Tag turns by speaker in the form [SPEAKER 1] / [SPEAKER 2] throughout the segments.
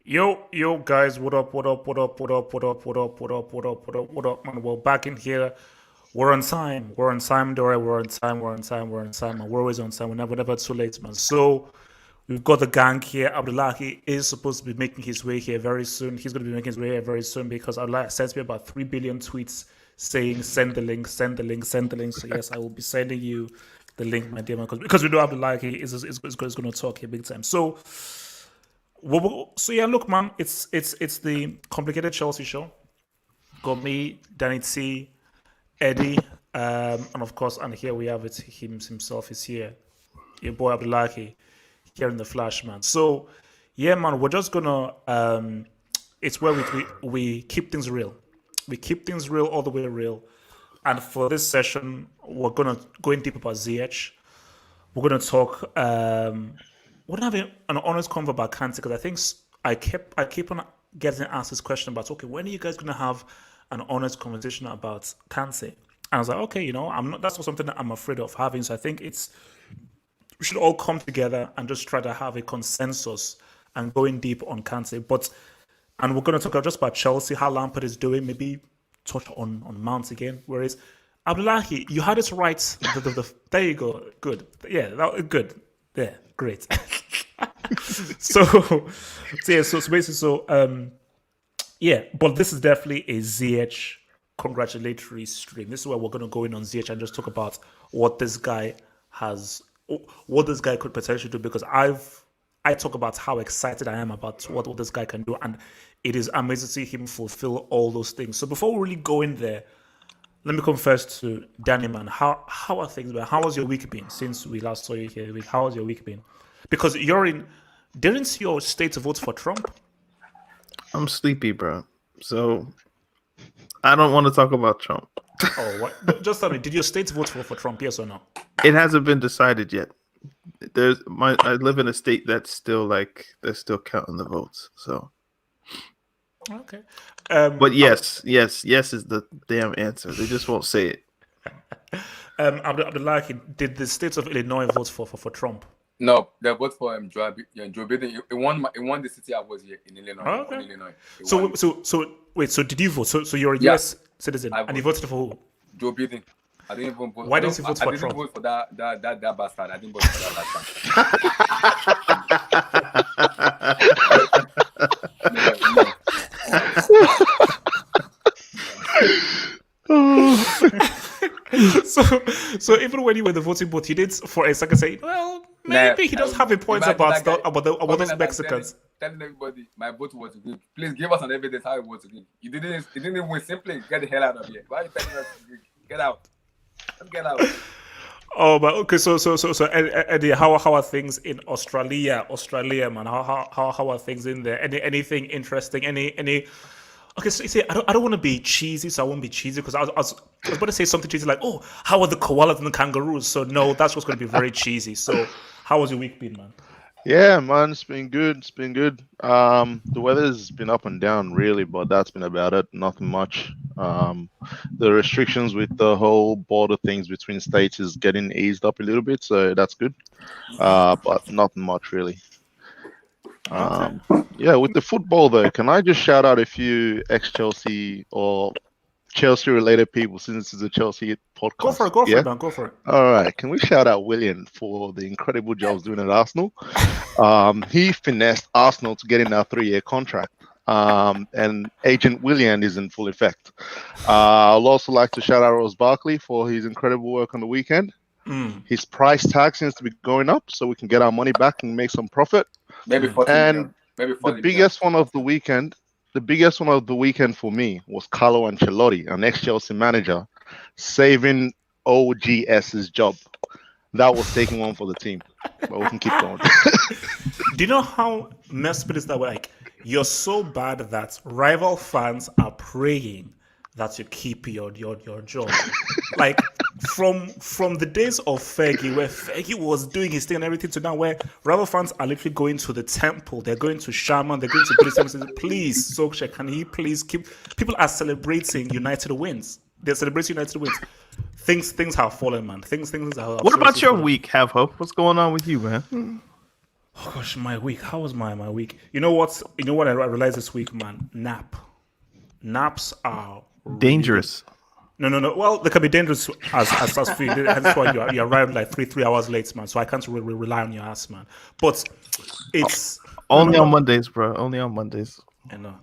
[SPEAKER 1] Yo, guys, what up, what up, man? We're back in here. We're on time. We're on time, Dora. We're on time, man. We're always on time. We're never too late, man. So, we've got the gang here. Abdullahi is supposed to be making his way here very soon. He's going to be making his way here very soon because Abdullahi sent me about 3 billion tweets saying, send the link, send the link, send the link. So, yes, I will be sending you the link, my dear man, because we know Abdullahi is going to talk here big time. So yeah, look, man, it's the complicated Chelsea show. Got me, Danny T, Eddie, and of course, and here we have it. Himself is here. Your boy Abdullahi here in the flash, man. So yeah, man, we're just gonna. It's where we keep things real. We keep things real, all the way real. And for this session, we're gonna go in deep about Ziyech. We're gonna talk. We're gonna have an honest convo about Kante because I think I keep on getting asked this question about, okay, when are you guys gonna have an honest conversation about Kante? And I was like, okay, I'm not. That's not something that I'm afraid of having. So I think we should all come together and just try to have a consensus and going deep on Kante. And we're gonna talk just about Chelsea, how Lampard is doing, maybe touch on Mount again. Whereas Abdullahi, you had it right. There you go. Good. Yeah, good. Yeah, great. Yeah. But this is definitely a Ziyech congratulatory stream. This is where we're going to go in on Ziyech and just talk about what this guy could potentially do. Because I talk about how excited I am about what this guy can do, and it is amazing to see him fulfill all those things. So before we really go in there, let me come first to Danny, man. How are things been? How has your week been since we last saw you here? How has your week been? Because didn't your state vote for Trump?
[SPEAKER 2] I'm sleepy, bro. So I don't want to talk about Trump.
[SPEAKER 1] Oh, what? Just tell me, did your state vote for Trump? Yes or no?
[SPEAKER 2] It hasn't been decided yet. I live in a state that's still they're still counting the votes. So
[SPEAKER 1] okay.
[SPEAKER 2] But yes is the damn answer. They just won't say it.
[SPEAKER 1] Abdullahi, did the state of Illinois vote for Trump?
[SPEAKER 3] No, they vote for Joe Biden. It won the city I was here in Illinois.
[SPEAKER 1] Oh, okay.
[SPEAKER 3] In Illinois.
[SPEAKER 1] So wait. So did you vote? So you're a U.S. citizen, and you voted for who?
[SPEAKER 3] Joe Biden. I didn't even vote.
[SPEAKER 1] Why didn't you vote for Trump?
[SPEAKER 3] I didn't vote for that bastard. I didn't vote for
[SPEAKER 1] that. So even when you were the voting booth, you did for a second say, well, maybe he does have a point about those Mexicans.
[SPEAKER 3] Telling everybody my vote was good. Please give us an evidence how it was good. You didn't win. Simply get the hell out of here. Why are you telling us get out? Get out.
[SPEAKER 1] Oh, but okay. So Eddie, how are things in Australia, man? How are things in there? Anything interesting? Any? Okay, so you see, I don't want to be cheesy, so I won't be cheesy because I was about to say something cheesy like, oh, how are the koalas and the kangaroos? So no, that's what's going to be very cheesy. So how was your week been, man?
[SPEAKER 2] Yeah, man, it's been good. The weather's been up and down really, but that's been about it. Nothing much. The restrictions with the whole border things between states is getting eased up a little bit, so that's good. But nothing much really. Yeah, with the football though, can I just shout out a few ex-Chelsea or Chelsea-related people since this is a Chelsea podcast?
[SPEAKER 1] Go for it, man. Go for it.
[SPEAKER 2] All right, can we shout out Willian for the incredible jobs doing at Arsenal? He finessed Arsenal to get in a 3-year contract. And Agent Willian is in full effect. I'd also like to shout out Ross Barkley for his incredible work on the weekend. His price tag seems to be going up, so we can get our money back and make some profit.
[SPEAKER 3] Maybe 40
[SPEAKER 2] and
[SPEAKER 3] maybe 40
[SPEAKER 2] the biggest one of the weekend for me was Carlo Ancelotti, an ex-Chelsea manager, saving OGS's job. That was taking one for the team, but we can keep going.
[SPEAKER 1] Do you know how messed up is that? Like, you're so bad that rival fans are praying that you keep your job. Like from the days of Fergie, where Fergie was doing his thing and everything, to now where rival fans are literally going to the temple, they're going to Shaman, they're going to please, Solskjaer, can he please keep? People are celebrating United wins. They're celebrating United wins. Things have fallen, man. Things have.
[SPEAKER 2] What about your week, Have Hope? What's going on with you, man?
[SPEAKER 1] Oh gosh, my week. How was my week? You know what? You know what I realized this week, man. Naps are really
[SPEAKER 4] Dangerous.
[SPEAKER 1] No. Well, they can be dangerous as for you. That's why you arrived like three hours late, man. So I can't really rely on your ass, man. But it's
[SPEAKER 4] Only on Mondays, bro. Only on Mondays.
[SPEAKER 1] I know.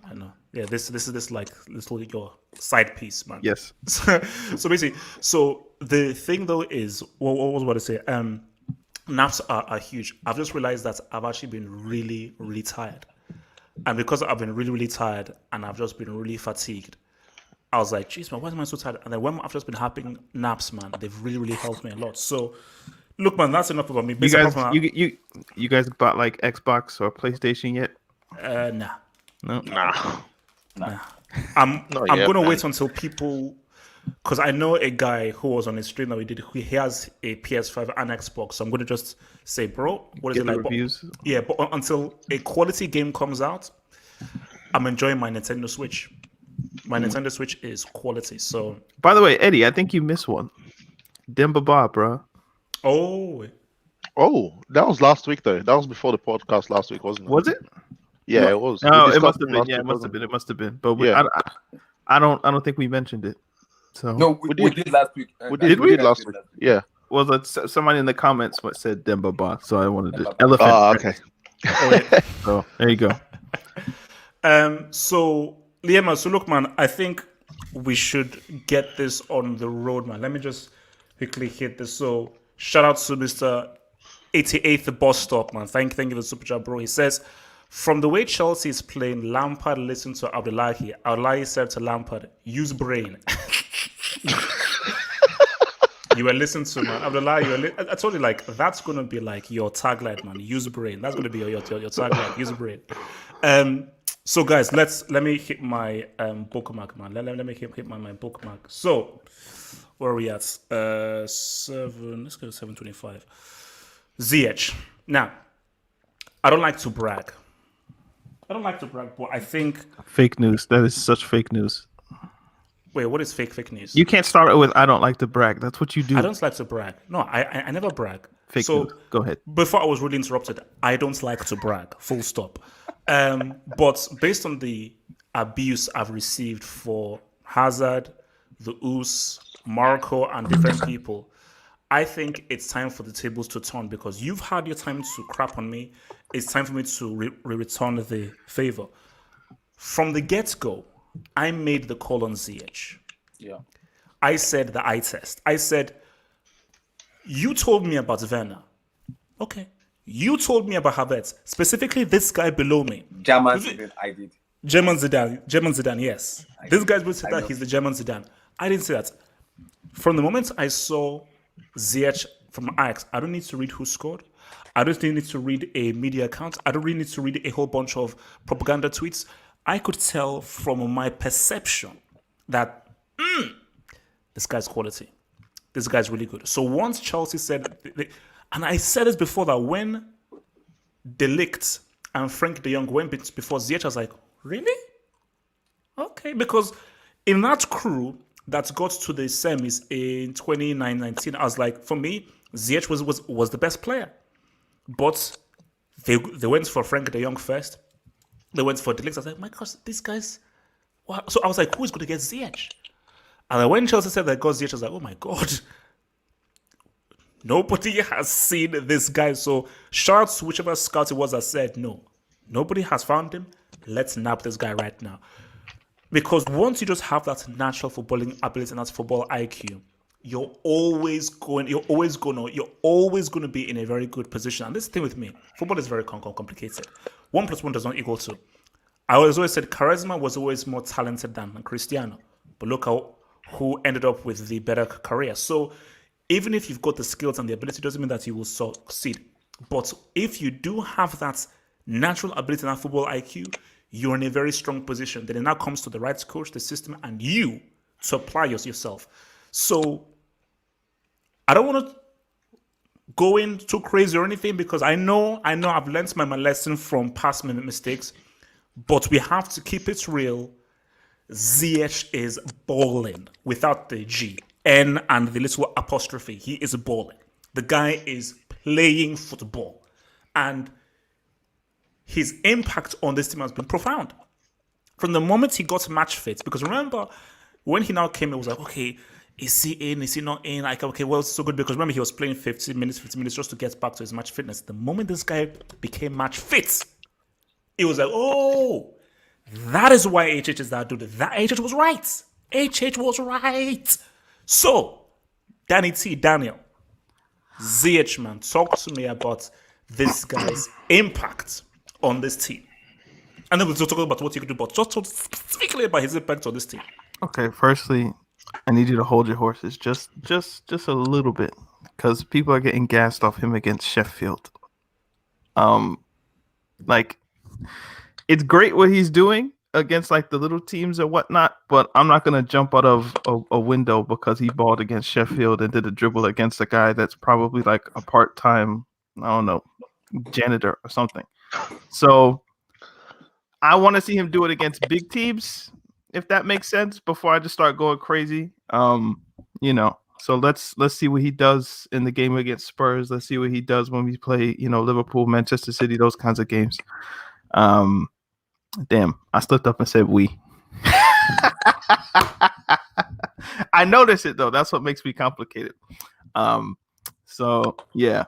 [SPEAKER 1] Yeah, this is like little your side piece, man.
[SPEAKER 4] Yes.
[SPEAKER 1] So basically, so the thing though is, what was what I say? Naps are huge. I've just realized that I've actually been really, really tired, and because I've been really, really tired, and I've just been really fatigued, I was like, "Jeez, man, why am I so tired?" And then when I've just been having naps, man, they've really, really helped me a lot. So, look, man, that's enough about me.
[SPEAKER 4] You guys, you guys bought like Xbox or PlayStation yet?
[SPEAKER 1] Nah.
[SPEAKER 4] No.
[SPEAKER 2] Nah.
[SPEAKER 1] I'm
[SPEAKER 2] Not
[SPEAKER 1] I'm
[SPEAKER 2] yet,
[SPEAKER 1] gonna
[SPEAKER 2] man.
[SPEAKER 1] wait until people, because I know a guy who was on a stream that we did. He has a PS5 and Xbox, so I'm gonna just say, bro, what is
[SPEAKER 4] Get
[SPEAKER 1] it
[SPEAKER 4] the
[SPEAKER 1] like?
[SPEAKER 4] reviews.
[SPEAKER 1] But until a quality game comes out, I'm enjoying my Nintendo Switch. My Nintendo Switch is quality. So,
[SPEAKER 4] By the way, Eddie, I think you missed one. Demba Ba, bro.
[SPEAKER 1] oh,
[SPEAKER 2] Oh, that was last week though. That was before the podcast last week, wasn't it?
[SPEAKER 4] Was it?
[SPEAKER 2] Yeah, it was.
[SPEAKER 4] No,
[SPEAKER 2] We
[SPEAKER 4] it must
[SPEAKER 2] discussed
[SPEAKER 4] have been.
[SPEAKER 2] last
[SPEAKER 4] Yeah,
[SPEAKER 2] week,
[SPEAKER 4] it must
[SPEAKER 2] wasn't
[SPEAKER 4] have been. It must have been. But
[SPEAKER 2] Yeah.
[SPEAKER 4] I don't think we mentioned it. So
[SPEAKER 3] No, we did last week.
[SPEAKER 2] We did last week. Yeah.
[SPEAKER 4] well, somebody in the comments what said Demba Ba, so I wanted to
[SPEAKER 3] Demba Ba.
[SPEAKER 4] elephant.
[SPEAKER 2] Ah, okay.
[SPEAKER 4] So there you go.
[SPEAKER 1] So Liam, so look, man, I think we should get this on the road, man. Let me just quickly hit this. So shout out to Mr. 88th Bus Stop, man. Thank you for the super chat, bro. He says, from the way Chelsea is playing, Lampard listened to Abdullahi. Abdullahi said to Lampard, use brain. You were listening to, man. Abdullahi, I told you, like, that's going to be like your tagline, man. Use brain. That's going to be your tagline. Use brain. So, guys, let me hit my bookmark, man. Let me hit my bookmark. So, where are we at? 7. Let's go to 7:25. Ziyech. Now, I don't like to brag, but I think.
[SPEAKER 4] Fake news. That is such fake news.
[SPEAKER 1] Wait, what is fake news?
[SPEAKER 4] You can't start it with "I don't like to brag." That's what you do.
[SPEAKER 1] I don't like to brag. No, I never brag.
[SPEAKER 4] Fake
[SPEAKER 1] so
[SPEAKER 4] news. Go ahead.
[SPEAKER 1] Before I was really interrupted, I don't like to brag. Full stop. But based on the abuse I've received for Hazard, the Us, Marco, and different people, I think it's time for the tables to turn because you've had your time to crap on me. It's time for me to return the favor. From the get-go, I made the call on Ziyech.
[SPEAKER 3] Yeah.
[SPEAKER 1] I said the eye test. I said, you told me about Werner. Okay. You told me about Havertz. Specifically, this guy below me.
[SPEAKER 3] German, I did.
[SPEAKER 1] German Zidane, yes. This guy's will say that
[SPEAKER 3] know.
[SPEAKER 1] he's the German Zidane. I didn't say that. From the moment I saw Ziyech from Ajax, I don't need to read who scored. I don't need to read a media account. I don't really need to read a whole bunch of propaganda tweets. I could tell from my perception that this guy's quality. This guy's really good. So once Chelsea said, and I said this before, that when De Ligt and Frank de Jong went before Ziyech, I was like, really? Okay, because in that crew that got to the semis in 2019, I was like, for me, Ziyech was the best player. But they went for Frank de Jong first. They went for De Ligt. I was like, my gosh, these guys. Wow. So I was like, who is going to get Ziyech? And then when Chelsea said they got Ziyech, I was like, oh my God. Nobody has seen this guy. So shout out to whichever scout it was that said, no, nobody has found him. Let's nab this guy right now. Because once you just have that natural footballing ability and that football IQ, you're always going to be in a very good position. And this thing with me, football is very complicated. 1 + 1 does not equal 2. I always said charisma was always more talented than Cristiano. But look who ended up with the better career. So even if you've got the skills and the ability, doesn't mean that you will succeed. But if you do have that natural ability and that football IQ, you're in a very strong position. Then it now comes to the right coach, the system, and you to apply yourself. So I don't want to go in too crazy or anything because I know I've learned my lesson from past mistakes, but we have to keep it real. Ziyech is balling without the G, N, and the little apostrophe. He is balling. The guy is playing football. And his impact on this team has been profound. From the moment he got match fit, because remember, when he now came, it was like, okay, is he in? Is he not in? Like, okay, well, it's so good because remember he was playing 50 minutes just to get back to his match fitness. The moment this guy became match fit, it was like, oh, that is why HH is that dude. That HH was right. HH was right. So, Daniel, Ziyech, man, talk to me about this guy's impact on this team. And then we'll talk about what you could do, but just talk specifically about his impact on this team.
[SPEAKER 4] Okay, firstly, I need you to hold your horses just a little bit because people are getting gassed off him against Sheffield. Like it's great what he's doing against like the little teams and whatnot, but I'm not gonna jump out of a window because he balled against Sheffield and did a dribble against a guy that's probably like a part-time, I don't know, janitor or something. So I want to see him do it against big teams, if that makes sense, before I just start going crazy. So let's see what he does in the game against Spurs. Let's see what he does when we play, Liverpool, Manchester City, those kinds of games. Damn, I slipped up and said we. I noticed it though. That's what makes me complicated. So yeah,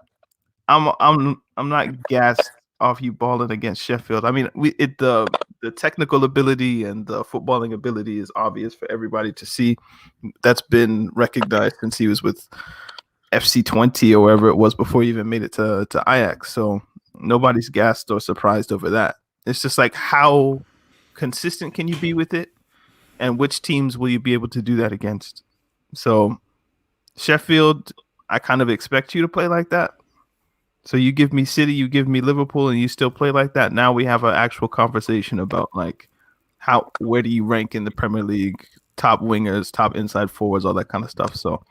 [SPEAKER 4] I'm not gassed off you balling against Sheffield. I mean, the technical ability and the footballing ability is obvious for everybody to see. That's been recognized since he was with FC20 or wherever it was before he even made it to Ajax. So nobody's gassed or surprised over that. It's just like how consistent can you be with it, and which teams will you be able to do that against? So Sheffield, I kind of expect you to play like that. So you give me City, you give me Liverpool, and you still play like that. Now we have an actual conversation about like where do you rank in the Premier League, top wingers, top inside forwards, all that kind of stuff. So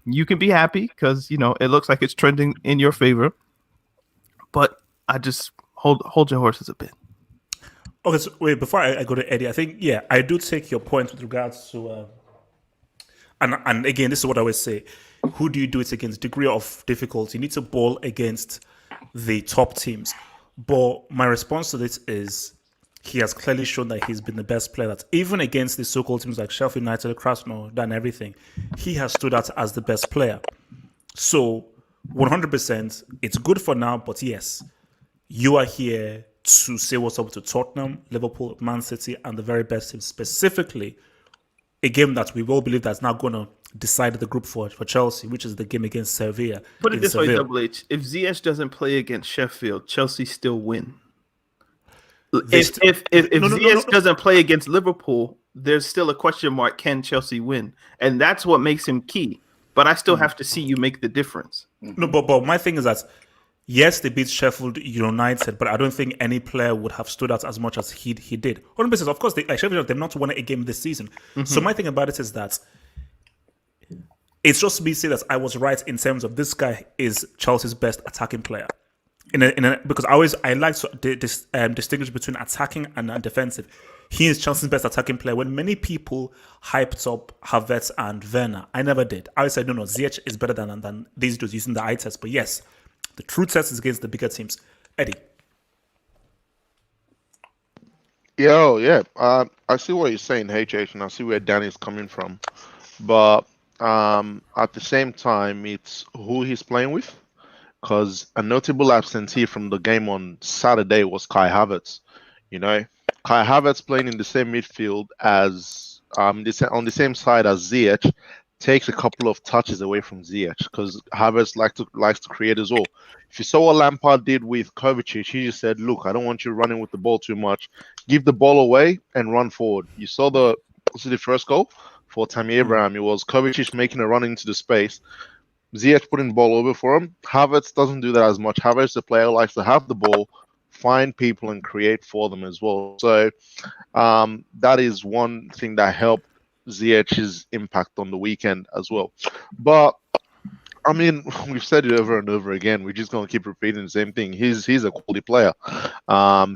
[SPEAKER 4] you can be happy because it looks like it's trending in your favor. But I just hold your horses a bit.
[SPEAKER 1] Okay, so wait, before I go to Eddie, I think, I do take your point with regards to, and again, this is what I always say, who do you do it against? Degree of difficulty. You need to ball against the top teams. But my response to this is he has clearly shown that he's been the best player. That even against the so-called teams like Sheffield United, Krasnodar, and everything, he has stood out as the best player. So 100%, it's good for now, but yes, you are here to say what's up to Tottenham, Liverpool, Man City, and the very best teams, specifically a game that we will believe that's now going to decide the group for Chelsea, which is the game against Sevilla.
[SPEAKER 4] Put it this way, Double H. If Ziyech doesn't play against Sheffield, Chelsea still win. If Ziyech doesn't play against Liverpool, there's still a question mark. Can Chelsea win? And that's what makes him key. But I still have to see you make the difference.
[SPEAKER 1] No, but my thing is that yes, they beat Sheffield United, but I don't think any player would have stood out as much as he did. 100%. Of course, Sheffield United, they've not won a game this season. Mm-hmm. So my thing about it is that it's just me saying that I was right in terms of this guy is Chelsea's best attacking player. Because I like to distinguish between attacking and defensive. He is Chelsea's best attacking player. When many people hyped up Havertz and Werner, I never did. I said, no, Ziyech is better than these dudes using the eye test. But yes, the true test is against the bigger teams. Eddie.
[SPEAKER 2] Yeah. I see what you're saying, HH, and I see where Danny's coming from. But at the same time, it's who he's playing with. Because a notable absentee from the game on Saturday was Kai Havertz. Kai Havertz playing in the same midfield as on the same side as Ziyech takes a couple of touches away from Ziyech because Havertz likes to create as well. If you saw what Lampard did with Kovacic, he just said, "Look, I don't want you running with the ball too much. Give the ball away and run forward." You saw the first goal for Tammy Abraham. It was Kovacic making a run into the space. Ziyech putting the ball over for him. Havertz doesn't do that as much. Havertz, the player, likes to have the ball, find people, and create for them as well. So that is one thing that helped Ziyech's impact on the weekend as well. But I mean, we've said it over and over again. We're just going to keep repeating the same thing. He's a quality player.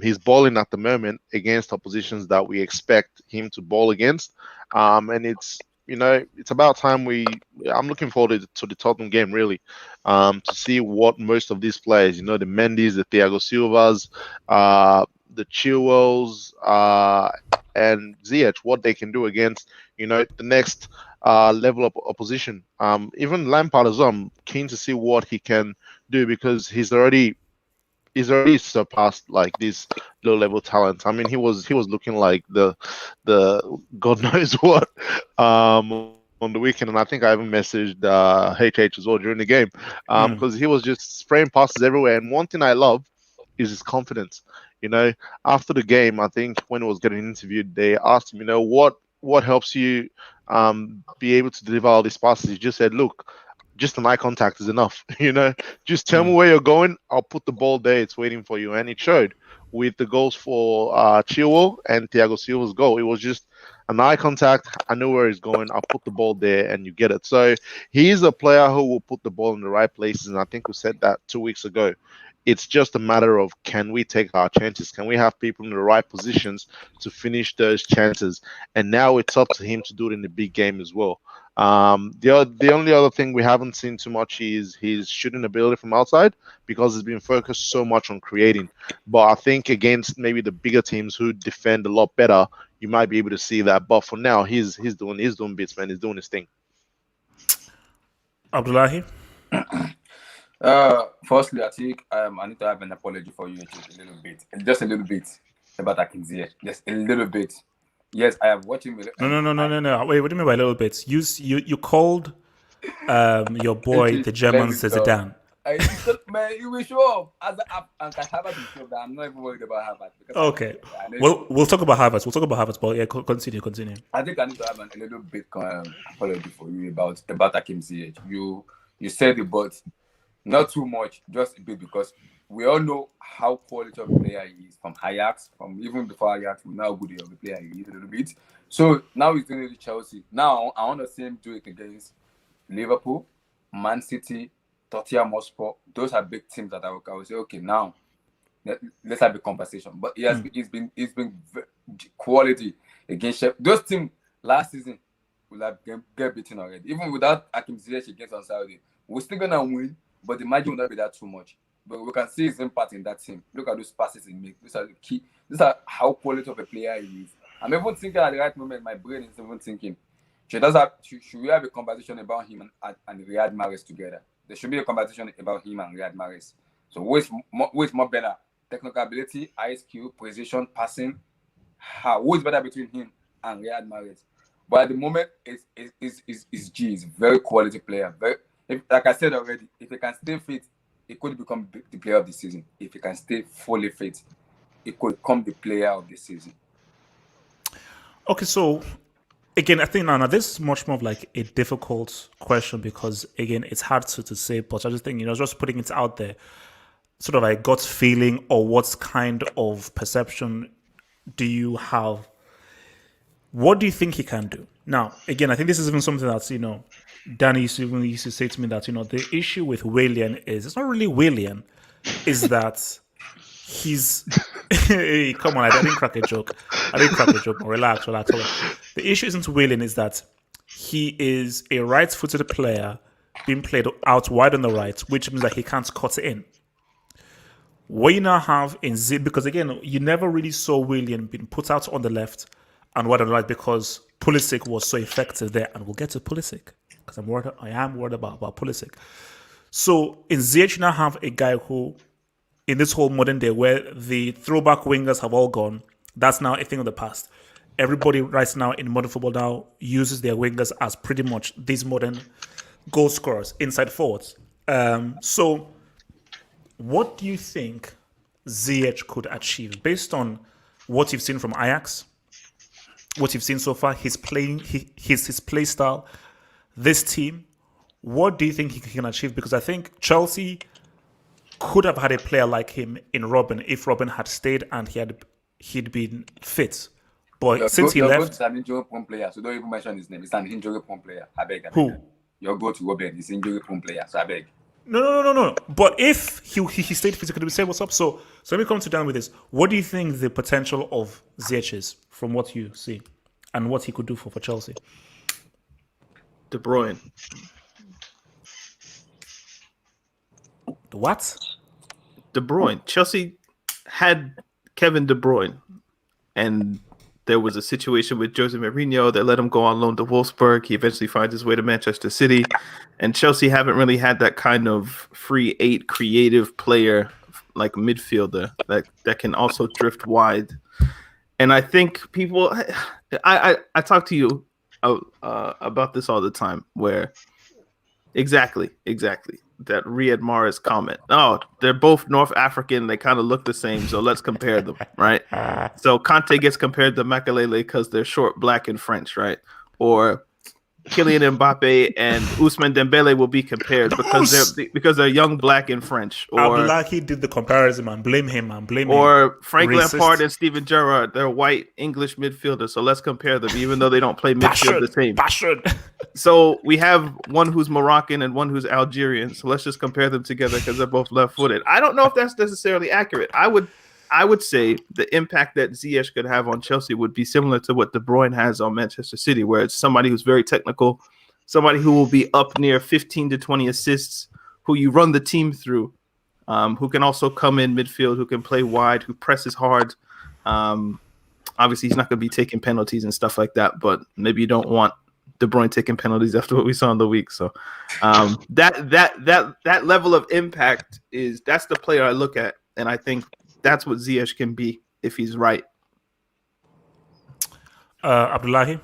[SPEAKER 2] He's balling at the moment against oppositions that we expect him to ball against. And it's it's about time I'm looking forward to the Tottenham game, really, to see what most of these players, the Mendy's, the Thiago Silvas, the Chilwells, and Ziyech, what they can do against, the next level of opposition. Even Lampard as well, I'm keen to see what he can do, because he's already surpassed like these low level talents. I mean, he was looking like the God knows what on the weekend, and I think I even messaged HH as well during the game, because he was just spraying passes everywhere. And one thing I love is his confidence. After the game, I think when he was getting interviewed, they asked him, what helps you be able to deliver all these passes. He just said, look, just an eye contact is enough. Just tell me where you're going, I'll put the ball there, it's waiting for you. And it showed with the goals for Chilwell and Thiago Silva's goal. It was just an eye contact. I know where he's going, I'll put the ball there, and you get it. So he's a player who will put the ball in the right places, and I think we said that 2 weeks ago. It's just a matter of, can we take our chances? Can we have people in the right positions to finish those chances? And now it's up to him to do it in the big game as well. The only other thing we haven't seen too much is his shooting ability from outside, because he's been focused so much on creating. But I think against maybe the bigger teams who defend a lot better, you might be able to see that. But for now, he's doing bits, man. He's doing his thing.
[SPEAKER 1] Abdullahi?
[SPEAKER 3] Firstly, I think I need to have an apology for you a little bit, just a little bit about Akin Ziyech, just a little bit. Yes, I have watched him.
[SPEAKER 1] No. Wait, what do you mean by a little bit? You called your boy the Germans the Zidane.
[SPEAKER 3] Man, you will show up as Harvard will show up. I'm not even worried about Harvard.
[SPEAKER 1] Okay. We'll talk about Harvard. But yeah, continue.
[SPEAKER 3] I think I need to have a little bit apology for you about Akin Ziyech. You said it, but not too much, just a bit, because we all know how quality of a player he is from Ajax, from even before Ajax. We know how good of a player he is a little bit. So now he's doing it with Chelsea. Now I want to see him do it against Liverpool, Man City, Tottenham Hotspur. Those are big teams that I will say, okay, now let's have a conversation. But he's been quality against Sheffield. Those teams last season will have get beaten already. Even without Akin Ziyech against on Saturday, we're still gonna win. But the margin will not be that too much. But we can see his impact in that team. Look at those passes he makes. These are the key. These are how quality of a player he is. I'm even thinking at the right moment, my brain is even thinking, should we have a conversation about him and Riyad Mahrez together? There should be a conversation about him and Riyad Mahrez. So who is more better? Technical ability, IQ, precision, passing. Who is better between him and Riyad Mahrez? But at the moment, it's G. He's a very quality player. Like I said already, if he can stay fit, he could become the player of the season. If he can stay fully fit, he could become the player of the season.
[SPEAKER 1] Okay, so again, I think now this is much more of like a difficult question, because again, it's hard to say, but I just think, just putting it out there, sort of like gut feeling, or what kind of perception do you have? What do you think he can do? Now, again, I think this is even something that's, Danny used to say to me that, the issue with Willian is, it's not really Willian, is that he's... Hey, come on, I didn't crack a joke. Relax. The issue isn't Willian, is that he is a right-footed player being played out wide on the right, which means that he can't cut it in. What you now have in because again, you never really saw Willian being put out on the left and wide on the right, because Pulisic was so effective there, and we'll get to Pulisic, because I am worried about Pulisic. So in Ziyech, you now have a guy who, in this whole modern day where the throwback wingers have all gone, that's now a thing of the past. Everybody right now in modern football now uses their wingers as pretty much these modern goal scorers, inside forwards. So what do you think Ziyech could achieve based on what you've seen from Ajax, what you've seen so far, his play style, this team? What do you think he can achieve? Because I think Chelsea could have had a player like him in Robin if Robin had stayed and he'd been fit. But since he left,
[SPEAKER 3] he's an injury-prone player, so don't even mention his name. He's an injury-prone player. I beg.
[SPEAKER 1] Who?
[SPEAKER 3] Your go-to Robin. He's an injury-prone player, so I beg.
[SPEAKER 1] No. But if he stayed fit, could we say what's up? So let me come to down with this. What do you think the potential of Ziyech is from what you see, and what he could do for Chelsea?
[SPEAKER 4] De Bruyne.
[SPEAKER 1] The what?
[SPEAKER 4] De Bruyne. Chelsea had Kevin De Bruyne, and there was a situation with Jose Mourinho that let him go on loan to Wolfsburg. He eventually finds his way to Manchester City, and Chelsea haven't really had that kind of free 8 creative player like midfielder that can also drift wide. And I think people, I talk to you about this all the time. Where exactly that Riyad Mahrez comment. Oh, they're both North African. They kind of look the same, so let's compare them, right? So Kante gets compared to Makelele because they're short, black, and French, right? Or Kylian Mbappe and Ousmane Dembele will be compared because they're young, black, and French. Or
[SPEAKER 1] Abdullahi did the comparison, man. Blame him, man. Blame him.
[SPEAKER 4] Or Frank
[SPEAKER 1] Racist.
[SPEAKER 4] Lampard and Steven Gerrard, they're white English midfielders. So let's compare them, even though they don't play midfield the same.
[SPEAKER 1] Passion.
[SPEAKER 4] So we have one who's Moroccan and one who's Algerian. So let's just compare them together because they're both left-footed. I don't know if that's necessarily accurate. I would say the impact that Ziyech could have on Chelsea would be similar to what De Bruyne has on Manchester City, where it's somebody who's very technical, somebody who will be up near 15 to 20 assists, who you run the team through, who can also come in midfield, who can play wide, who presses hard. Obviously, he's not going to be taking penalties and stuff like that, but maybe you don't want De Bruyne taking penalties after what we saw in the week. So that level of impact that's the player I look at, and I think that's what Ziyech can be if he's right.
[SPEAKER 1] Abdullahi?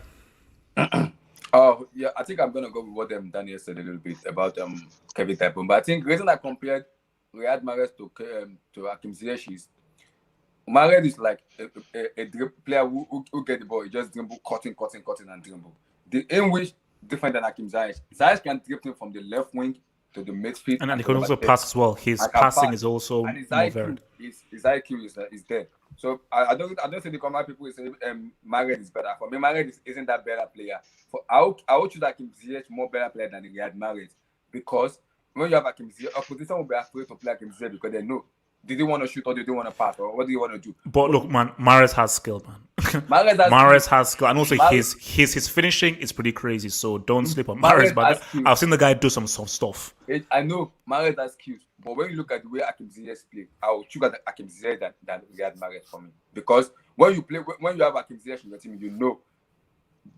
[SPEAKER 3] Oh, yeah, I think I'm going to go with what Daniel said a little bit about Kevin De Bruyne. But I think the reason I compared Riyad Mahrez to Hakim Ziyech is Mahrez is like a player who get the ball, he just dribble, cutting, and dribble. In which different than Hakim Ziyech. Ziyech can dribble from the left wing to the midfield.
[SPEAKER 1] And he can also pass as well. His passing is also more varied.
[SPEAKER 3] His IQ is there. So I don't see the common people say Mahrez is better. For me, Mahrez isn't that better player. I would choose Hakim Ziyech more better player than Riyad Mahrez, because when you have Hakim Ziyech, opposition will be afraid to play Hakim Ziyech because they know. Did you want to shoot or did you want to pass, or what do you want to do?
[SPEAKER 1] But look, man, Mahrez has skill, man.
[SPEAKER 3] Mahrez
[SPEAKER 1] has skill, and also his finishing is pretty crazy. So don't sleep on Mahrez. But I've seen the guy do some soft stuff.
[SPEAKER 3] I know Mahrez has skills, but when you look at the way Hakim Ziyech play, I will choose Hakim Ziyech than Riyad Mahrez for me. Because when you have Hakim Ziyech in your team, you know,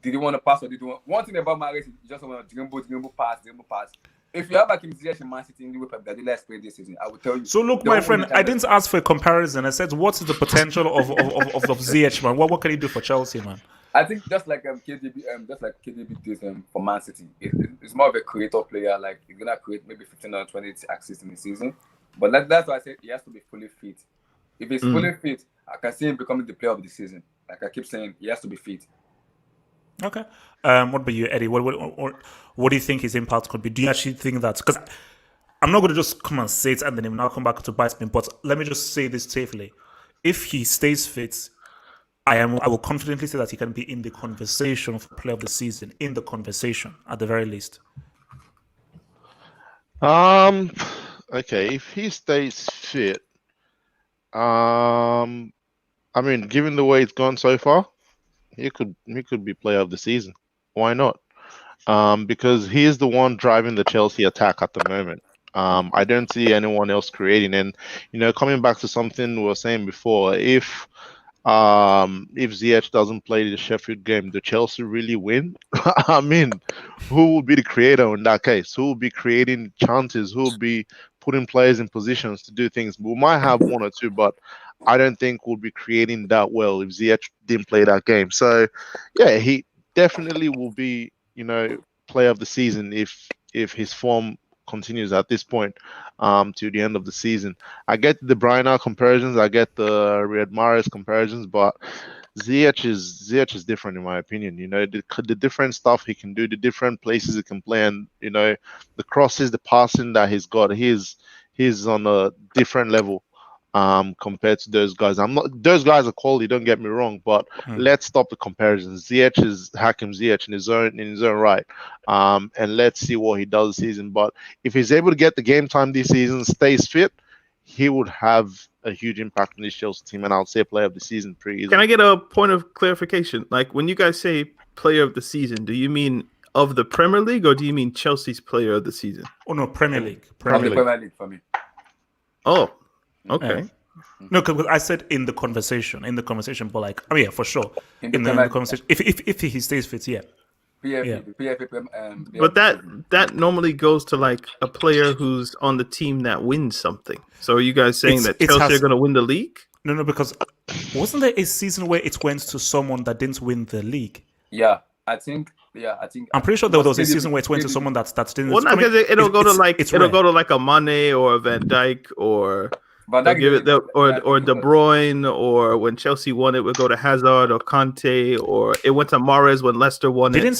[SPEAKER 3] did you want to pass or did you want? One thing about Mahrez is you just want to dribble, pass. If you have Hakim Ziyech in Man City in the way Pep Guardiola explained this season, I will tell you.
[SPEAKER 1] So look, my friend, I didn't ask for a comparison. I said, what is the potential of Ziyech, man? What can he do for Chelsea, man?
[SPEAKER 3] I think just like KDB did for Man City, it's more of a creative player. Like he's gonna create maybe 15 or 20 assists in the season. But that's why I said he has to be fully fit. If he's fully fit, I can see him becoming the player of the season. Like I keep saying, he has to be fit.
[SPEAKER 1] Okay. What about you, Eddie? What do you think his impact could be? Do you actually think that? Because I'm not going to just come and say it and then he will now come back to bite me. But let me just say this safely: if he stays fit, I will confidently say that he can be in the conversation for player of the season. In the conversation, at the very least.
[SPEAKER 2] Okay, if he stays fit, I mean, given the way it's gone so far, he could be player of the season. Why not? Because he is the one driving the Chelsea attack at the moment. I don't see anyone else creating. And coming back to something we were saying before, if Ziyech doesn't play the Sheffield game, do Chelsea really win? I mean, who will be the creator in that case? Who will be creating chances? Who will be putting players in positions to do things? We might have one or two, but I don't think we'll be creating that well if Ziyech didn't play that game. So, yeah, he definitely will be, player of the season if his form continues at this point to the end of the season. I get the De Bruyne comparisons, I get the Riyad Mahrez comparisons, but Ziyech is different in my opinion. The different stuff he can do, the different places he can play, and the crosses, the passing that he's got, he's on a different level compared to those guys. Those guys are quality, don't get me wrong, but let's stop the comparisons. Ziyech is Hakim Ziyech in his own right, and let's see what he does this season. But if he's able to get the game time this season, stays fit, he would have a huge impact on this Chelsea team, and I'll say player of the season pretty easily.
[SPEAKER 4] Can I get a point of clarification? Like when you guys say player of the season, do you mean of the Premier League, or do you mean Chelsea's player of the season?
[SPEAKER 1] Oh no, Premier League.
[SPEAKER 2] Premier League.
[SPEAKER 3] Premier League for me.
[SPEAKER 4] Oh, okay.
[SPEAKER 1] No, because I said in the conversation, but like, I mean, yeah, for sure,
[SPEAKER 3] In the
[SPEAKER 1] in
[SPEAKER 3] Premier
[SPEAKER 1] the conversation. If he stays fit, yeah.
[SPEAKER 3] PFA,
[SPEAKER 4] But that normally goes to like a player who's on the team that wins something. So are you guys saying that Chelsea are going to win the league?
[SPEAKER 1] No, because wasn't there a season where it went to someone that didn't win the league?
[SPEAKER 3] Yeah, I think.
[SPEAKER 1] I'm pretty sure there was a season where it went to someone that didn't.
[SPEAKER 4] Well, not because it'll go to like a Mane or a Van Dijk or. Or De Bruyne, or when Chelsea won it, would go to Hazard or Kante, or it went to Mahrez when Leicester won it.
[SPEAKER 1] Didn't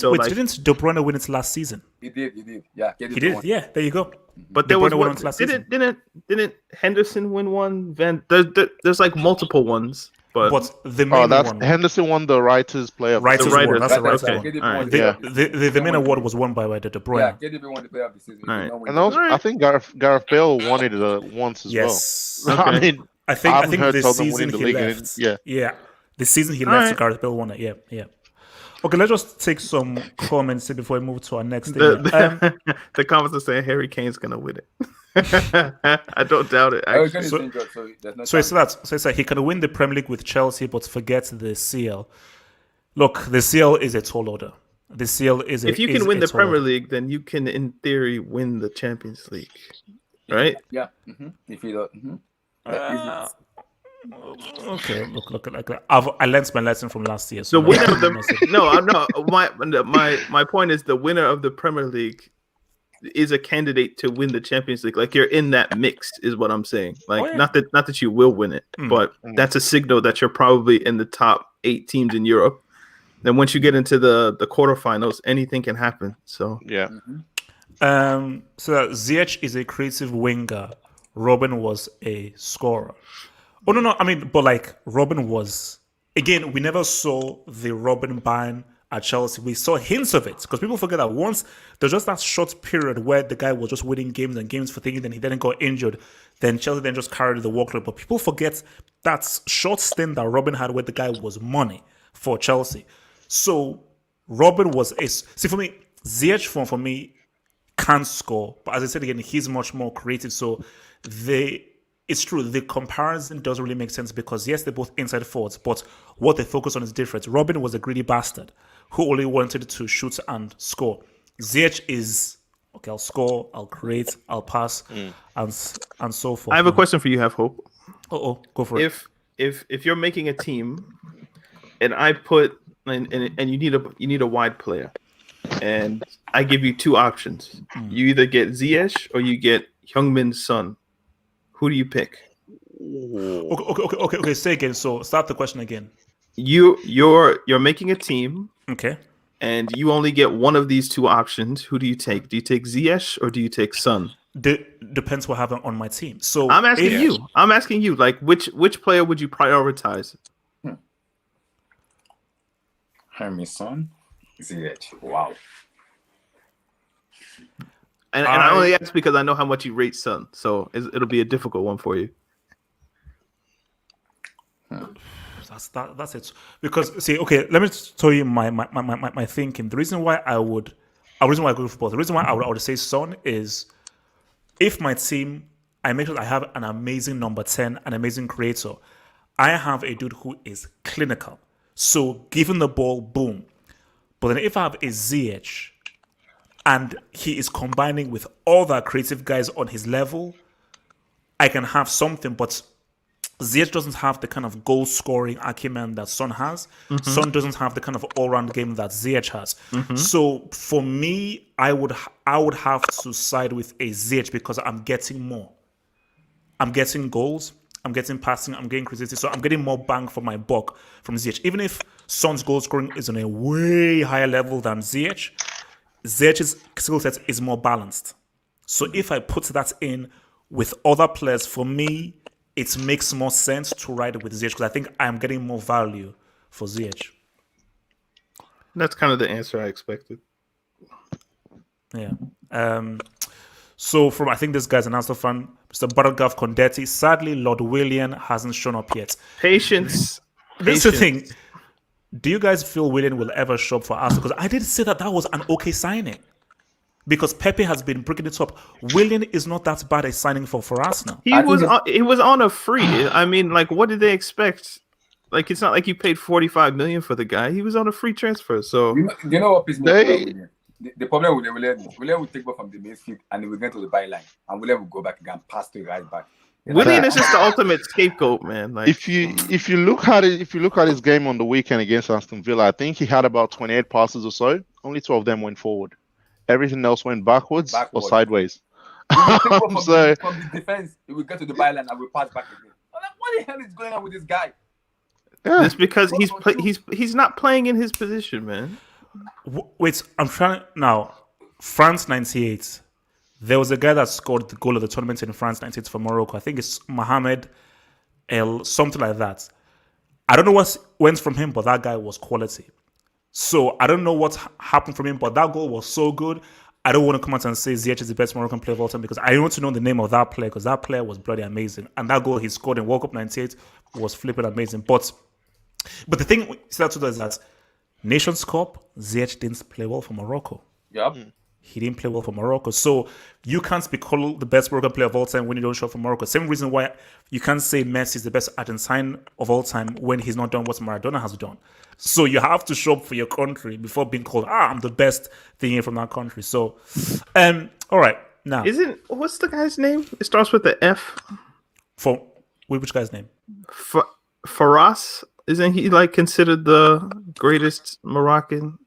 [SPEAKER 1] De Bruyne win it last season?
[SPEAKER 3] He did. Yeah,
[SPEAKER 1] he did. Yeah, there you go.
[SPEAKER 4] But there was one last season. Didn't Henderson win one? There's like multiple ones. But
[SPEAKER 1] the main one.
[SPEAKER 2] Henderson won the Writers' Player.
[SPEAKER 1] That's the Writers one.
[SPEAKER 3] Right.
[SPEAKER 1] The main award was won by De Bruyne.
[SPEAKER 3] Yeah, KDB won the Player of the Season.
[SPEAKER 4] Right.
[SPEAKER 2] And also, I think Gareth Bale won it once as well.
[SPEAKER 1] Okay.
[SPEAKER 2] I mean,
[SPEAKER 1] I think the season he left.
[SPEAKER 2] Yeah.
[SPEAKER 1] The season he left, Gareth Bale won it. Yeah. Okay, let's just take some comments before we move to our next thing.
[SPEAKER 4] The comments are saying Harry Kane's gonna win it. I don't doubt it.
[SPEAKER 1] So it's like he can win the Premier League with Chelsea, but forget the CL. Look, the CL is a tall order. The CL is
[SPEAKER 4] if you can win the Premier League, then you can, in theory, win the Champions League, right?
[SPEAKER 3] Yeah. If you don't.
[SPEAKER 1] Okay, look. I learned my lesson from last year.
[SPEAKER 4] So the winner of the my point is the winner of the Premier League is a candidate to win the Champions League. Like, you're in that mix, is what I'm saying. Like, not that you will win it, but that's a signal that you're probably in the top 8 teams in Europe. Then once you get into the quarterfinals, anything can happen. So
[SPEAKER 2] yeah.
[SPEAKER 1] So Ziyech is a creative winger. Robin was a scorer. Oh no! I mean, but like Robin was, again, we never saw the Robin ban at Chelsea. We saw hints of it because people forget that once there's just that short period where the guy was just winning games and games for thinking, then he didn't got injured. Then Chelsea then just carried the workload. But people forget that short stint that Robin had where the guy was money for Chelsea. So Robin was for me, Ziyech for me can't score. But as I said again, he's much more creative. So it's true, the comparison doesn't really make sense because, yes, they're both inside forwards, but what they focus on is different. Robin was a greedy bastard who only wanted to shoot and score. Ziyech is, okay, I'll score, I'll create, I'll pass, and so forth.
[SPEAKER 4] I have a question for you, Have Hope.
[SPEAKER 1] Go for it.
[SPEAKER 4] If you're making a team, and I put, and you need a wide player, and I give you 2 options. You either get Ziyech or you get Heung-Min Son. Who do you pick?
[SPEAKER 1] Okay. Say again. So start the question again.
[SPEAKER 4] You're making a team.
[SPEAKER 1] Okay.
[SPEAKER 4] And you only get one of these 2 options. Who do you take? Do you take Ziyech or do you take Son?
[SPEAKER 1] Depends what happens on my team. So
[SPEAKER 4] I'm asking you. Like, which player would you prioritize?
[SPEAKER 3] Heung-Min Son, Ziyech. Wow.
[SPEAKER 4] And I only ask because I know how much you rate Son, so it'll be a difficult one for you.
[SPEAKER 1] That's it. Because see, okay, let me tell you my thinking. The reason why I go for both. The reason why I would say Son is if my team, I make sure I have an amazing number 10, an amazing creator. I have a dude who is clinical. So given the ball, boom. But then if I have a Ziyech and he is combining with other creative guys on his level, I can have something. But Ziyech doesn't have the kind of goal-scoring acumen that Son has. Son doesn't have the kind of all-round game that Ziyech has. So for me, I would have to side with a Ziyech because I'm getting more. I'm getting goals. I'm getting passing. I'm getting creativity. So I'm getting more bang for my buck from Ziyech. Even if Son's goal-scoring is on a way higher level than Ziyech, Ziyech's skill set is more balanced. So if I put that in with other players, for me, it makes more sense to ride with Ziyech because I think I'm getting more value for Ziyech.
[SPEAKER 4] That's kind of the answer I expected.
[SPEAKER 1] Yeah. So I think this guy's an Arsenal fan, Mr. Baragav Kondetti. Sadly, Lord William hasn't shown up yet.
[SPEAKER 4] Patience.
[SPEAKER 1] This is the thing. do you guys feel Willian will ever show up for Arsenal? Because I did say that was an okay signing. Because Pepe has been breaking it up. Willian is not that bad a signing for Arsenal.
[SPEAKER 4] He was on a free. I mean, like, what did they expect? Like, it's not like you paid 45 million for the guy. He was on a free transfer. So
[SPEAKER 3] you know what pisses me off about Willian? The problem with Willian will take ball from the midfield and he will get to the byline, and Willian will go back again, pass to the right back.
[SPEAKER 4] Willian is just the ultimate scapegoat, man. Like,
[SPEAKER 2] if you look at his game on the weekend against Aston Villa, I think he had about 28 passes or so. Only 12 of them went forward. Everything else went backwards. Or sideways.
[SPEAKER 3] From the defense, he will get to the byline and will pass back again. I'm like, what the hell is going on with this guy?
[SPEAKER 2] Yeah.
[SPEAKER 4] It's because he's not playing in his position, man.
[SPEAKER 1] Wait, I'm trying now. France 98. There was a guy that scored the goal of the tournament in France 98 for Morocco. I think it's Mohamed El, something like that. I don't know what went from him, but that guy was quality. So I don't know what happened from him, but that goal was so good. I don't want to come out and say Ziyech is the best Moroccan player of all time because I want to know the name of that player because that player was bloody amazing. And that goal he scored in World Cup 98 was flipping amazing. But the thing is that Nations Cup, Ziyech didn't play well for Morocco.
[SPEAKER 3] Yep.
[SPEAKER 1] He didn't play well for Morocco. So you can't be called the best Moroccan player of all time when you don't show up for Morocco. Same reason why you can't say Messi is the best Argentine of all time when he's not done what Maradona has done. So you have to show up for your country before being called, I'm the best thing from that country. So, all right. Now,
[SPEAKER 4] what's the guy's name? It starts with the F.
[SPEAKER 1] For which guy's name?
[SPEAKER 4] Faras. Isn't he like considered the greatest Moroccan?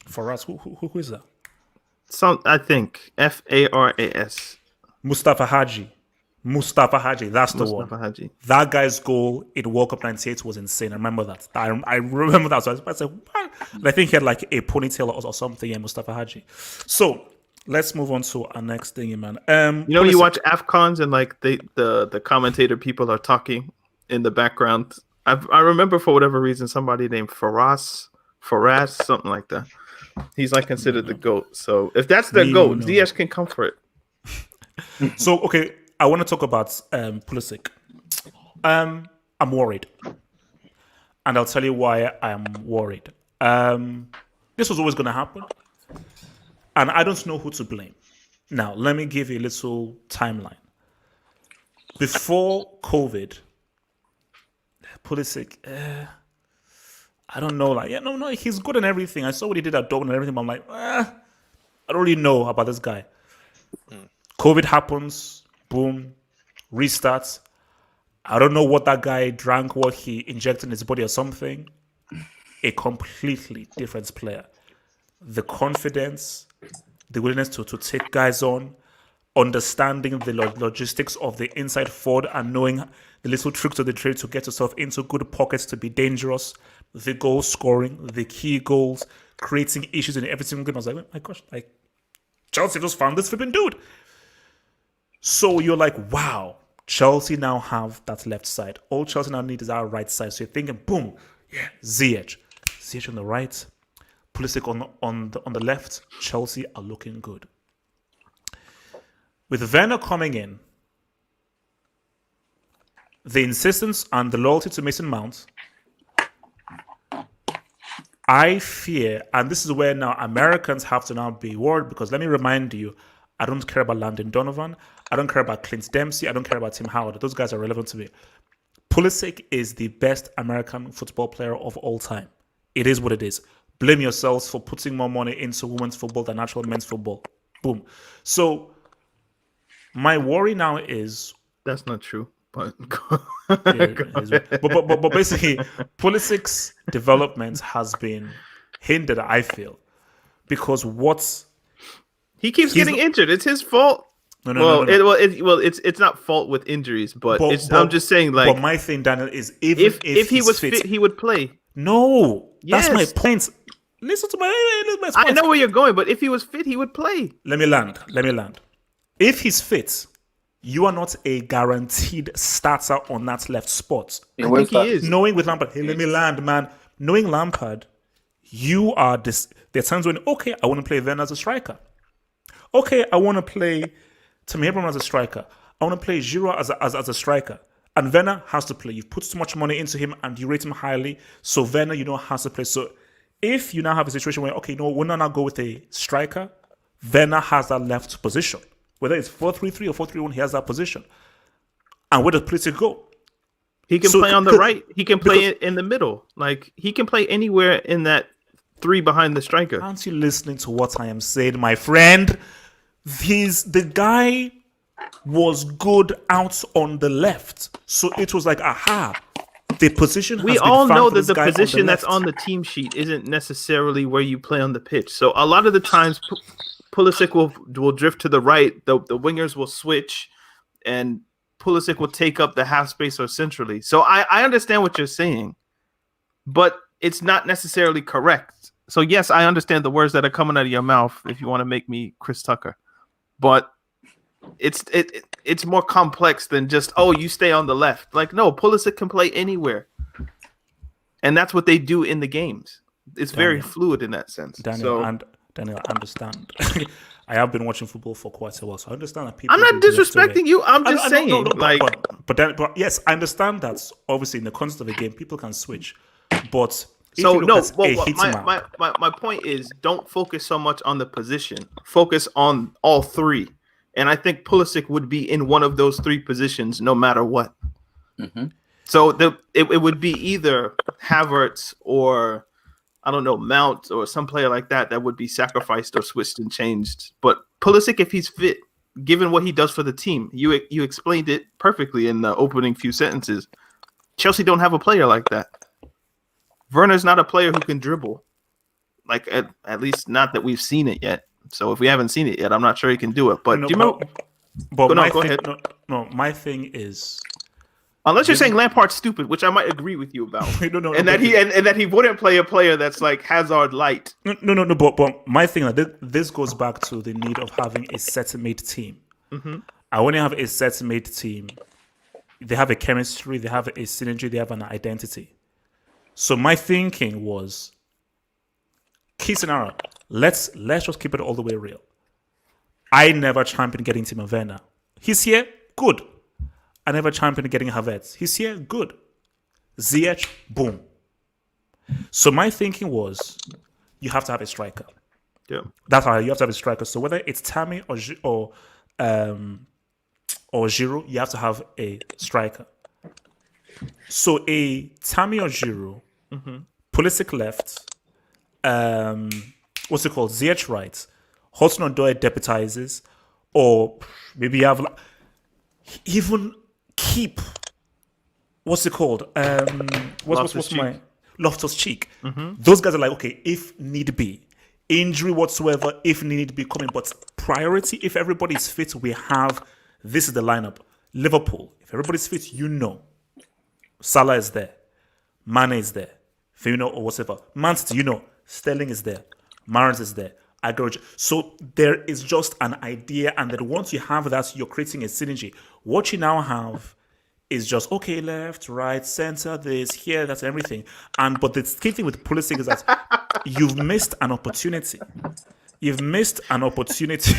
[SPEAKER 1] Faras. Who is that?
[SPEAKER 4] I think Faras.
[SPEAKER 1] Mustafa Hadji. That's the one.
[SPEAKER 4] Hadji.
[SPEAKER 1] That guy's goal in World Cup 98 was insane. I remember that. I remember that. So I said, what? I think he had like a ponytail or something. Yeah, Mustafa Hadji. So let's move on to our next thing, man.
[SPEAKER 4] You watch AFCONs and like the commentator people are talking in the background. I remember for whatever reason somebody named Faras, something like that. He's like considered the GOAT. So if that's the GOAT, Ziyech can come for it.
[SPEAKER 1] So okay, I want to talk about Pulisic. I'm worried, and I'll tell you why I'm worried. This was always going to happen, and I don't know who to blame. Now, let me give you a little timeline. Before COVID, Pulisic, I don't know. Like, no, he's good in everything. I saw what he did at Dortmund and everything. But I'm like, I don't really know about this guy. COVID happens, boom, restarts. I don't know what that guy drank, what he injected in his body or something. A completely different player. The confidence, the willingness to take guys on, understanding the logistics of the inside forward and knowing the little tricks of the trade to get yourself into good pockets to be dangerous, the goal scoring, the key goals, creating issues in every single game. I was like, oh my gosh, like Chelsea just found this flipping dude. So you're like, wow, Chelsea now have that left side. All Chelsea now need is our right side. So you're thinking, boom, yeah, Ziyech on the right, Pulisic on the left. Chelsea are looking good. With Werner coming in, the insistence and the loyalty to Mason Mount, I fear, and this is where now Americans have to now be worried because let me remind you, I don't care about Landon Donovan. I don't care about Clint Dempsey. I don't care about Tim Howard. Those guys are relevant to me. Pulisic is the best American football player of all time. It is what it is. Blame yourselves for putting more money into women's football than actual men's football. Boom. So my worry now is...
[SPEAKER 4] That's not true. But,
[SPEAKER 1] but basically, Pulisic's development has been hindered, I feel. Because
[SPEAKER 4] he keeps getting injured. It's his fault.
[SPEAKER 1] No.
[SPEAKER 4] It's not fault with injuries, but I'm just saying, like.
[SPEAKER 1] But my thing, Daniel, is if
[SPEAKER 4] he was fit, he would play.
[SPEAKER 1] No, yes. That's my point. Listen to my
[SPEAKER 4] I know where you're going, but if he was fit, he would play.
[SPEAKER 1] Let me land. If he's fit, you are not a guaranteed starter on that left spot.
[SPEAKER 4] I think he is.
[SPEAKER 1] Knowing with Lampard, let me land, man. Knowing Lampard, you are this. There are times when, okay, I want to play Werner as a striker. Okay, I want to play Tammy Abraham as a striker. I want to play Giroud as a striker. And Werner has to play. You've put too much money into him and you rate him highly. So Werner, has to play. So if you now have a situation where, okay, we're not now go with a striker, Werner has that left position. Whether it's 4-3-3 or 4-3-1, he has that position. And where does Pulisic go?
[SPEAKER 4] He can play on the right. He can play in the middle. Like, he can play anywhere in that 3 behind the striker.
[SPEAKER 1] Aren't you listening to what I am saying, my friend? The guy was good out on the left. So it was like, aha, the position has
[SPEAKER 4] we
[SPEAKER 1] been
[SPEAKER 4] all
[SPEAKER 1] found
[SPEAKER 4] know
[SPEAKER 1] for
[SPEAKER 4] that
[SPEAKER 1] this
[SPEAKER 4] the
[SPEAKER 1] guy
[SPEAKER 4] position
[SPEAKER 1] on the
[SPEAKER 4] that's
[SPEAKER 1] left.
[SPEAKER 4] on the team sheet isn't necessarily where you play on the pitch. So a lot of the times, Pulisic will drift to the right. The wingers will switch, and Pulisic will take up the half space or centrally. So I understand what you're saying, but it's not necessarily correct. So yes, I understand the words that are coming out of your mouth if you want to make me Chris Tucker, but it's more complex than just, you stay on the left. Like, no, Pulisic can play anywhere, and that's what they do in the games. It's very fluid in that sense.
[SPEAKER 1] Daniel, I understand. I have been watching football for quite a while, so I understand that people.
[SPEAKER 4] I'm not disrespecting you. I'm just saying,
[SPEAKER 1] but yes, I understand that obviously in the context of a game, people can switch. But
[SPEAKER 4] my point is, don't focus so much on the position. Focus on all 3, and I think Pulisic would be in one of those 3 positions no matter what.
[SPEAKER 3] Mm-hmm.
[SPEAKER 4] So it would be either Havertz or, I don't know, Mount or some player like that would be sacrificed or switched and changed. But Pulisic, if he's fit, given what he does for the team, you explained it perfectly in the opening few sentences. Chelsea don't have a player like that. Werner's not a player who can dribble, like at least not that we've seen it yet. So if we haven't seen it yet, I'm not sure he can do it. But do you know?
[SPEAKER 1] But
[SPEAKER 4] go ahead.
[SPEAKER 1] My thing is,
[SPEAKER 4] unless you're saying Lampard's stupid, which I might agree with you about, that he wouldn't play a player that's like Hazard light.
[SPEAKER 1] No. But my thing, this goes back to the need of having a set-made team.
[SPEAKER 4] Mm-hmm.
[SPEAKER 1] I want to have a set-made team. They have a chemistry, they have a synergy, they have an identity. So my thinking was, key scenario, let's just keep it all the way real. I never championed getting Timo Werner. He's here, good. I never championed getting Havertz. He's here, good. Ziyech, boom. So my thinking was, you have to have a striker.
[SPEAKER 4] Yeah,
[SPEAKER 1] that's how you have to have a striker. So whether it's Tammy or Giroud, you have to have a striker. So a Tammy or Giroud, Pulisic left, what's it called? Ziyech right, Hudson-Odoi deputizes, or maybe you have even keep what's it called? Loftus-Cheek. Those guys are like, okay, if need be, injury whatsoever, if need be coming, but priority, if everybody's fit, we have this is the lineup. Liverpool, if everybody's fit, Salah is there, Mane is there, Firmino or whatever. Man City, Sterling is there, Mahrez is there, Aguero. So there is just an idea, and then once you have that, you're creating a synergy. What you now have is just, okay, left, right, center, this, here, that's everything. But the key thing with Pulisic is that you've missed an opportunity. You've missed an opportunity.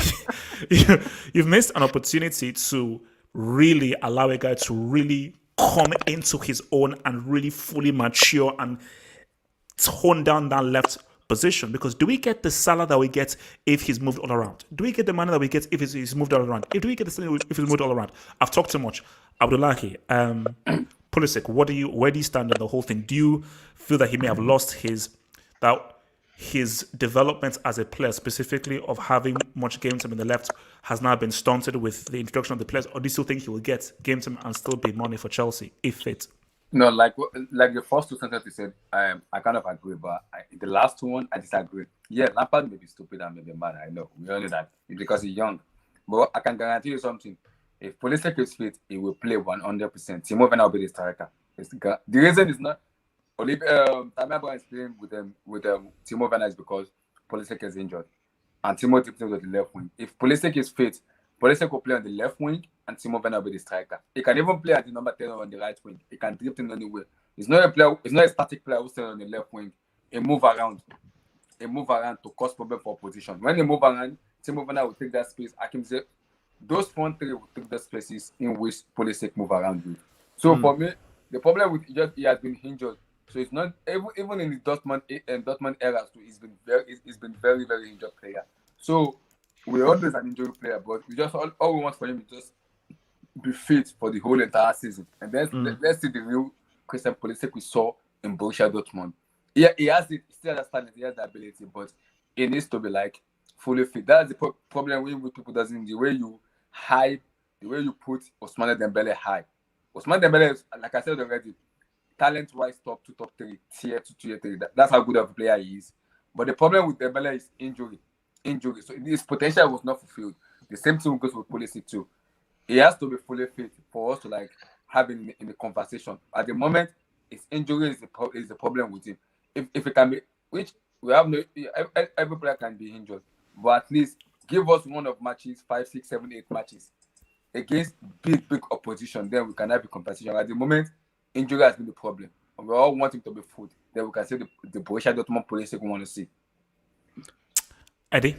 [SPEAKER 1] You've missed an opportunity to really allow a guy to really come into his own and really fully mature and tone down that left position. Because do we get the Salah that we get if he's moved all around? Do we get the money that we get if he's moved all around? Do we get the Sterling if he's moved all around? I've talked too much. Abdullahi, Pulisic, where do you stand in the whole thing? Do you feel that he may have lost his development as a player, specifically of having much game time in the left, has now been stunted with the introduction of the players, or do you still think he will get game time and still be money for Chelsea if fit?
[SPEAKER 3] No, like the first 2 sentences you said, I kind of agree, but the last one I disagree. Yeah, Lampard may be stupid and may be mad. I know, we all know that because he's young, but I can guarantee you something. If Pulisic is fit, he will play 100%. Timo Werner will be the striker. The reason is not Tamaba is playing with Timo Werner is because Pulisic is injured, and Timo tips on the left wing. If Pulisic is fit, Pulisic will play on the left wing, and Timo Werner will be the striker. He can even play at the number 10 on the right wing. He can drift in anywhere. He's not a player. He's not a static player who's on the left wing. He move around to cause problem for opposition. When he move around, Timo Werner will take that space. I can say those front 3 will take the spaces in which Pulisic move around with. So for me, the problem with just he has been injured. So it's not even in the Dortmund era too. He's been very very injured player. So we're always an injured player, but we just all we want for him is just be fit for the whole entire season. And then let's see the real Christian Pulisic we saw in Borussia Dortmund. He has it, he still has talent, he has the ability, but he needs to be like fully fit. That's the problem with people doesn't the way you hype, the way you put Ousmane Dembele high. Ousmane Dembele is, like I said already, talent-wise top 2, top 3, tier 2, tier 3. That's how good of a player he is. But the problem with Dembele is injury. So his potential was not fulfilled. The same thing goes with Pulisic too. He has to be fully fit for us to like have him in the conversation. At the moment, his injury is the problem with him. If it can be, which we have no, every player can be injured, but at least give us one of matches, 5, 6, 7, 8 matches against big opposition. Then we can have a competition. At the moment, injury has been the problem. We all want him to be full. Then we can see the Borussia Dortmund Pulisic we want to see.
[SPEAKER 1] Eddie?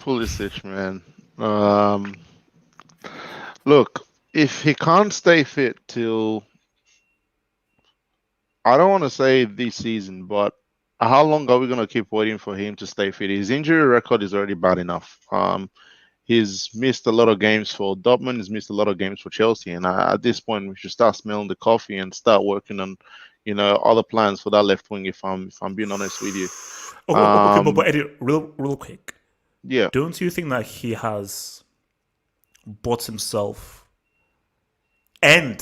[SPEAKER 2] Pulisic, man. Look, if he can't stay fit till, I don't want to say this season, but how long are we going to keep waiting for him to stay fit? His injury record is already bad enough. He's missed a lot of games for Dortmund. He's missed a lot of games for Chelsea. And at this point, we should start smelling the coffee and start working on, other plans for that left wing. If I'm being honest with you.
[SPEAKER 1] Okay, but Eddie, real quick.
[SPEAKER 2] Yeah.
[SPEAKER 1] Don't you think that he has bought himself and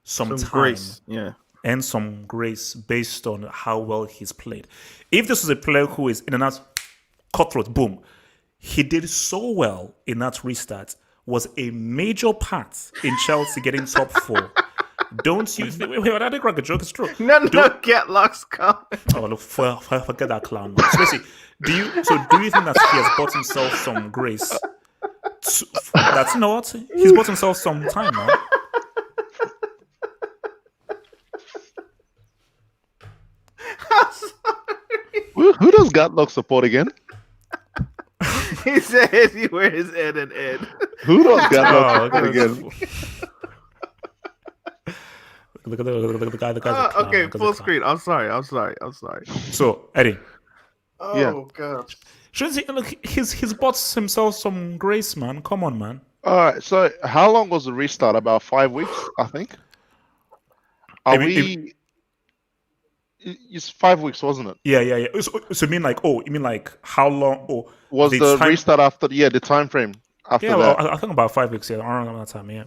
[SPEAKER 1] some time,
[SPEAKER 4] grace,
[SPEAKER 1] and some grace based on how well he's played? If this is a player who is in and out, cutthroat, boom, he did so well in that restart, was a major part in Chelsea getting top 4. Don't you think? Wait, I didn't crack a joke. It's true.
[SPEAKER 4] No, get locks coming.
[SPEAKER 1] Oh, look, forget that clown. So basically, do you think that he has bought himself some grace? That's not. He's bought himself some time, man.
[SPEAKER 2] Who does Gatlock support again?
[SPEAKER 4] He said he wears his Ed and Ed.
[SPEAKER 2] Who does Gatlock support again?
[SPEAKER 1] Look at the guy.
[SPEAKER 4] Okay, full screen. I'm sorry.
[SPEAKER 1] So, Eddie.
[SPEAKER 4] Oh, God.
[SPEAKER 1] Shouldn't he, look, he's bought himself some grace, man. Come on, man.
[SPEAKER 2] All right. So, how long was the restart? About 5 weeks, I think. It's 5 weeks, wasn't it?
[SPEAKER 1] Yeah. So you mean like how long? Oh,
[SPEAKER 2] was the restart after? Yeah, the time frame after that.
[SPEAKER 1] Well, I think about 5 weeks. Yeah, around that time. Yeah.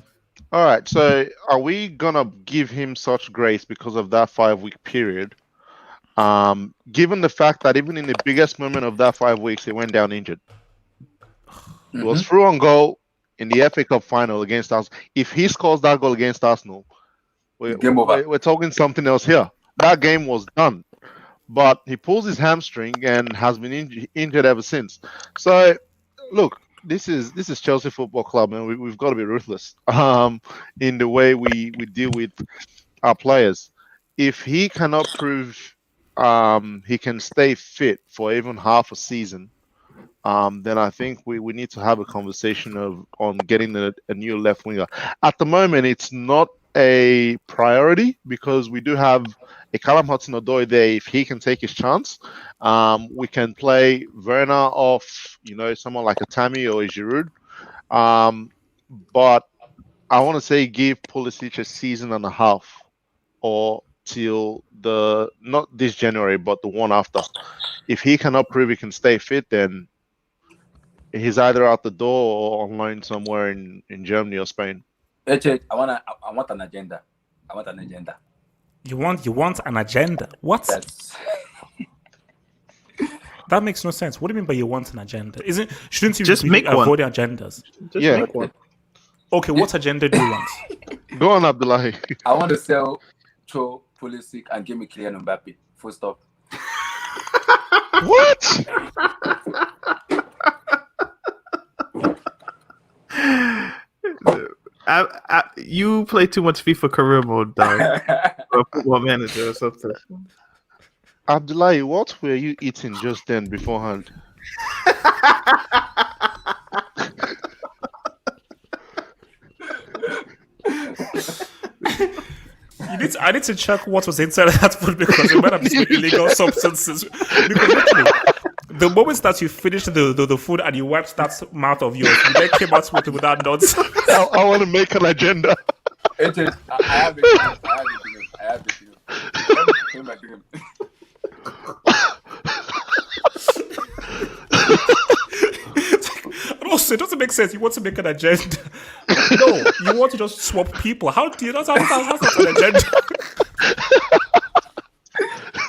[SPEAKER 2] All right. So, are we gonna give him such grace because of that 5 week period? Given the fact that even in the biggest moment of that 5 weeks, he went down injured. He was through on goal in the FA Cup final against us. If he scores that goal against Arsenal, we're talking something else here. That game was done, but he pulls his hamstring and has been injured ever since. So, look, this is Chelsea Football Club, and we've got to be ruthless in the way we deal with our players. If he cannot prove he can stay fit for even half a season, then I think we need to have a conversation on getting a new left winger. At the moment, it's not a priority because we do have a Callum Hudson-Odoi there. If he can take his chance, we can play Werner off, someone like a Tammy or a Giroud. But I want to say give Pulisic a season and a half, or till not this January, but the one after. If he cannot prove he can stay fit, then he's either out the door or on loan somewhere in Germany or Spain.
[SPEAKER 3] I want an agenda.
[SPEAKER 1] You want an agenda? What?
[SPEAKER 3] Yes.
[SPEAKER 1] That makes no sense. What do you mean by you want an agenda? Shouldn't you
[SPEAKER 4] just make
[SPEAKER 1] avoid
[SPEAKER 4] one?
[SPEAKER 1] Agendas?
[SPEAKER 2] Just
[SPEAKER 4] make one.
[SPEAKER 1] Okay, what agenda do you want?
[SPEAKER 2] Go on, Abdullahi.
[SPEAKER 3] I want to sell Cho, Pulisic, and give me Kylian Mbappe. Full stop.
[SPEAKER 2] What?
[SPEAKER 4] You play too much FIFA career mode, dog. Or Football Manager or something.
[SPEAKER 2] Abdullahi, what were you eating just then beforehand?
[SPEAKER 1] I need to check what was inside that food because it might have been some illegal substances. Because literally, the moment that you finish the food and you wipe that mouth of yours, you then came out with that nuts.
[SPEAKER 2] I want to make an agenda.
[SPEAKER 3] It is. I have it. I have it.
[SPEAKER 1] And also, it doesn't make sense. You want to make an agenda. No, you want to just swap people. How do you know how's that an agenda?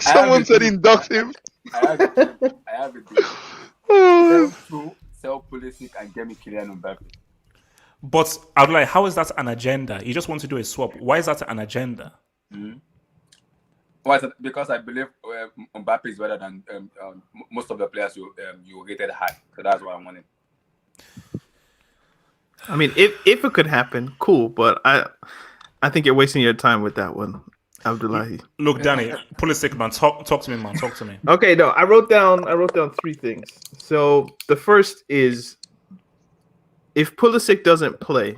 [SPEAKER 2] Someone said induct him.
[SPEAKER 3] I have it. Sell Pulisic and get me Kylian Mbappe.
[SPEAKER 1] But I'm like, how is that an agenda? You just want to do a swap. Why is that an agenda?
[SPEAKER 3] Mm-hmm. Why is that? Because I believe Mbappe is better than most of the players you rated high. So that's why I want it.
[SPEAKER 4] I mean, if it could happen, cool. But I think you're wasting your time with that one, Abdullahi.
[SPEAKER 1] Look, Danny, Pulisic, man, talk to me, man. Talk to me.
[SPEAKER 4] Okay, no, I wrote down 3 things. So the first is, if Pulisic doesn't play,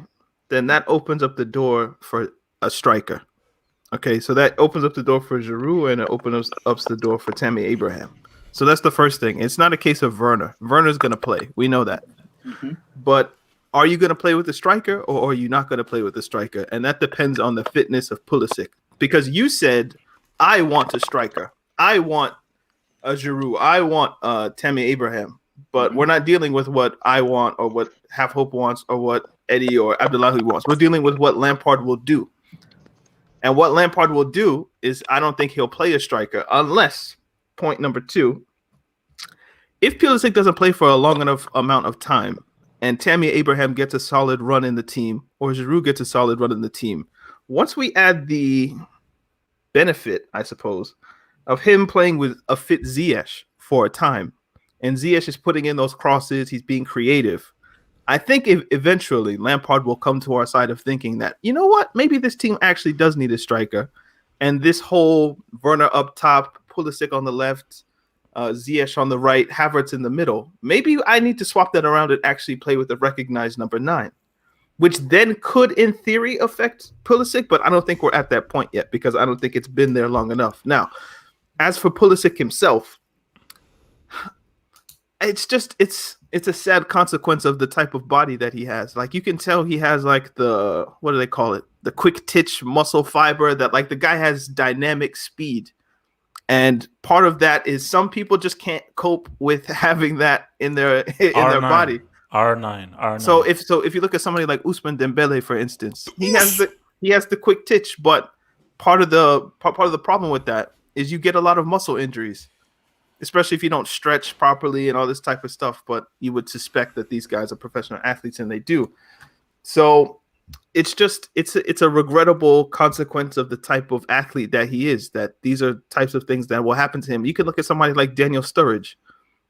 [SPEAKER 4] then that opens up the door for a striker. Okay, so that opens up the door for Giroud and it opens up the door for Tammy Abraham. So that's the first thing. It's not a case of Werner. Werner's going to play. We know that. Mm-hmm. But are you going to play with the striker or are you not going to play with the striker? And that depends on the fitness of Pulisic. Because you said, I want a striker. I want a Giroud. I want Tammy Abraham. But we're not dealing with what I want or what Half Hope wants or what Eddie or Abdullahi wants. We're dealing with what Lampard will do. And what Lampard will do is I don't think he'll play a striker unless, point number 2, if Pulisic doesn't play for a long enough amount of time and Tammy Abraham gets a solid run in the team or Giroud gets a solid run in the team, once we add the benefit, I suppose, of him playing with a fit Ziyech for a time, and Ziyech is putting in those crosses, he's being creative, I think eventually Lampard will come to our side of thinking that, you know what, maybe this team actually does need a striker. And this whole Werner up top, Pulisic on the left, Ziyech on the right, Havertz in the middle, maybe I need to swap that around and actually play with a recognized number 9, which then could, in theory, affect Pulisic. But I don't think we're at that point yet because I don't think it's been there long enough. Now, as for Pulisic himself, it's a sad consequence of the type of body that he has. Like, you can tell he has like the, what do they call it? The quick twitch muscle fiber that, like, the guy has dynamic speed. And part of that is some people just can't cope with having that in their body.
[SPEAKER 1] R9.
[SPEAKER 4] So if you look at somebody like Ousmane Dembele, for instance, he has the quick twitch, but part of the problem with that is you get a lot of muscle injuries, especially if you don't stretch properly and all this type of stuff. But you would suspect that these guys are professional athletes, and they do. So it's a regrettable consequence of the type of athlete that he is, that these are types of things that will happen to him. You can look at somebody like Daniel Sturridge.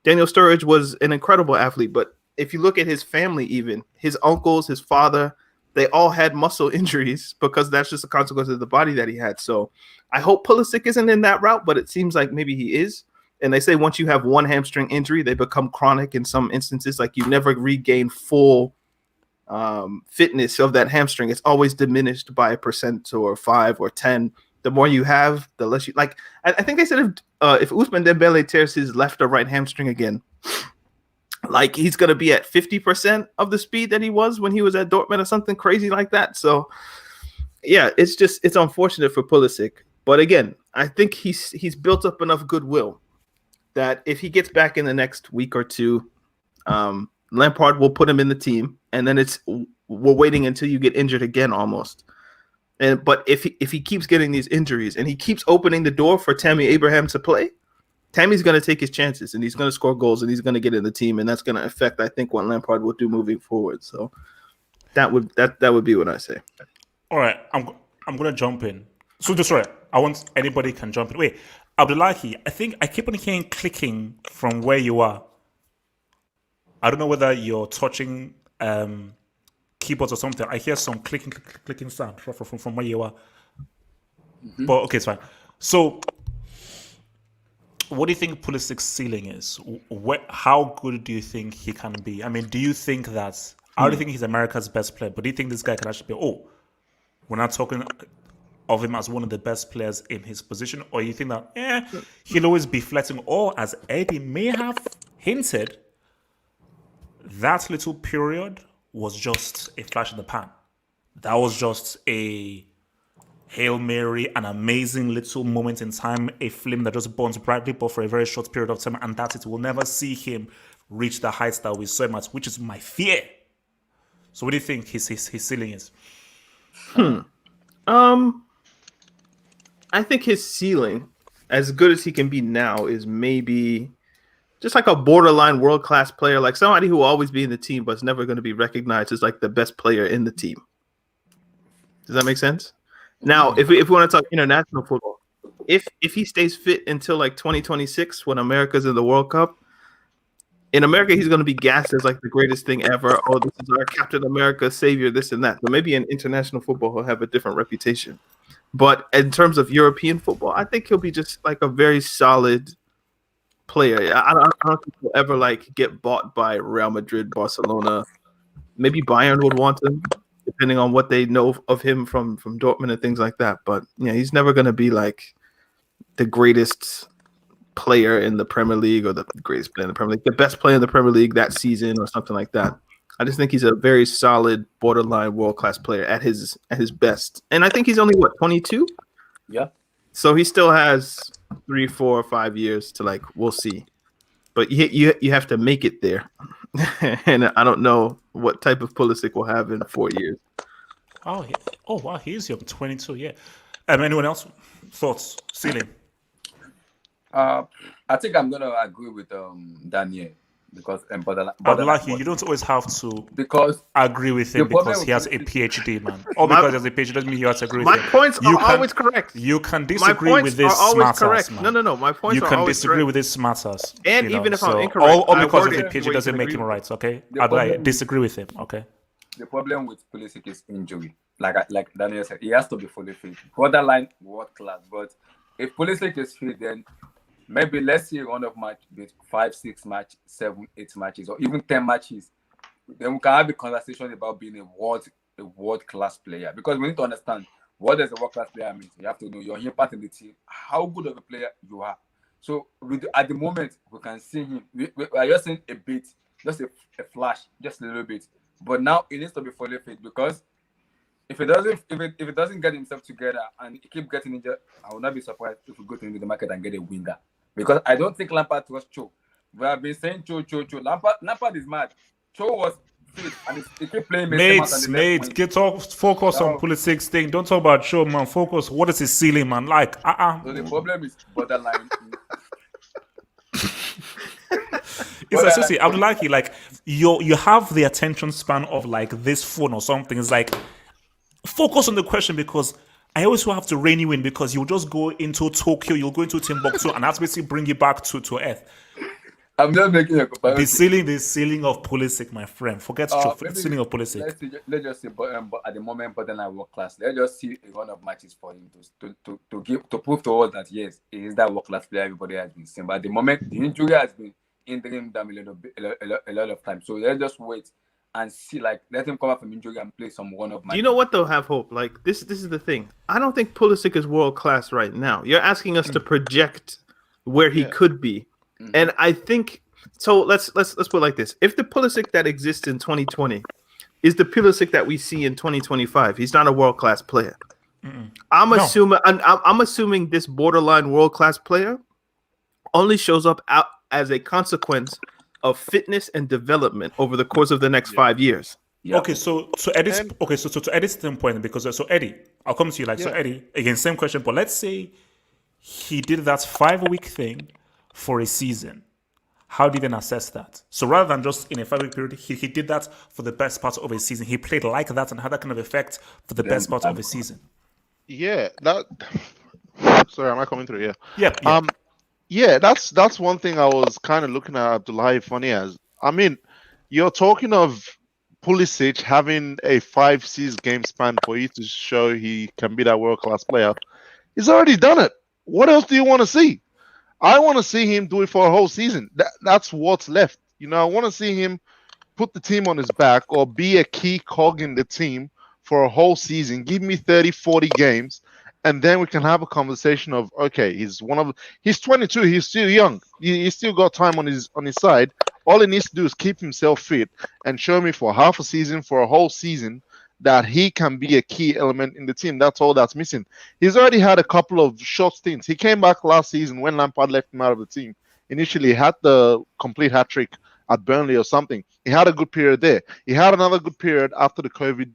[SPEAKER 4] Daniel Sturridge was an incredible athlete, but if you look at his family, even his uncles, his father, they all had muscle injuries because that's just a consequence of the body that he had. So I hope Pulisic isn't in that route, but it seems like maybe he is. And they say once you have one hamstring injury, they become chronic in some instances. Like, you never regain full fitness of that hamstring. It's always diminished by 1% or 5 or 10. The more you have, the less you like. I think they said if Ousmane Dembele tears his left or right hamstring again, like, he's going to be at 50% of the speed that he was when he was at Dortmund or something crazy like that. So, yeah, it's unfortunate for Pulisic. But again, I think he's built up enough goodwill that if he gets back in the next week or two, Lampard will put him in the team, and then we're waiting until you get injured again almost. But if he keeps getting these injuries and he keeps opening the door for Tammy Abraham to play, Tammy's going to take his chances and he's going to score goals and he's going to get in the team, and that's going to affect, I think, what Lampard will do moving forward. So that would be what I say.
[SPEAKER 1] All right, I'm going to jump in. So just right, I want anybody can jump in. Wait, Abdullahi, I think I keep on hearing clicking from where you are. I don't know whether you're touching keyboards or something. I hear some clicking sound from where you are. Mm-hmm. But okay, it's fine. So, what do you think Pulisic's ceiling is? How good do you think he can be? I mean, do you think that? I don't think he's America's best player, but do you think this guy can actually be? Oh, we're not talking of him as one of the best players in his position, or you think that he'll always be flirting, or as Eddie may have hinted, that little period was just a flash in the pan. That was just a Hail Mary, an amazing little moment in time, a flame that just burns brightly, but for a very short period of time, and that's it. We'll never see him reach the heights that we saw him at, which is my fear. So what do you think his ceiling is?
[SPEAKER 4] I think his ceiling, as good as he can be now, is maybe just like a borderline world-class player, like somebody who will always be in the team, but is never going to be recognized as like the best player in the team. Does that make sense? Now, if we want to talk international football, if he stays fit until like 2026 when America's in the World Cup, in America he's going to be gassed as like the greatest thing ever. Oh, this is our Captain America savior, this and that. But maybe in international football he'll have a different reputation. But in terms of European football, I think he'll be just like a very solid player. I don't think he'll ever like get bought by Real Madrid, Barcelona. Maybe Bayern would want him, depending on what they know of him from Dortmund and things like that. But yeah, he's never going to be like the greatest player in the Premier League or the greatest player in the Premier League, the best player in the Premier League that season or something like that. I just think he's a very solid, borderline world-class player at his best. And I think he's only, 22?
[SPEAKER 3] Yeah.
[SPEAKER 4] So he still has 3, 4, 5 years to like, we'll see. But you have to make it there. And I don't know what type of Pulisic will have in 4 years.
[SPEAKER 1] Oh wow, he's young, 22, yeah. Anyone else? Thoughts? Ceiling?
[SPEAKER 3] I think I'm gonna agree with Daniel because
[SPEAKER 1] but like you don't always have to
[SPEAKER 3] because
[SPEAKER 1] agree with him because he has a PhD, man. Or because he has a PhD doesn't mean you have to agree with him.
[SPEAKER 4] My points are always correct.
[SPEAKER 1] You can disagree with this smartass, man.
[SPEAKER 4] No. My points
[SPEAKER 1] you
[SPEAKER 4] are
[SPEAKER 1] can
[SPEAKER 4] always
[SPEAKER 1] disagree
[SPEAKER 4] correct.
[SPEAKER 1] with this smartass.
[SPEAKER 4] And even if I'm incorrect,
[SPEAKER 1] all because of a
[SPEAKER 4] worded
[SPEAKER 1] PhD
[SPEAKER 4] where
[SPEAKER 1] doesn't
[SPEAKER 4] you
[SPEAKER 1] make
[SPEAKER 4] agree
[SPEAKER 1] him
[SPEAKER 4] with.
[SPEAKER 1] right, okay?
[SPEAKER 3] The
[SPEAKER 1] I'd
[SPEAKER 3] problem-
[SPEAKER 1] disagree with him, okay?
[SPEAKER 3] the problem with Pulisic is injury. Like Daniel said, he has to be fully fit. Borderline world class. But if Pulisic is fit, then maybe let's see a run of match with 5, 6 match, 7, 8 matches, or even 10 matches. Then we can have a conversation about being a world class player. Because we need to understand what does a world class player mean. You have to know your impact in the team, how good of a player you are. So at the moment we can see him. We are just seeing a bit, just a flash, just a little bit. But now it needs to be fully fit because if it doesn't get himself together and he keep getting injured, I will not be surprised if we go into the market and get a winger. Because I don't think Lampard trusts Cho. We have been saying Cho. Lampard is mad. Cho was fit and he kept playing.
[SPEAKER 1] Mates, focus on Pulisic's thing. Don't talk about Cho, man. Focus. What is his ceiling, man? Like,
[SPEAKER 3] So the problem is borderline.
[SPEAKER 1] It's associated. I'm like you have the attention span of like this phone or something. It's like focus on the question because I always will have to rein you in because you'll just go into Tokyo, you'll go into Timbuktu, and that's basically bring you back to earth.
[SPEAKER 3] I'm just making a comparison.
[SPEAKER 1] The ceiling of Pulisic, my friend. Forget the ceiling of Pulisic.
[SPEAKER 3] Let's just say, but at the moment, borderline world class. Let's just see a run of matches for him to prove to us that yes, he is that world class player everybody has been saying. But at the moment, the injury has been hindering them a lot of time. So let's just wait and see, like, let him come out from injury and play some run of matches.
[SPEAKER 4] You know what, though, have hope. Like, this is the thing. I don't think Pulisic is world class right now. You're asking us to project where he could be. Mm-hmm. And I think so. Let's put it like this: if the Pulisic that exists in 2020 is the Pulisic that we see in 2025, he's not a world class player. I'm assuming this borderline world class player only shows up out as a consequence of fitness and development over the course of the next 5 years.
[SPEAKER 1] Yeah. Okay, so to Eddie's point, because so Eddie, I'll come to you. So Eddie, again, same question, but let's say he did that 5-week thing for a season. How did he then assess that? So rather than just in a 5-week period, he did that for the best part of a season. He played like that and had that kind of effect for the best part of a season.
[SPEAKER 2] Yeah, sorry, am I coming through?
[SPEAKER 1] Yeah.
[SPEAKER 2] That's one thing I was kind of looking at Abdullahi funny as. I mean, you're talking of Pulisic having a 5-6 game span for you to show he can be that world-class player. He's already done it. What else do you want to see? I want to see him do it for a whole season. That's what's left. I want to see him put the team on his back or be a key cog in the team for a whole season. Give me 30, 40 games and then we can have a conversation of, okay, he's 22, he's still young, he's still got time on his side. All he needs to do is keep himself fit and show me for half a season, for a whole season, that he can be a key element in the team. That's all that's missing. He's already had a couple of short stints. He came back last season when Lampard left him out of the team. Initially, he had the complete hat trick at Burnley or something. He had a good period there. He had another good period after the COVID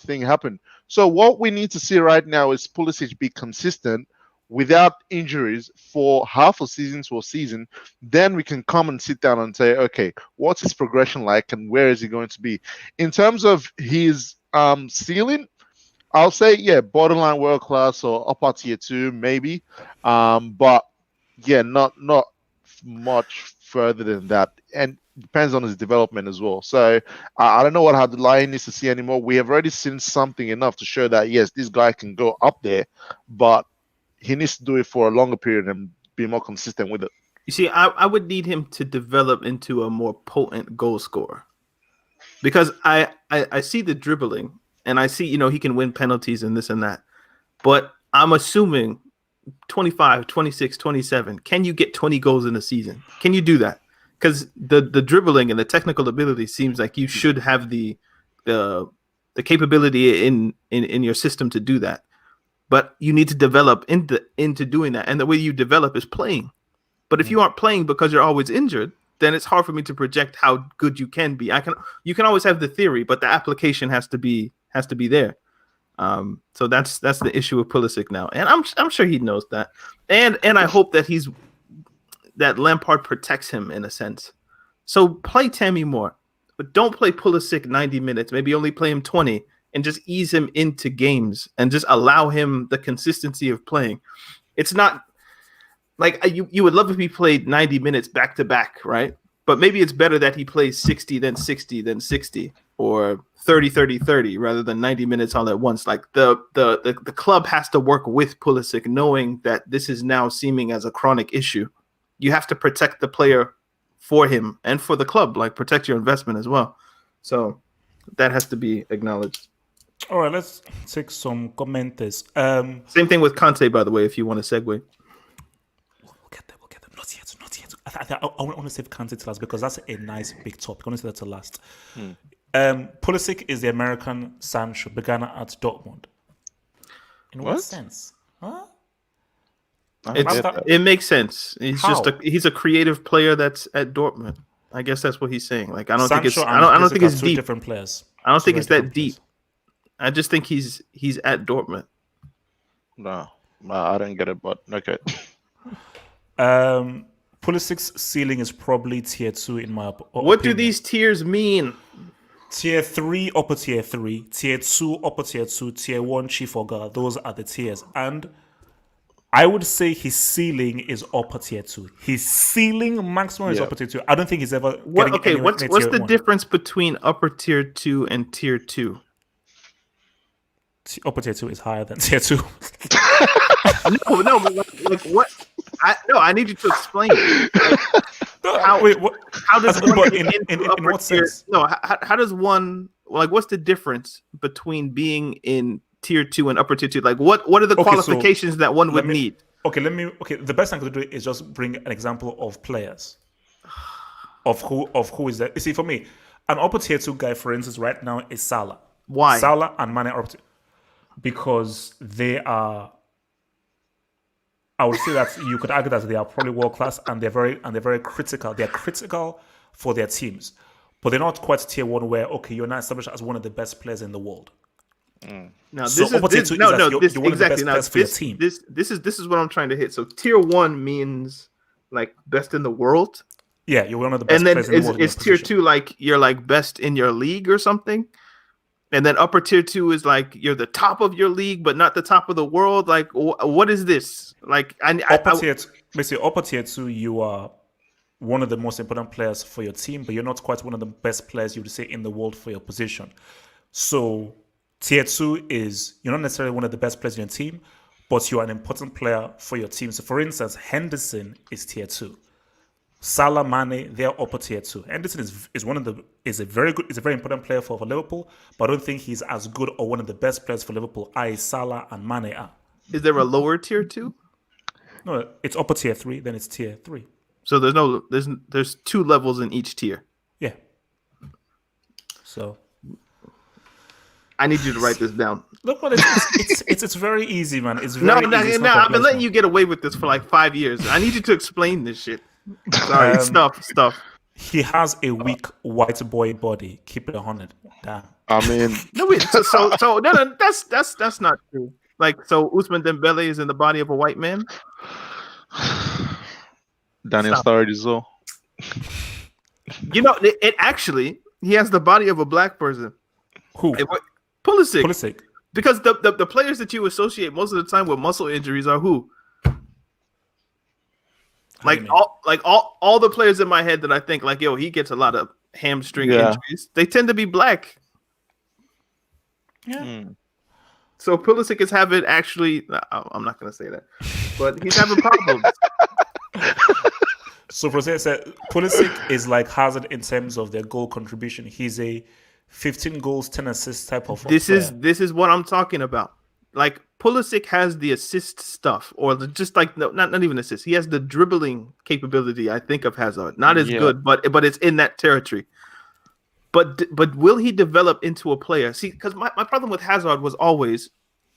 [SPEAKER 2] thing happened. So what we need to see right now is Pulisic be consistent without injuries for half a season to a season. Then we can come and sit down and say, okay, what's his progression like and where is he going to be? In terms of his ceiling, I'll say, yeah, borderline world class or upper tier 2 maybe. But yeah, not much further than that. And depends on his development as well. So I don't know what the Lion needs to see anymore. We have already seen something enough to show that, yes, this guy can go up there, but he needs to do it for a longer period and be more consistent with it.
[SPEAKER 4] You see, I would need him to develop into a more potent goal scorer, because I see the dribbling and I see, he can win penalties and this and that, but I'm assuming 25, 26, 27, can you get 20 goals in a season? Can you do that? Because the dribbling and the technical ability seems like you should have the capability in your system to do that. But you need to develop into doing that. And the way you develop is playing. But if you aren't playing because you're always injured, then it's hard for me to project how good you can be. You can always have the theory, but the application has to be there. So that's the issue with Pulisic now. And I'm sure he knows that. And I hope that Lampard protects him in a sense. So play Tammy more, but don't play Pulisic 90 minutes. Maybe only play him 20. And just ease him into games and just allow him the consistency of playing. It's not like you would love if he played 90 minutes back to back, right? But maybe it's better that he plays 60, then 60, then 60, or 30, 30, 30, rather than 90 minutes all at once. Like the club has to work with Pulisic, knowing that this is now seeming as a chronic issue. You have to protect the player for him and for the club, like protect your investment as well. So that has to be acknowledged.
[SPEAKER 1] All right, let's take some commenters.
[SPEAKER 4] Same thing with Kante, by the way, if you want to segue.
[SPEAKER 1] We'll get there. Not yet. I want to save Kante to last because that's a nice big topic. I want to say that to last. Pulisic is the American Sancho, began at Dortmund. In what sense? Huh?
[SPEAKER 4] It makes sense. He's
[SPEAKER 1] How?
[SPEAKER 4] he's a creative player that's at Dortmund. I guess that's what he's saying. Like I don't think it's
[SPEAKER 1] two
[SPEAKER 4] deep.
[SPEAKER 1] different players.
[SPEAKER 4] I don't think it's that deep.
[SPEAKER 1] Players.
[SPEAKER 4] I just think he's at Dortmund.
[SPEAKER 2] No, I don't get it, but okay.
[SPEAKER 1] Pulisic's ceiling is probably tier 2 in my opinion.
[SPEAKER 4] What do these tiers mean?
[SPEAKER 1] Tier 3, upper tier 3, tier 2, upper tier 2, tier 1, chief or guard. Those are the tiers. And I would say his ceiling is upper tier 2. His ceiling maximum is upper tier 2. I don't think he's ever getting anywhere
[SPEAKER 4] what's
[SPEAKER 1] near
[SPEAKER 4] the
[SPEAKER 1] tier 1.
[SPEAKER 4] difference between upper tier 2 and tier 2?
[SPEAKER 1] Upper tier 2 is higher than tier 2.
[SPEAKER 4] No, but like what? I need you to explain it. Like, how does one get into upper
[SPEAKER 1] what
[SPEAKER 4] tier?
[SPEAKER 1] sense?
[SPEAKER 4] No, how does one, like, what's the difference between being in tier 2 and upper tier 2? Like, what are the qualifications that one would need?
[SPEAKER 1] Okay, the best I could do is just bring an example of players. Of who is that? You see, for me, an upper tier 2 guy, for instance, right now is Salah.
[SPEAKER 4] Why?
[SPEAKER 1] Salah and Mane are upper tier. Because they are, I would say that you could argue that they are probably world class and they're very critical. They're critical for their teams, but they're not quite tier 1 where you're not established as one of the best players in the world.
[SPEAKER 4] Now
[SPEAKER 1] So upper tier 2 is you're one of the best players for your team.
[SPEAKER 4] This is what I'm trying to hit. So tier 1 means like best in the world.
[SPEAKER 1] Yeah, you're one of the best
[SPEAKER 4] and then
[SPEAKER 1] players in the world.
[SPEAKER 4] is tier 2 like you're like best in your league or something? And then upper tier 2 is like you're the top of your league, but not the top of the world. Like, what is this? Like,
[SPEAKER 1] upper tier 2, you are one of the most important players for your team, but you're not quite one of the best players you would say in the world for your position. So tier 2 is you're not necessarily one of the best players in your team, but you're an important player for your team. So, for instance, Henderson is tier 2. Salah, Mane, they're upper tier 2. Henderson is a very important player for Liverpool, but I don't think he's as good or one of the best players for Liverpool. Salah and Mane are.
[SPEAKER 4] Is there a lower tier 2?
[SPEAKER 1] No, it's upper tier 3, then it's tier 3.
[SPEAKER 4] So there's 2 levels in each tier.
[SPEAKER 1] Yeah. So
[SPEAKER 4] I need you to write this down.
[SPEAKER 1] look, what it's very easy, man. It's
[SPEAKER 4] No,
[SPEAKER 1] very easy. It's not
[SPEAKER 4] I've been
[SPEAKER 1] complex,
[SPEAKER 4] letting
[SPEAKER 1] man.
[SPEAKER 4] you get away with this for like 5 years. I need you to explain this shit. Sorry, stuff.
[SPEAKER 1] He has a weak white boy body. Keep it 100. Damn.
[SPEAKER 2] I mean,
[SPEAKER 4] No, wait. So no. That's not true. Like, so Ousmane Dembele is in the body of a white man.
[SPEAKER 2] Daniel
[SPEAKER 4] Stop.
[SPEAKER 2] Sturridge as well.
[SPEAKER 4] You know, it actually he has the body of a black person.
[SPEAKER 1] Who?
[SPEAKER 4] Pulisic.
[SPEAKER 1] Pulisic.
[SPEAKER 4] Because the players that you associate most of the time with muscle injuries are who?
[SPEAKER 1] How do you
[SPEAKER 4] Like all the players in my head that I think like, yo, he gets a lot of hamstring injuries. They tend to be black.
[SPEAKER 1] Yeah.
[SPEAKER 4] So Pulisic is having actually. I'm not gonna say that, but he's having problems.
[SPEAKER 1] So for said Pulisic is like Hazard in terms of their goal contribution. He's a 15 goals, 10 assists type of
[SPEAKER 4] This
[SPEAKER 1] player.
[SPEAKER 4] is what I'm talking about. Like Pulisic has the assist stuff, or just like not even assist. He has the dribbling capability. I think of Hazard, not as good, but it's in that territory. But will he develop into a player? See, because my problem with Hazard was always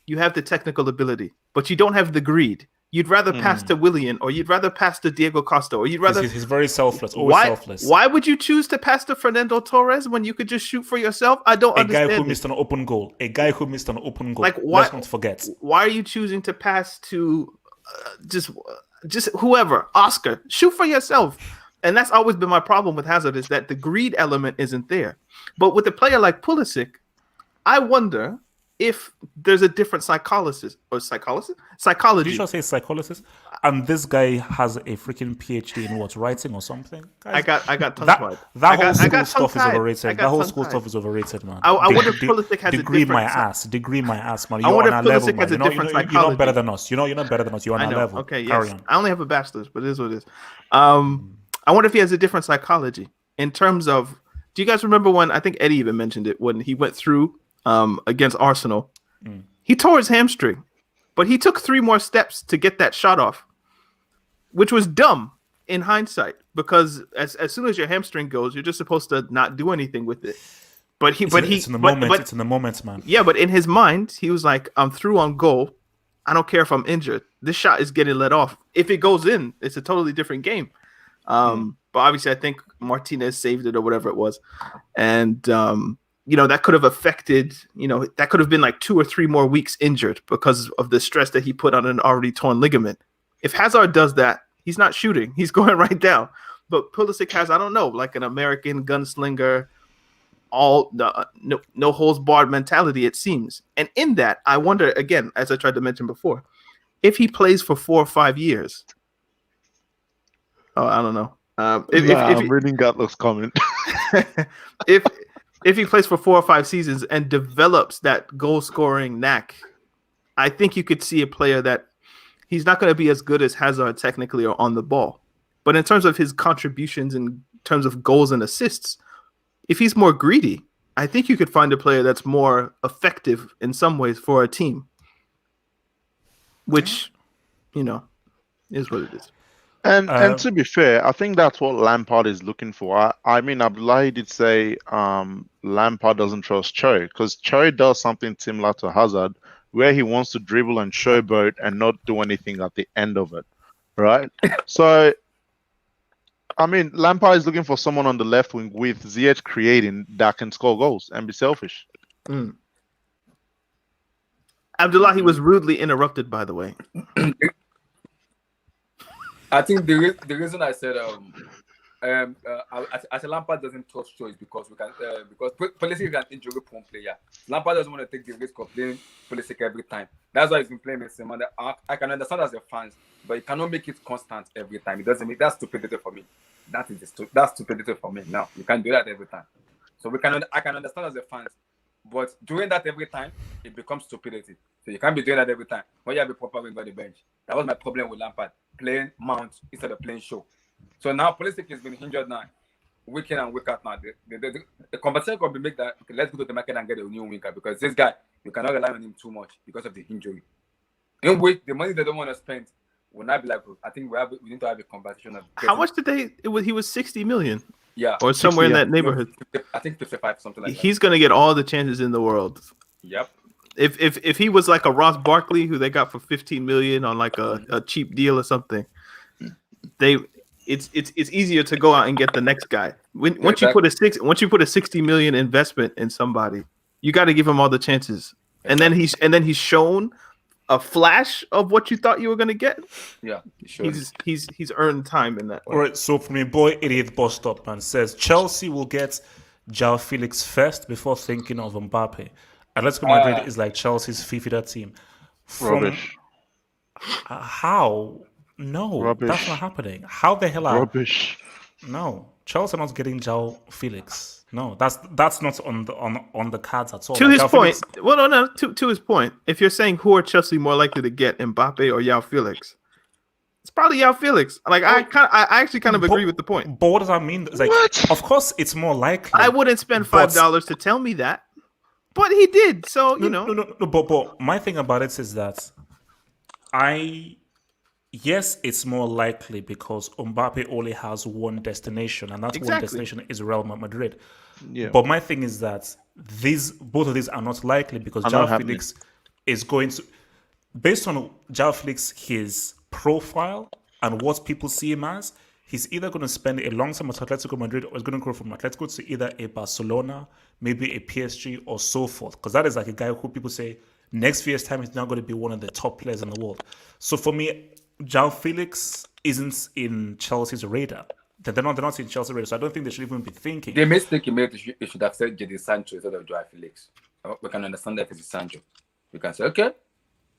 [SPEAKER 4] you have the technical ability, but you don't have the greed. You'd rather pass to Willian, or you'd rather pass to Diego Costa, or you'd rather.
[SPEAKER 1] He's very selfless. Always selfless.
[SPEAKER 4] Why would you choose to pass to Fernando Torres when you could just shoot for yourself? I don't understand.
[SPEAKER 1] A guy who missed an open goal.
[SPEAKER 4] Like, why?
[SPEAKER 1] Let's not forget.
[SPEAKER 4] Why are you choosing to pass to just whoever? Oscar, shoot for yourself. And that's always been my problem with Hazard, is that the greed element isn't there. But with a player like Pulisic, I wonder if there's a different psychology.
[SPEAKER 1] Did you just say psychologist? And this guy has a freaking PhD in what, writing or something?
[SPEAKER 4] Guys, I got tongue-tied.
[SPEAKER 1] That whole school stuff is overrated. That whole school stuff is overrated, man.
[SPEAKER 4] I wonder if Pulisic has
[SPEAKER 1] degree
[SPEAKER 4] a different...
[SPEAKER 1] Degree my ass, man.
[SPEAKER 4] I wonder
[SPEAKER 1] You're
[SPEAKER 4] if
[SPEAKER 1] on our
[SPEAKER 4] Pulisic
[SPEAKER 1] level,
[SPEAKER 4] has a
[SPEAKER 1] man.
[SPEAKER 4] different
[SPEAKER 1] You're
[SPEAKER 4] psychology.
[SPEAKER 1] not better than us. You're not better than us. You're on
[SPEAKER 4] I
[SPEAKER 1] our
[SPEAKER 4] know.
[SPEAKER 1] level.
[SPEAKER 4] Okay, yes.
[SPEAKER 1] Carry on.
[SPEAKER 4] I only have a bachelor's, but it is what it is. I wonder if he has a different psychology in terms of. Do you guys remember when I think Eddie even mentioned it when he went through against Arsenal? He tore his hamstring, but he took 3 more steps to get that shot off, which was dumb in hindsight, because as soon as your hamstring goes, you're just supposed to not do anything with it. But it's in the moment, man. Yeah, but in his mind, he was like, I'm through on goal. I don't care if I'm injured. This shot is getting let off. If it goes in, it's a totally different game. But obviously, I think Martinez saved it or whatever it was. And, that could have affected, that could have been like 2 or 3 more weeks injured because of the stress that he put on an already torn ligament. If Hazard does that, he's not shooting. He's going right down. But Pulisic has, I don't know, like an American gunslinger, no holds barred mentality, it seems. And in that, I wonder, again, as I tried to mention before, if he plays for 4 or 5 years. Oh, I don't know.
[SPEAKER 2] I'm reading Gatlock's comment.
[SPEAKER 4] If he plays for 4 or 5 seasons and develops that goal scoring knack, I think you could see a player that he's not going to be as good as Hazard technically or on the ball. But in terms of his contributions, in terms of goals and assists, if he's more greedy, I think you could find a player that's more effective in some ways for a team, which, is what it is.
[SPEAKER 2] And to be fair, I think that's what Lampard is looking for. I mean, Abdullahi did say Lampard doesn't trust Cho, because Cho does something similar to Hazard, where he wants to dribble and showboat and not do anything at the end of it, right? So, I mean, Lampard is looking for someone on the left wing with Ziyech creating that can score goals and be selfish.
[SPEAKER 4] Abdullahi was rudely interrupted, by the way.
[SPEAKER 3] I think the reason I said I said Lampard doesn't trust Cho is because Pulisic is an injury-prone player. Lampard doesn't want to take the risk of playing Pulisic every time. That's why he's been playing with him. And I can understand as a fan, but you cannot make it constant every time. It doesn't make that's stupidity for me. That's stupidity for me. No, you can't do that every time. So I can understand as a fan, but doing that every time, it becomes stupidity. So you can't be doing that every time. When you have a proper wing on the bench. That was my problem with Lampard. Playing Mount instead of playing Show. So now Pulisic has been injured now. Week in and week out now. The conversation could be made that, okay, let's go to the market and get a new winger, because this guy, you cannot rely on him too much because of the injury. In which the money they don't want to spend will not be like. I think we need to have a conversation of
[SPEAKER 4] How much did they? He was 60 million,
[SPEAKER 3] Yeah,
[SPEAKER 4] or somewhere
[SPEAKER 2] 60,
[SPEAKER 4] in
[SPEAKER 2] yeah.
[SPEAKER 4] that neighborhood.
[SPEAKER 3] I think 55, something like that.
[SPEAKER 4] He's gonna get all the chances in the world.
[SPEAKER 3] Yep.
[SPEAKER 4] If he was like a Ross Barkley who they got for 15 million on like a cheap deal or something, it's easier to go out and get the next guy. Once you put a 60 million investment in somebody, you got to give him all the chances. And then he's shown a flash of what you thought you were gonna get.
[SPEAKER 3] Yeah, sure.
[SPEAKER 4] He's earned time in that way.
[SPEAKER 1] All right, so from your boy Idiot Bus Stop Man says Chelsea will get João Felix first before thinking of Mbappe. Atletico Madrid is like Chelsea's FIFA team.
[SPEAKER 2] Rubbish.
[SPEAKER 1] How? No,
[SPEAKER 2] Rubbish.
[SPEAKER 1] that's not happening. How the hell are
[SPEAKER 2] Rubbish.
[SPEAKER 1] No, Chelsea are not getting João Felix. No, that's not on the cards at all.
[SPEAKER 4] To
[SPEAKER 1] Like,
[SPEAKER 4] his
[SPEAKER 1] João
[SPEAKER 4] point,
[SPEAKER 1] Felix-
[SPEAKER 4] no. To his point, if you're saying who are Chelsea more likely to get, Mbappe or João Felix, it's probably João Felix. Like I actually kind of agree with the point.
[SPEAKER 1] But what does that mean? It's like, of course, it's more likely.
[SPEAKER 4] I wouldn't spend $5 to tell me that, but he did. So you know,
[SPEAKER 1] No. But my thing about it is that yes, it's more likely because Mbappe only has one destination, and that one destination is Real Madrid.
[SPEAKER 2] Yeah.
[SPEAKER 1] But my thing is that both of these are not likely because João Felix is going to, based on João Felix, his profile and what people see him as, he's either going to spend a long time at Atletico Madrid or is going to go from Atletico to either a Barcelona, maybe a PSG or so forth. Because that is like a guy who people say next few years' time he's now going to be one of the top players in the world. So for me, João Felix isn't in Chelsea's radar. They're not in Chelsea's radar, so I don't think they should even be thinking.
[SPEAKER 3] The mistake he made, he should have said Jadon Sancho instead of João Felix. We can understand that it's Sancho. We can say, okay,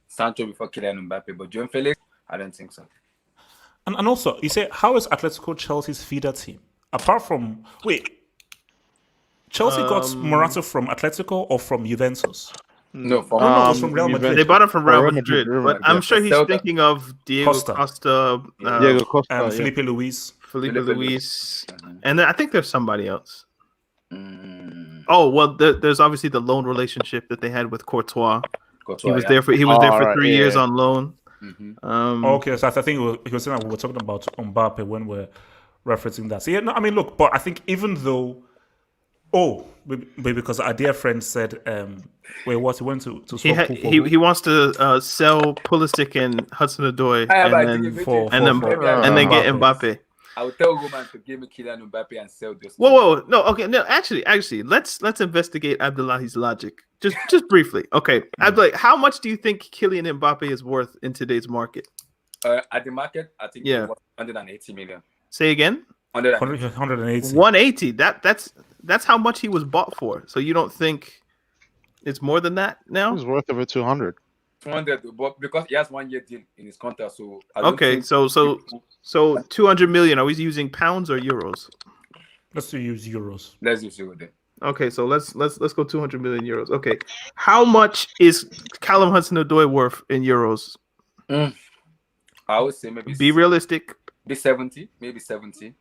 [SPEAKER 3] Sancho before Kylian Mbappe, but João Felix, I don't think so.
[SPEAKER 1] And also, you say, how is Atletico Chelsea's feeder team? Apart from, Chelsea got Morata from Atletico or from Juventus?
[SPEAKER 3] No,
[SPEAKER 1] it was from Real Madrid.
[SPEAKER 4] they bought him from Real Madrid, but I'm sure he's thinking of Diego Costa,
[SPEAKER 2] Diego Costa,
[SPEAKER 1] Felipe Luis.
[SPEAKER 4] Felipe Luis, and then I think there's somebody else. Oh well, there's obviously the loan relationship that they had with Courtois. He was there for 3 years on loan.
[SPEAKER 1] Okay, so I think he was saying that we were talking about Mbappe when we're referencing that. So yeah, no, I mean, look, but I think even though, because our dear friend said, he went to swap
[SPEAKER 4] he wants to sell Pulisic and Hudson-Odoi and then get Mbappe.
[SPEAKER 3] I would tell Roman to give me Kylian Mbappe and sell this.
[SPEAKER 4] Whoa, no, okay, no, actually, let's investigate Abdullahi's logic just briefly. Okay, Abdullahi, how much do you think Kylian Mbappe is worth in today's market?
[SPEAKER 3] At the market, I think it was 180 million.
[SPEAKER 4] Say again.
[SPEAKER 1] 180.
[SPEAKER 4] 180. That's how much he was bought for. So you don't think it's more than that now?
[SPEAKER 2] He's worth over 200.
[SPEAKER 3] 200, but because he has 1 year deal in his contract, so
[SPEAKER 4] so 200 million. Are we using pounds or euros?
[SPEAKER 1] Let's use euros.
[SPEAKER 3] Let's use euro then.
[SPEAKER 4] Okay, so let's go 200 million euros. Okay, how much is Callum Hudson-Odoi worth in euros?
[SPEAKER 3] I would say maybe.
[SPEAKER 4] Be realistic.
[SPEAKER 3] Be 70, maybe 70.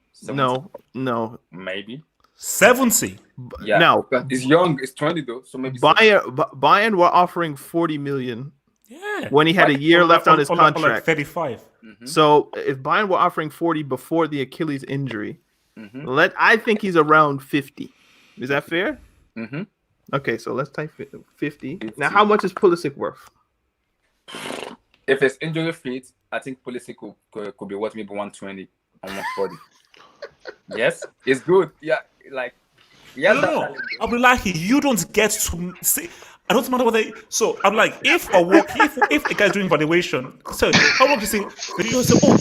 [SPEAKER 4] No,
[SPEAKER 3] maybe
[SPEAKER 1] 70.
[SPEAKER 3] Yeah,
[SPEAKER 4] now
[SPEAKER 3] it's young. It's 20 though, so maybe.
[SPEAKER 4] Bayern were offering 40 million.
[SPEAKER 1] Yeah.
[SPEAKER 4] When he had a year left on his contract.
[SPEAKER 1] Like 35.
[SPEAKER 4] So if Bayern were offering 40 before the Achilles injury, I think he's around 50. Is that fair? Okay, so let's type 50. Now, how much is Pulisic worth?
[SPEAKER 3] If it's injury fit, I think Pulisic could be worth maybe 120 or 140. Yes, it's good. Yeah, like
[SPEAKER 1] No. Abdullahi, you don't get to say. I don't matter whether. So I'm like, if a guy's doing valuation, so how long you say? You say, oh,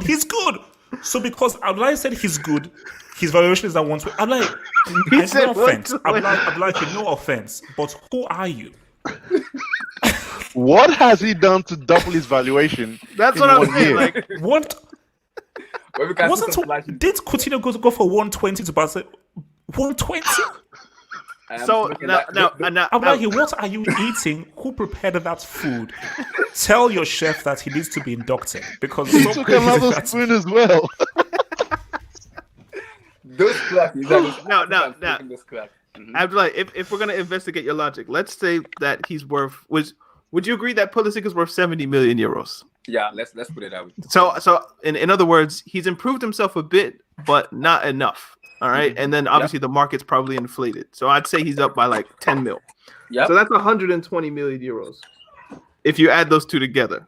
[SPEAKER 1] he's good. So because Abdullahi said he's good, his valuation is that 120. I'm like, no offense. Abdullahi, no offense, but who are you?
[SPEAKER 2] What has he done to double his valuation?
[SPEAKER 4] That's what I'm saying. Like,
[SPEAKER 1] what? Did Coutinho go for 120 to Barcelona? 120?
[SPEAKER 4] So now,
[SPEAKER 1] Abdullahi, what are you eating? Who prepared that food? Tell your chef that he needs to be inducted because
[SPEAKER 2] he took another spoon as well.
[SPEAKER 3] Those crack.
[SPEAKER 4] No. Abdullahi, if we're gonna investigate your logic, let's say that he's worth Would you agree that Pulisic is worth 70 million euros?
[SPEAKER 3] Yeah, let's put it that way.
[SPEAKER 4] So in other words, he's improved himself a bit, but not enough. All right, and then obviously the market's probably inflated. So I'd say he's up by like 10 mil.
[SPEAKER 3] Yeah.
[SPEAKER 4] So that's 120 million euros if you add those two together.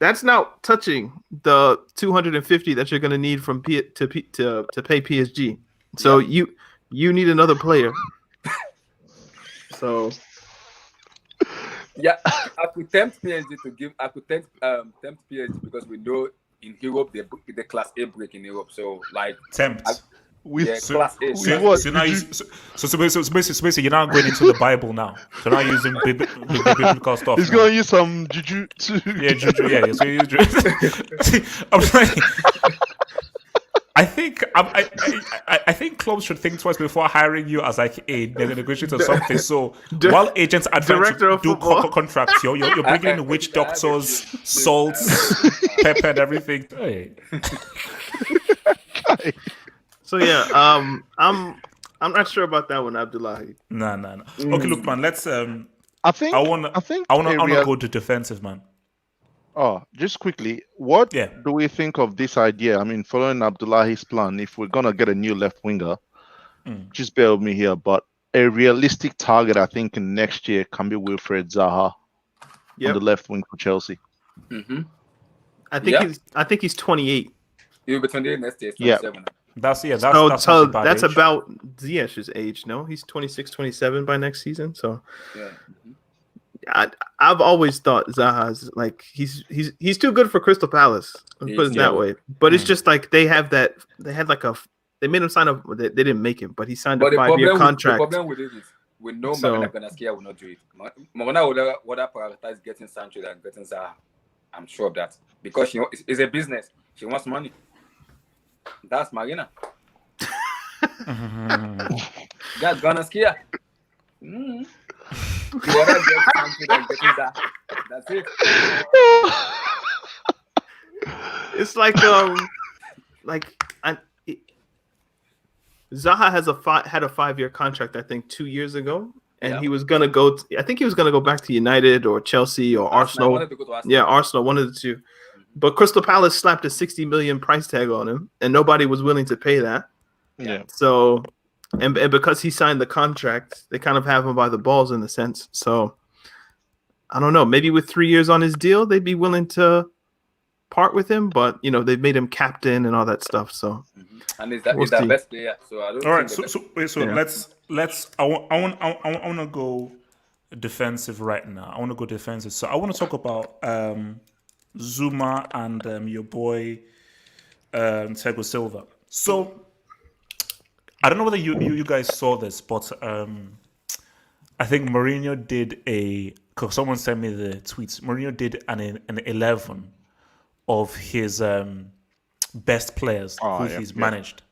[SPEAKER 4] That's now touching the 250 that you're going to need from to pay PSG. So you need another player. So
[SPEAKER 3] yeah, I could tempt PSG to give. I could tempt PSG because we know in Europe the class A break in Europe. So like
[SPEAKER 1] tempt.
[SPEAKER 3] Class A.
[SPEAKER 1] So basically, you're now going into the Bible now. So now using biblical stuff.
[SPEAKER 2] He's going to use some juju too.
[SPEAKER 1] Yeah, juju. Yeah. So you use. I'm like, I think clubs should think twice before hiring you as like a negotiator or something. So while agents are trying to do contracts, you're bringing in witch doctors, salts, pepper, and everything. Hey.
[SPEAKER 4] So yeah, I'm not sure about that one, Abdullahi.
[SPEAKER 1] No. Okay, look, man. Let's. I wanna go to defensive, man.
[SPEAKER 2] Oh, just quickly, what do we think of this idea? I mean, following Abdullahi's plan, if we're gonna get a new left winger, just bear with me here, but a realistic target, I think, in next year can be Wilfred Zaha on the left wing for Chelsea.
[SPEAKER 3] Mm-hmm.
[SPEAKER 4] I think he's 28.
[SPEAKER 3] He'll be 28 next year. 27.
[SPEAKER 2] Yeah.
[SPEAKER 1] That's
[SPEAKER 4] about Ziyech's age. No, he's 26, 27 by next season. So I've always thought Zaha's like he's too good for Crystal Palace. Let's put it that way. But it's just like they made him sign up. They didn't make him, but he signed a 5-year contract.
[SPEAKER 3] The problem with it is we know Marina Benaskia will not do it. Marina would prioritize getting Sancho than getting Zaha. I'm sure of that because it's a business. She wants money. That's Marina. That's Benaskia. That's it.
[SPEAKER 4] It's like Zaha had a 5-year contract, I think, 2 years ago, and he was gonna go. I think he was gonna go back to United or Chelsea or Arsenal. Arsenal, one of the two. But Crystal Palace slapped a 60 million price tag on him, and nobody was willing to pay that.
[SPEAKER 2] Yeah.
[SPEAKER 4] So, and because he signed the contract, they kind of have him by the balls in a sense. So, I don't know. Maybe with 3 years on his deal, they'd be willing to part with him. But they've made him captain and all that stuff. So,
[SPEAKER 3] and he's that best player. So I don't.
[SPEAKER 1] All right. So let's. I want to go defensive right now. I want to go defensive. So I want to talk about Zouma and your boy Thiago Silva. So I don't know whether you guys saw this, but I think Mourinho did because someone sent me the tweets. Mourinho did an 11 of his best players he's managed,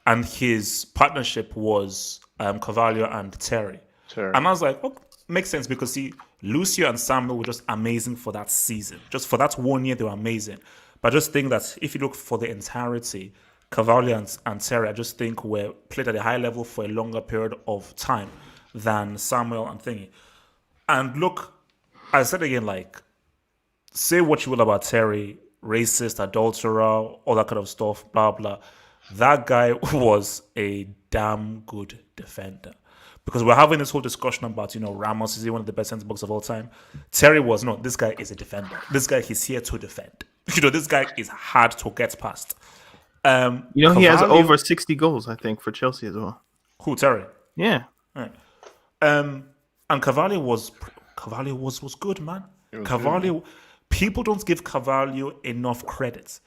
[SPEAKER 1] and his partnership was Carvalho and Terry. And I was like, makes sense because Lucio and Samuel were just amazing for that season. Just for that 1 year, they were amazing. But I just think that if you look for the entirety, Carvalho and Terry, I just think were played at a high level for a longer period of time than Samuel and Thingy. And look, I said again, like, say what you will about Terry, racist, adulterer, all that kind of stuff, blah, blah. That guy was a damn good defender. Because we're having this whole discussion about, Ramos, is he one of the best centre backs of all time? Terry was, no, this guy is a defender. This guy, he's here to defend. This guy is hard to get past.
[SPEAKER 4] He has over 60 goals, I think, for Chelsea as well.
[SPEAKER 1] Who, Terry?
[SPEAKER 4] Yeah.
[SPEAKER 1] Right. And Carvalho was good, man. Carvalho, people don't give Carvalho enough credit.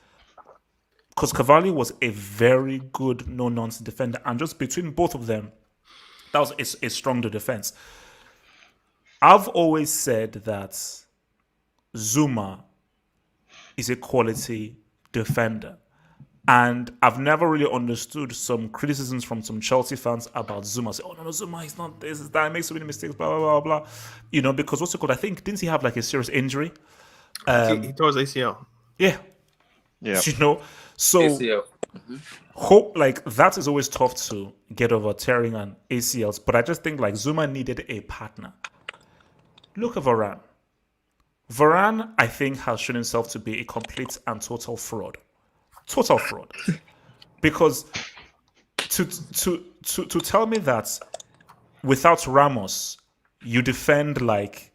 [SPEAKER 1] Because Carvalho was a very good, no-nonsense defender. And just between both of them, that was a stronger defense. I've always said that Zouma is a quality defender. And I've never really understood some criticisms from some Chelsea fans about Zouma. Say, no, Zouma is not this, is that, he makes so many mistakes, blah, blah, blah, blah. Because what's it called? I think, didn't he have like a serious injury?
[SPEAKER 4] He tore his ACL.
[SPEAKER 1] Yeah. So
[SPEAKER 3] ACL.
[SPEAKER 1] Hope like that is always tough to get over tearing and ACLs, but I just think like Zouma needed a partner. Look at Varane. Varane, I think, has shown himself to be a complete and total fraud. Total fraud. Because to tell me that without Ramos, you defend like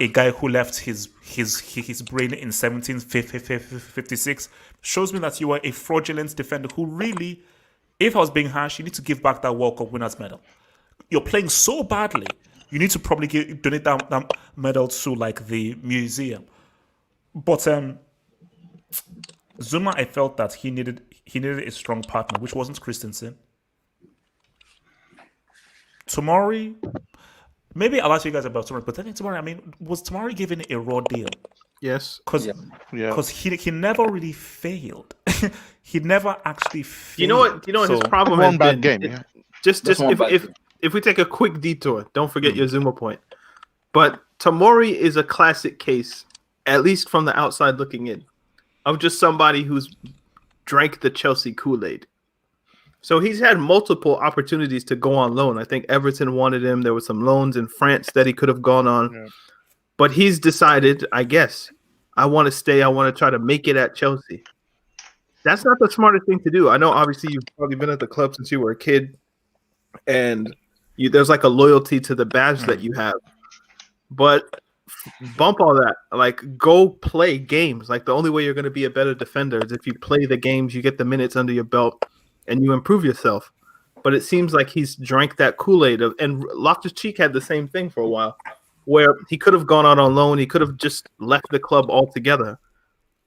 [SPEAKER 1] a guy who left his brain in 1756 shows me that you are a fraudulent defender who really, if I was being harsh, you need to give back that World Cup winners medal. You're playing so badly. You need to probably donate that medal to like the museum. But Zouma, I felt that he needed a strong partner, which wasn't Christensen. Tomori, maybe I'll ask you guys about Tomori, but I think Tomori, I mean, was Tomori given a raw deal?
[SPEAKER 4] Yes.
[SPEAKER 1] Because he never really failed. He never actually failed.
[SPEAKER 4] You know what his problem
[SPEAKER 2] one
[SPEAKER 4] has
[SPEAKER 2] bad
[SPEAKER 4] been?
[SPEAKER 2] game. Yeah.
[SPEAKER 4] Just if we take a quick detour, don't forget your Zouma point. But Tomori is a classic case, at least from the outside looking in, of just somebody who's drank the Chelsea Kool-Aid. So he's had multiple opportunities to go on loan. I think Everton wanted him. There were some loans in France that he could have gone on. Yeah. But he's decided, I guess, I want to stay. I want to try to make it at Chelsea. That's not the smartest thing to do. I know, obviously, you've probably been at the club since you were a kid, and there's like a loyalty to the badge that you have. But bump all that. Like, go play games. Like, the only way you're going to be a better defender is if you play the games, you get the minutes under your belt, and you improve yourself. But it seems like he's drank that Kool-Aid. And Loftus-Cheek had the same thing for a while, where he could have gone out on loan. He could have just left the club altogether.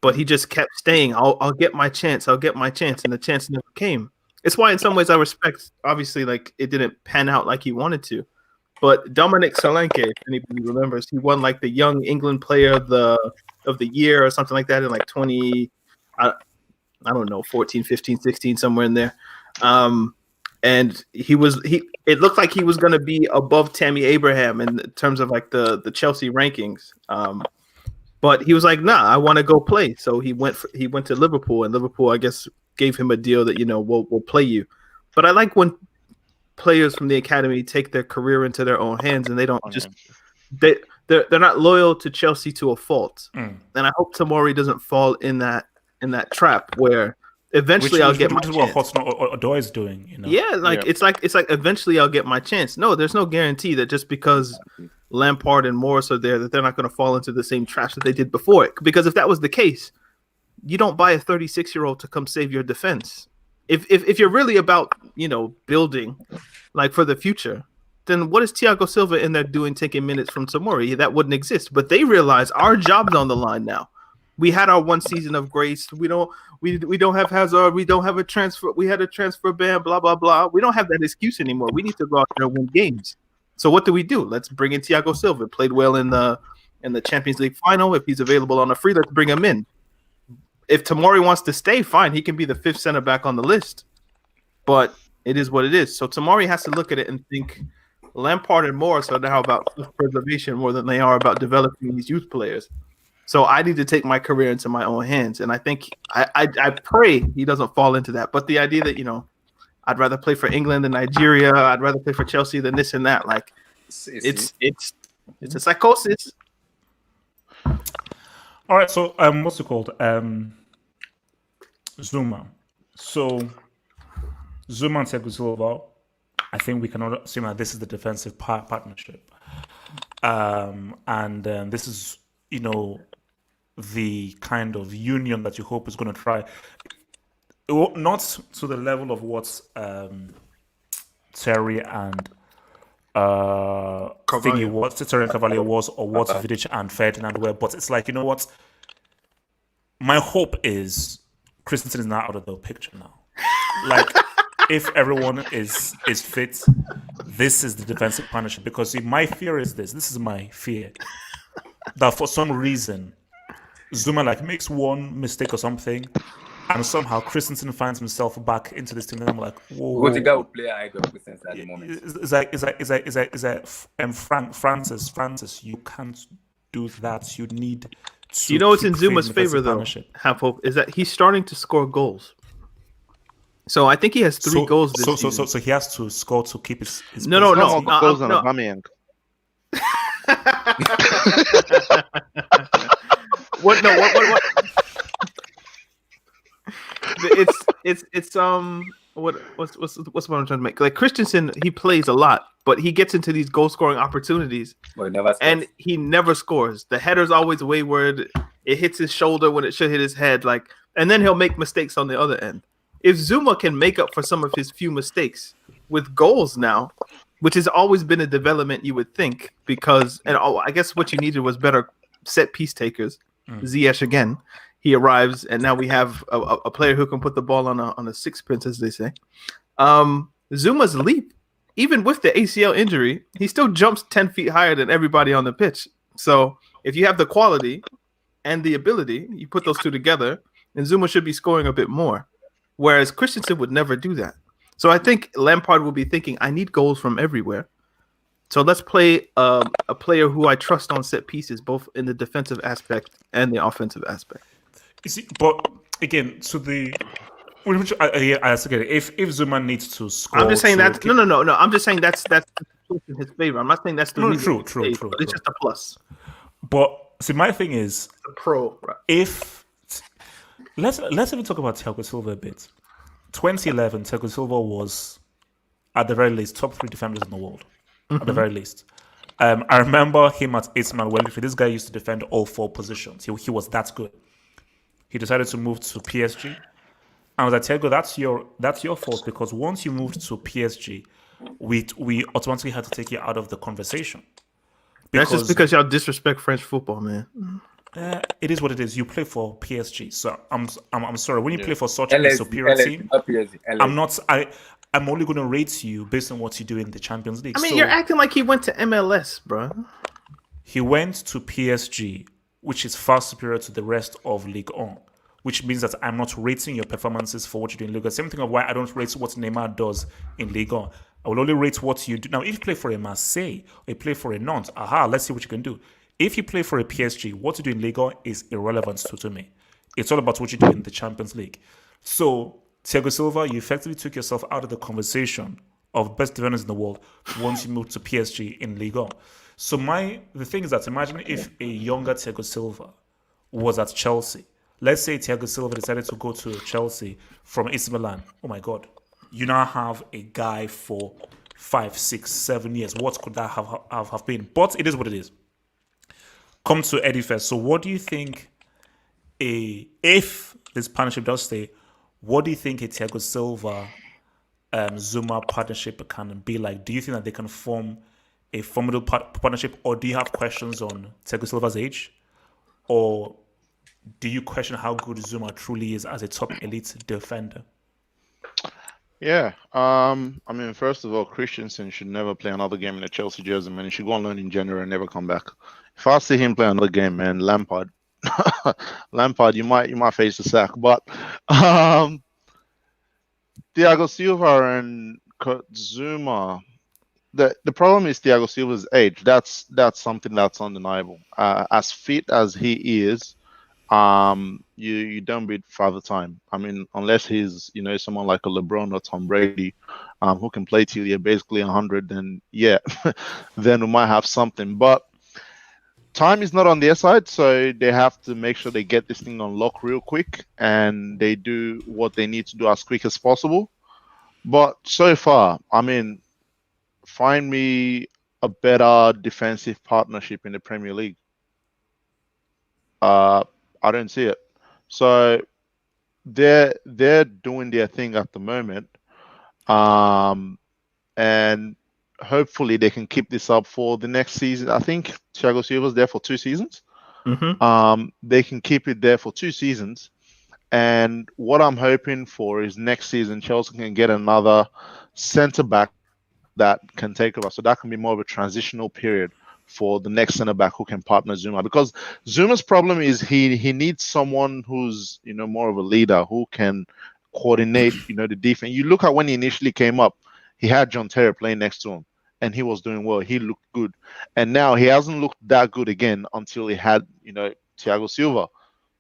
[SPEAKER 4] But he just kept staying. I'll get my chance. I'll get my chance. And the chance never came. It's why, in some ways, I respect, obviously, like, it didn't pan out like he wanted to. But Dominic Solanke, if anybody remembers, he won, like, the Young England Player of the Year or something like that in, like, 20, I don't know, 14, 15, 16, somewhere in there. And it looked like he was going to be above Tammy Abraham in terms of, like, the Chelsea rankings. But he was like, nah, I want to go play. So he went to Liverpool, and Liverpool, I guess, gave him a deal that, we'll play you. But I like when players from the academy take their career into their own hands, and they don't they're not loyal to Chelsea to a fault. And I hope Tomori doesn't fall in that trap where eventually I'll get my chance. Which is
[SPEAKER 1] what Odoi is doing,
[SPEAKER 4] Yeah, it's like eventually I'll get my chance. No, there's no guarantee that just because Lampard and Morris are there that they're not going to fall into the same trash that they did before it. Because if that was the case, you don't buy a 36-year-old to come save your defense. If you're really about, building like for the future, then what is Thiago Silva in there doing taking minutes from Tomori? That wouldn't exist. But they realize our job's on the line now. We had our one season of grace. We don't have Hazard. We don't have a transfer. We had a transfer ban, blah, blah, blah. We don't have that excuse anymore. We need to go out there and win games. So what do? Let's bring in Thiago Silva. Played well in the Champions League final. If he's available on a free, let's bring him in. If Tomori wants to stay, fine. He can be the fifth center back on the list. But it is what it is. So Tomori has to look at it and think Lampard and Morris are now about self-preservation more than they are about developing these youth players. So I need to take my career into my own hands. And I think I pray he doesn't fall into that. But the idea that, I'd rather play for England than Nigeria, I'd rather play for Chelsea than this and that, like it's a psychosis.
[SPEAKER 1] All right, so what's it called? Zouma. So Zouma and Thiago Silva, I think we can assume that this is the defensive partnership. And this is, the kind of union that you hope is going to try. Not to the level of what Terry and Terry and Cavalier was, or what Vidic and Ferdinand were, but it's like, what? My hope is Christensen is now out of the picture now. Like, if everyone is fit, this is the defensive partnership. Because my fear is this is my fear, that for some reason Zouma makes one mistake or something, and somehow Christensen finds himself back into this team. And I'm like, whoa.
[SPEAKER 3] What the guy will play idol Christensen at the moment?
[SPEAKER 1] Francis, you can't do that. You need to.
[SPEAKER 4] What's in Zuma's favor though? Have hope is that he's starting to score goals. So I think he has 3 goals this season.
[SPEAKER 1] So he has to score to keep his
[SPEAKER 4] No.
[SPEAKER 2] Goals on Aubameyang.
[SPEAKER 4] What? No. What? It's what's what I'm trying to make. Like Christensen, he plays a lot, but he gets into these goal scoring opportunities
[SPEAKER 3] But he never scores.
[SPEAKER 4] and he never scores. The header's always wayward. It hits his shoulder when it should hit his head. Like, and then he'll make mistakes on the other end. If Zouma can make up for some of his few mistakes with goals now, which has always been a development you would think, because I guess what you needed was better set piece takers. Ziyech again, he arrives, and now we have a player who can put the ball on a sixpence, as they say. Zuma's leap, even with the ACL injury, he still jumps 10 feet higher than everybody on the pitch. So if you have the quality and the ability, you put those two together, and Zouma should be scoring a bit more. Whereas Christensen would never do that. So I think Lampard will be thinking, I need goals from everywhere. So let's play a player who I trust on set pieces, both in the defensive aspect and the offensive aspect.
[SPEAKER 1] You see, but again, to the which I get it. If Zouma needs to score,
[SPEAKER 4] I'm just saying that no. I'm just saying that's in his favor. I'm not saying that's the reason.
[SPEAKER 1] True.
[SPEAKER 4] It's just a plus.
[SPEAKER 1] But see, my thing is,
[SPEAKER 4] a pro. Right?
[SPEAKER 1] If let's even talk about Thiago Silva a bit. 2011, Thiago Silva was at the very least top 3 defenders in the world. At the very least. I remember him at AC Milan. This guy used to defend all 4 positions. He was that good. He decided to move to PSG. I was like, Thiago, that's your fault, because once you moved to PSG, we automatically had to take you out of the conversation.
[SPEAKER 4] That's just because y'all disrespect French football, man.
[SPEAKER 1] It is what it is. You play for PSG, so I'm sorry. When you play for such a superior team, I'm only going to rate you based on what you do in the Champions League.
[SPEAKER 4] I mean, you're acting like he went to MLS, bro.
[SPEAKER 1] He went to PSG, which is far superior to the rest of Ligue 1, which means that I'm not rating your performances for what you do in Ligue 1. Same thing of why I don't rate what Neymar does in Ligue 1. I will only rate what you do. Now, if you play for a Marseille or you play for a Nantes, let's see what you can do. If you play for a PSG, what you do in Ligue 1 is irrelevant to me. It's all about what you do in the Champions League. So, Thiago Silva, you effectively took yourself out of the conversation of best defenders in the world once you moved to PSG in Ligue 1. So the thing is that imagine if a younger Thiago Silva was at Chelsea. Let's say Thiago Silva decided to go to Chelsea from AC Milan. Oh my God. You now have a guy for 5, 6, 7 years. What could that have been? But it is what it is. Come to Eddie first. So what do you think if this partnership does stay, what do you think a Thiago Silva Zouma partnership can be like? Do you think that they can form a formidable partnership, or do you have questions on Thiago Silva's age? Or do you question how good Zouma truly is as a top elite defender?
[SPEAKER 2] Yeah. I mean, first of all, Christensen should never play another game in a Chelsea jersey, man. He should go on loan in January and never come back. If I see him play another game, man, Lampard, you might face a sack. But Thiago Silva and Zouma, the problem is Thiago Silva's age. That's something that's undeniable. As fit as he is, you don't beat Father Time. I mean, unless he's someone like a LeBron or Tom Brady, who can play till you're basically 100, then yeah, then we might have something. But time is not on their side, so they have to make sure they get this thing on lock real quick, and they do what they need to do as quick as possible. But so far, I mean, find me a better defensive partnership in the Premier League. I don't see it. So they're doing their thing at the moment, and hopefully they can keep this up for the next season. I think Thiago Silva's there for 2 seasons. They can keep it there for 2 seasons, and what I'm hoping for is next season Chelsea can get another centre back that can take over. So that can be more of a transitional period for the next centre back who can partner Zouma, because Zouma's problem is he needs someone who's more of a leader who can coordinate the defense. You look at when he initially came up, he had John Terry playing next to him, and he was doing well. He looked good, and now he hasn't looked that good again until he had Thiago Silva.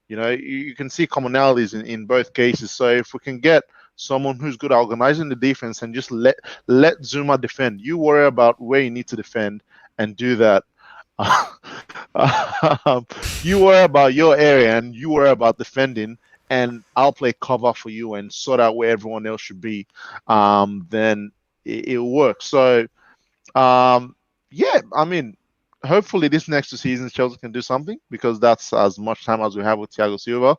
[SPEAKER 2] You can see commonalities in both cases. So if we can get someone who's good at organizing the defense and just let Zouma defend, you worry about where you need to defend and do that. You worry about your area and you worry about defending, and I'll play cover for you and sort out where everyone else should be. Then it'll work. So, yeah, I mean, hopefully this next 2 seasons Chelsea can do something because that's as much time as we have with Thiago Silva.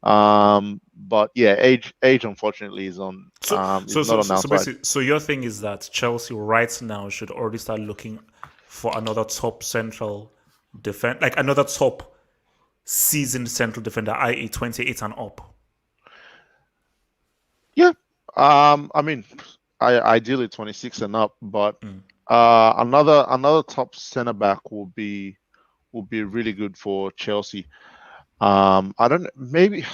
[SPEAKER 2] But yeah, age unfortunately is on. Is not on our side.
[SPEAKER 1] Basically, so your thing is that Chelsea right now should already start looking for another top central defense, like another top seasoned central defender, i.e., 28 and up.
[SPEAKER 2] Yeah. I mean, ideally 26 and up, but another top centre back will be really good for Chelsea. I don't maybe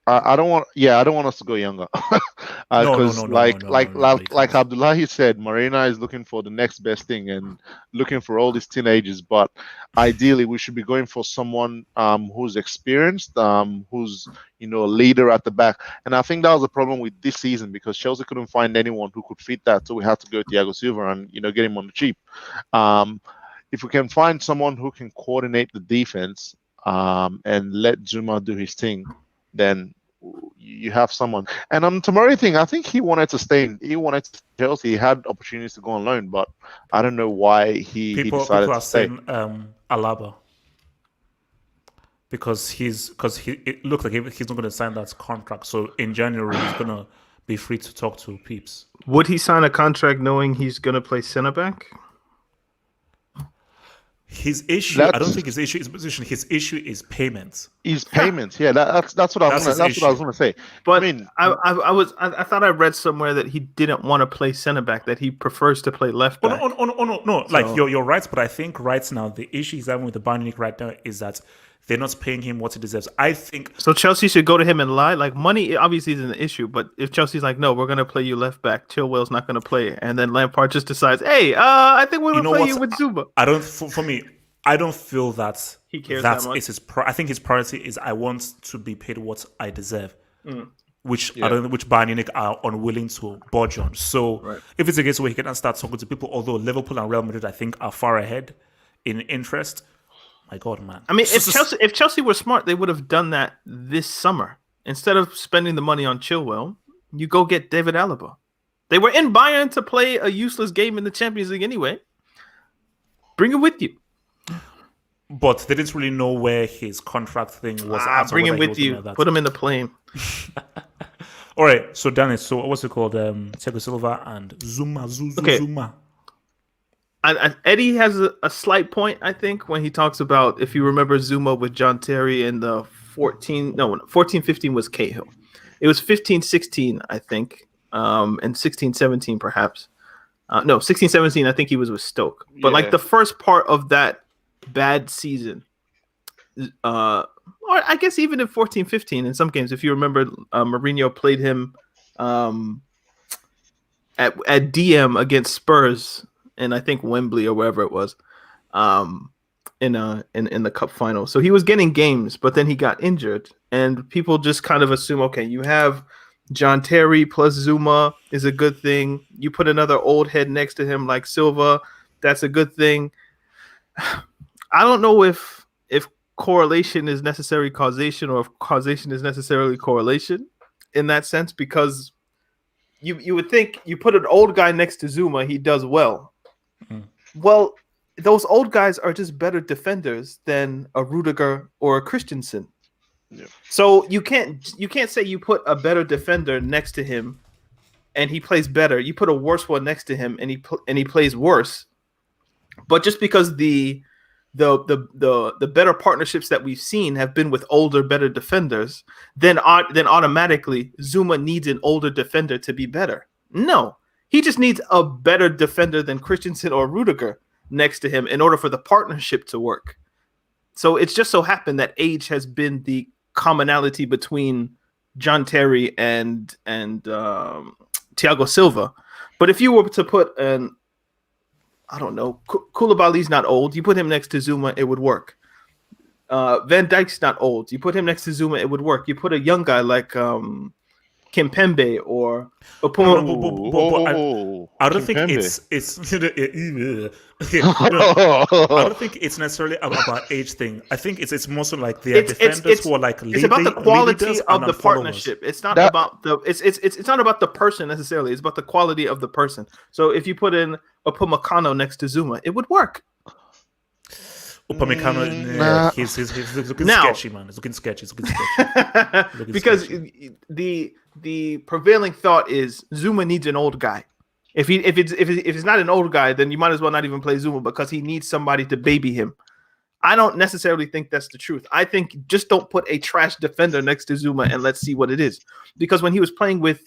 [SPEAKER 2] I don't want us to go younger because like Abdullahi said, Marina is looking for the next best thing and looking for all these teenagers, but ideally we should be going for someone who's experienced, who's a leader at the back. And I think that was a problem with this season because Chelsea couldn't find anyone who could fit that, so we had to go Thiago Silva and get him on the cheap. If we can find someone who can coordinate the defense and let Zouma do his thing, then you have someone. And on Tomori thing, I think he wanted to stay. He wanted to Chelsea. He had opportunities to go on loan, but I don't know why he decided to stay.
[SPEAKER 1] People are saying Alaba because it looks like he's not going to sign that contract. So in January he's going to be free to talk to peeps.
[SPEAKER 4] Would he sign a contract knowing he's going to play centre back?
[SPEAKER 1] His issue, I don't think his issue is position. His issue is payments.
[SPEAKER 2] His payments, yeah. That's what I was going to say.
[SPEAKER 4] But I mean, I thought I read somewhere that he didn't want to play centre back, that he prefers to play left back.
[SPEAKER 1] No. So, like you're right, but I think right now the issue he's having with the Bayern Munich right now is that they're not paying him what he deserves. I think
[SPEAKER 4] so. Chelsea should go to him and lie. Like money obviously isn't an issue, but if Chelsea's like, no, we're going to play you left back, Chilwell's not going to play, and then Lampard just decides, hey, I think we're going to play you with Zouma.
[SPEAKER 1] I don't feel that
[SPEAKER 4] he cares that much.
[SPEAKER 1] I think his priority is I want to be paid what I deserve, which Bayern Munich are unwilling to budge on. So if it's a case where he can start talking to people, although Liverpool and Real Madrid I think are far ahead in interest. My God, man! I
[SPEAKER 4] mean, if Chelsea were smart, they would have done that this summer. Instead of spending the money on Chilwell, you go get David Alaba. They were in Bayern to play a useless game in the Champions League anyway. Bring him with you.
[SPEAKER 1] But they didn't really know where his contract thing was at.
[SPEAKER 4] Bring him with you. Put him in the plane.
[SPEAKER 1] All right. So, Dennis, what's it called? Thiago Silva and Zouma.
[SPEAKER 4] Eddie has a slight point, I think, when he talks about, if you remember Zouma with John Terry in the 14-15 was Cahill. It was 15-16, I think, and 16-17 perhaps. 16-17, I think he was with Stoke. But like the first part of that bad season, or I guess even in 14-15 in some games, if you remember, Mourinho played him at DM against Spurs in I think Wembley or wherever it was, in the cup final. So he was getting games, but then he got injured, and people just kind of assume, okay, you have John Terry plus Zouma is a good thing. You put another old head next to him like Silva, that's a good thing. I don't know if correlation is necessary causation or if causation is necessarily correlation in that sense, because you would think you put an old guy next to Zouma, he does well. Well, those old guys are just better defenders than a Rudiger or a Christensen. Yeah. So you can't say you put a better defender next to him and he plays better. You put a worse one next to him and he plays worse. But just because the better partnerships that we've seen have been with older, better defenders, then automatically Zouma needs an older defender to be better. No, he just needs a better defender than Christensen or Rudiger next to him in order for the partnership to work. So it's just so happened that age has been the commonality between John Terry and Thiago Silva. But if you were to put I don't know, Koulibaly's not old. You put him next to Zouma, it would work. Van Dijk's not old. You put him next to Zouma, it would work. You put a young guy like Kimpembe or
[SPEAKER 1] No,
[SPEAKER 2] Oh,
[SPEAKER 1] I don't think
[SPEAKER 2] Kimpembe.
[SPEAKER 1] it's I don't think it's necessarily about age thing. I think it's more so like they are defenders who are like
[SPEAKER 4] it's about the quality of the partnership. It's not about the it's not about the person necessarily. It's about the quality of the person. So if you put in Upamecano next to Zouma, it would work.
[SPEAKER 1] Upamecano, he's looking sketchy, man. He's looking sketchy.
[SPEAKER 4] Because the prevailing thought is Zouma needs an old guy. If it's not an old guy, then you might as well not even play Zouma because he needs somebody to baby him. I don't necessarily think that's the truth. I think just don't put a trash defender next to Zouma and let's see what it is. Because when he was playing with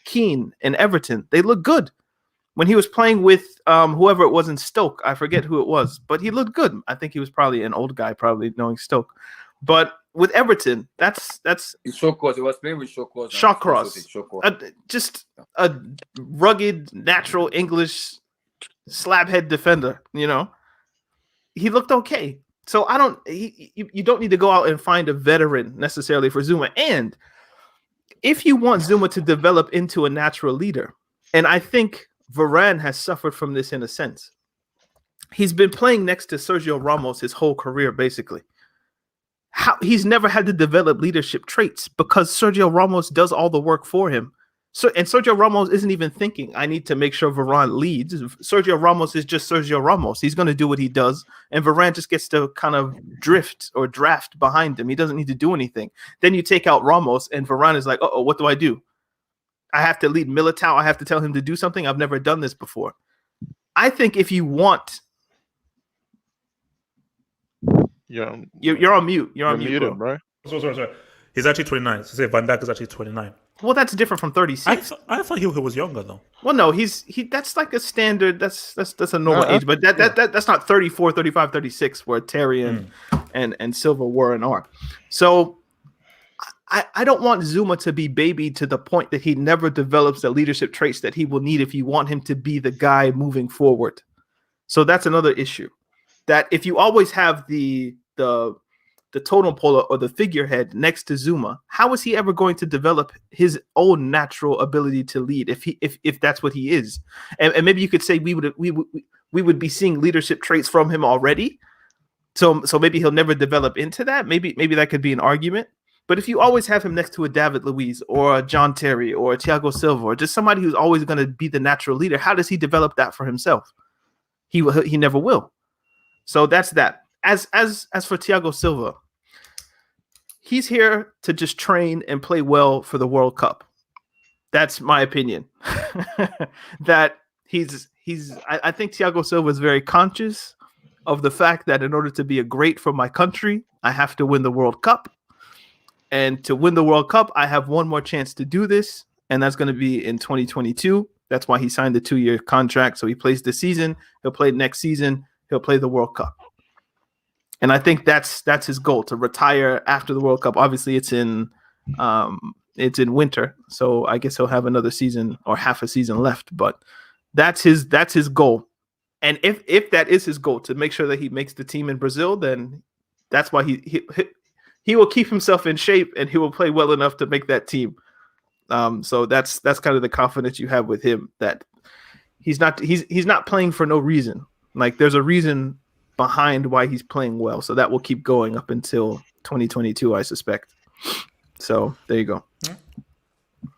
[SPEAKER 4] Keane and Everton, they looked good. When he was playing with whoever it was in Stoke, I forget who it was, but he looked good. I think he was probably an old guy, probably knowing Stoke. But with Everton, that's
[SPEAKER 3] Shawcross. He was playing with Shawcross.
[SPEAKER 4] Just a rugged, natural English slabhead defender. You know, he looked okay. So you don't need to go out and find a veteran necessarily for Zouma. And if you want Zouma to develop into a natural leader, and I think Varane has suffered from this in a sense. He's been playing next to Sergio Ramos his whole career, basically. He's never had to develop leadership traits because Sergio Ramos does all the work for him. And Sergio Ramos isn't even thinking, I need to make sure Varane leads. Sergio Ramos is just Sergio Ramos. He's going to do what he does, and Varane just gets to kind of drift or draft behind him. He doesn't need to do anything. Then you take out Ramos, and Varane is like, uh-oh, what do I do? I have to lead Militao. I have to tell him to do something. I've never done this before. I think if you want... You're on mute. You're on mute, bro.
[SPEAKER 1] Sorry. He's actually 29. So say Van Dijk is actually 29.
[SPEAKER 4] Well, that's different from 36.
[SPEAKER 1] I thought he was younger though.
[SPEAKER 4] Well, no, that's like a standard. That's a normal age, but that's not 34, 35, 36 where Terry and Silva were and are. So I don't want Zouma to be babied to the point that he never develops the leadership traits that he will need if you want him to be the guy moving forward. So that's another issue. That if you always have the totem pole or the figurehead next to Zouma, how is he ever going to develop his own natural ability to lead if that's what he is? And maybe you could say we would be seeing leadership traits from him already. So maybe he'll never develop into that. Maybe that could be an argument. But if you always have him next to a David Luiz or a John Terry or a Thiago Silva or just somebody who's always going to be the natural leader, how does he develop that for himself? He never will. So that's that. As for Thiago Silva, he's here to just train and play well for the World Cup. That's my opinion. That I think Thiago Silva is very conscious of the fact that in order to be a great for my country, I have to win the World Cup. And to win the World Cup, I have one more chance to do this, and that's going to be in 2022. That's why he signed the 2-year contract. So he plays this season, he'll play next season, he'll play the World Cup. And I think that's his goal, to retire after the World Cup. Obviously, it's in winter, so I guess he'll have another season or half a season left. But that's his goal. And if that is his goal, to make sure that he makes the team in Brazil, then that's why he will keep himself in shape and he will play well enough to make that team. So that's kind of the confidence you have with him, that he's not playing for no reason. Like, there's a reason behind why he's playing well. So that will keep going up until 2022, I suspect. So there you go.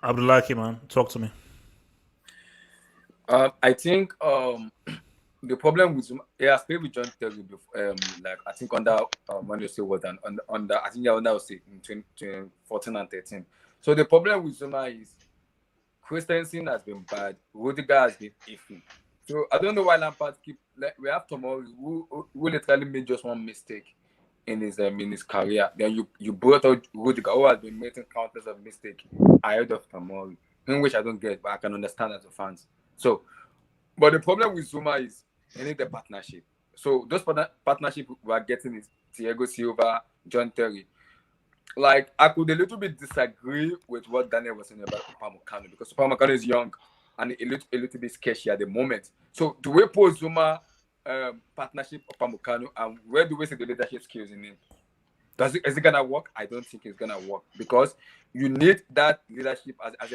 [SPEAKER 1] Abdullah, man, talk to me.
[SPEAKER 3] I think the problem with Zouma, I played with John Terry before, like I think under when you say what under I think that was in 2014 and 13. So the problem with Zouma is Christensen has been bad, Rudiger has been iffy. So I don't know why Lampard we have Tomori who literally made just one mistake in his career. Then you brought out Rudiger who has been making countless of mistakes ahead of Tomori, in which I don't get, but I can understand as a fan. So, but the problem with Zouma is they need the partnership. So those partnership we are getting is Thiago Silva, John Terry. Like, I could a little bit disagree with what Daniel was saying about Upamecano, because Upamecano is young and a little bit sketchy at the moment. So do we put Zouma partnership Upamecano, and where do we see the leadership skills in him? Is it gonna work? I don't think it's gonna work because you need that leadership as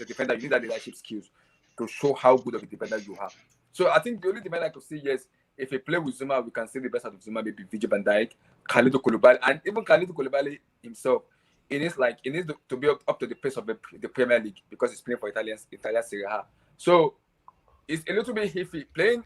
[SPEAKER 3] a defender. You need that leadership skills to show how good of a defender you have. So I think the only defender I could see, yes, if we play with Zouma, we can see the best out of Zouma, maybe Virgil van Dijk, Khalidou Koulibaly, and even Khalidou Koulibaly himself. It needs to be up to the pace of the Premier League because he's playing for Italian Serie A. So it's a little bit iffy. Playing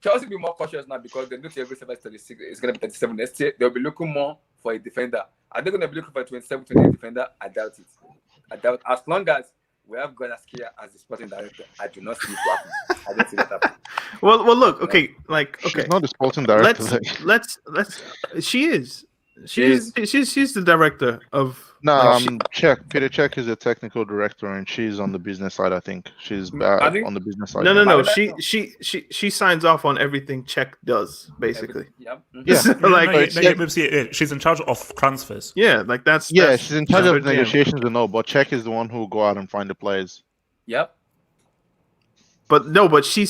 [SPEAKER 3] Chelsea be more cautious now because they know every 36 is going to be 37 next year. They'll be looking more for a defender. Are they going to be looking for a 27, 28 defender? I doubt it. As long as we have Guanaskia as the sporting director, I do not see it happening. I don't see that happening.
[SPEAKER 4] Well, look, okay.
[SPEAKER 2] She's not the sporting director.
[SPEAKER 4] Let's. She is. She's the director of.
[SPEAKER 2] No, Peter Cech is the technical director, and she's on the business side. I think she's on the business side.
[SPEAKER 4] No. She signs off on everything Cech does, basically.
[SPEAKER 1] She's in charge of transfers.
[SPEAKER 4] Yeah, like that's
[SPEAKER 2] she's in charge of negotiations and all. But Cech is the one who will go out and find the players.
[SPEAKER 3] Yep.
[SPEAKER 4] But she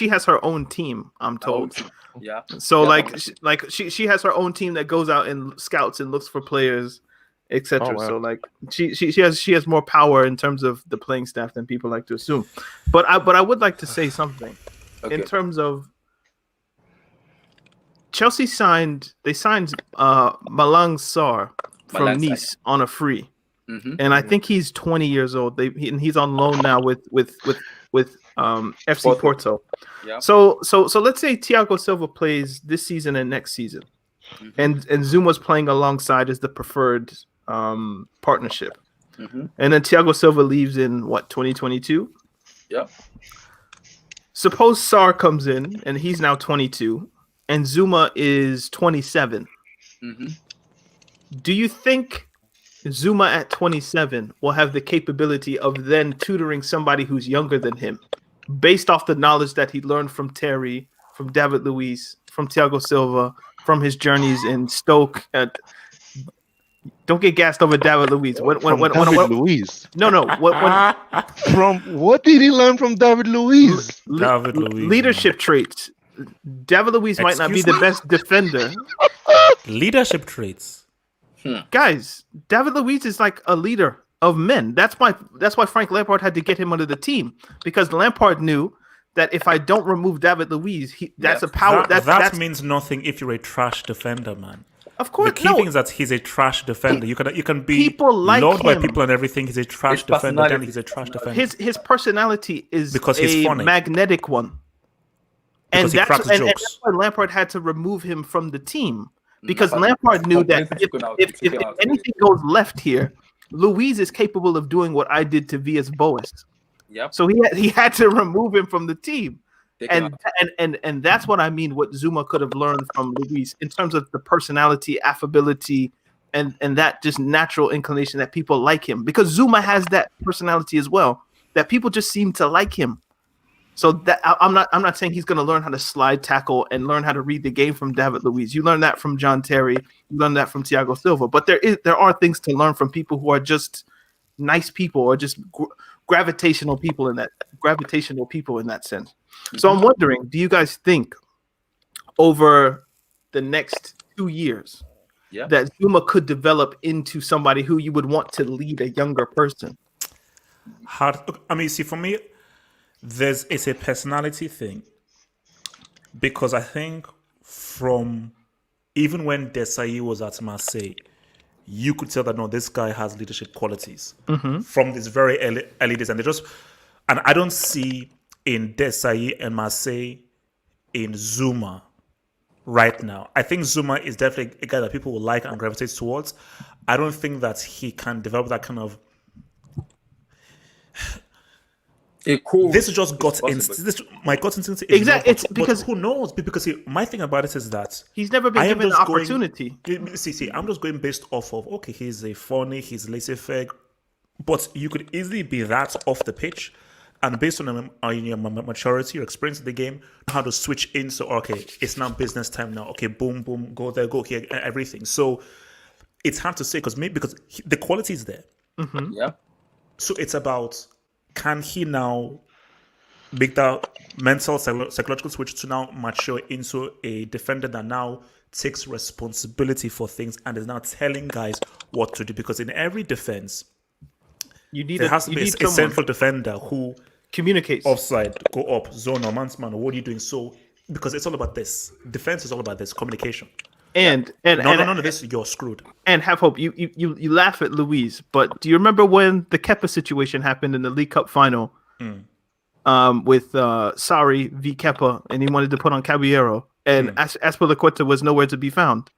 [SPEAKER 4] has her own team. I'm told.
[SPEAKER 3] Yeah.
[SPEAKER 4] So she has her own team that goes out and scouts and looks for players, etc.
[SPEAKER 2] Oh, wow.
[SPEAKER 4] So like she has more power in terms of the playing staff than people like to assume. But I would like to say something in terms of Chelsea signed Malang Sarr from Nice on a free, and I think he's 20 years old. He's on loan now with FC Porto.
[SPEAKER 3] Yeah.
[SPEAKER 4] So let's say Thiago Silva plays this season and next season, and Zouma's playing alongside as the preferred partnership, and then Thiago Silva leaves in 2022.
[SPEAKER 3] Yep.
[SPEAKER 4] Suppose Sarr comes in and he's now 22, and Zouma is 27. Do you think Zouma at 27 will have the capability of then tutoring somebody who's younger than him, based off the knowledge that he learned from Terry, from David Luiz, from Thiago Silva, from his journeys in Stoke? Don't get gassed over David Luiz.
[SPEAKER 2] David Luiz?
[SPEAKER 4] No.
[SPEAKER 2] From what did he learn from David Luiz?
[SPEAKER 4] Leadership traits. David Luiz might not be the best defender.
[SPEAKER 1] Leadership traits.
[SPEAKER 4] Guys, David Luiz is like a leader of men. That's why Frank Lampard had to get him under the team, because Lampard knew that if I don't remove David Luiz, that's a power.
[SPEAKER 1] That means nothing if you're a trash defender, man.
[SPEAKER 4] Of course,
[SPEAKER 1] the key thing is that he's a trash defender. You can be loved by people and everything. He's a trash defender. Then he's a trash defender.
[SPEAKER 4] His personality is
[SPEAKER 1] because he's funny.
[SPEAKER 4] Magnetic one,
[SPEAKER 1] because and
[SPEAKER 4] that's why Lampard had to remove him from the team. Because Lampard knew that if anything goes left here, Luiz is capable of doing what I did to Villas-Boas.
[SPEAKER 3] Yep.
[SPEAKER 4] So he had to remove him from the team. And that's what I mean, what Zouma could have learned from Luiz in terms of the personality, affability, and that just natural inclination that people like him. Because Zouma has that personality as well, that people just seem to like him. So that I'm not saying he's going to learn how to slide tackle and learn how to read the game from David Luiz. You learn that from John Terry. You learn that from Thiago Silva. But there are things to learn from people who are just nice people or just gravitational people in that sense. So I'm wondering, do you guys think over the next 2 years that Zouma could develop into somebody who you would want to lead a younger person?
[SPEAKER 1] See, for me, it's a personality thing, because I think from even when Desailly was at Marseille, you could tell that no, this guy has leadership qualities from this very early days, and I don't see in Desailly and Marseille in Zouma right now. I think Zouma is definitely a guy that people will like and gravitate towards. I don't think that he can develop that kind of. This just got my gut instinct.
[SPEAKER 4] Exactly, it's because
[SPEAKER 1] who knows? Because my thing about it is that
[SPEAKER 4] he's never been given an opportunity.
[SPEAKER 1] I'm just going based off of he's he's laissez-faire, but you could easily be that off the pitch, and based on your maturity, your experience in the game, how to switch in. So it's now business time now. Okay, boom, boom, go there, go here, everything. So it's hard to say because the quality is there.
[SPEAKER 3] Yeah.
[SPEAKER 1] So it's about, can he now make that mental, psychological switch to now mature into a defender that now takes responsibility for things and is now telling guys what to do. Because in every defense, there has to be a central defender who
[SPEAKER 4] communicates.
[SPEAKER 1] Offside, go up, zone or man's man. What are you doing? So because it's all about this. Defense is all about this communication.
[SPEAKER 4] And
[SPEAKER 1] none of this, you're screwed.
[SPEAKER 4] And have hope. You laugh at Luis, but do you remember when the Kepa situation happened in the League Cup final? With Sarri v Kepa, and he wanted to put on Caballero, and Azpilicueta was nowhere to be found.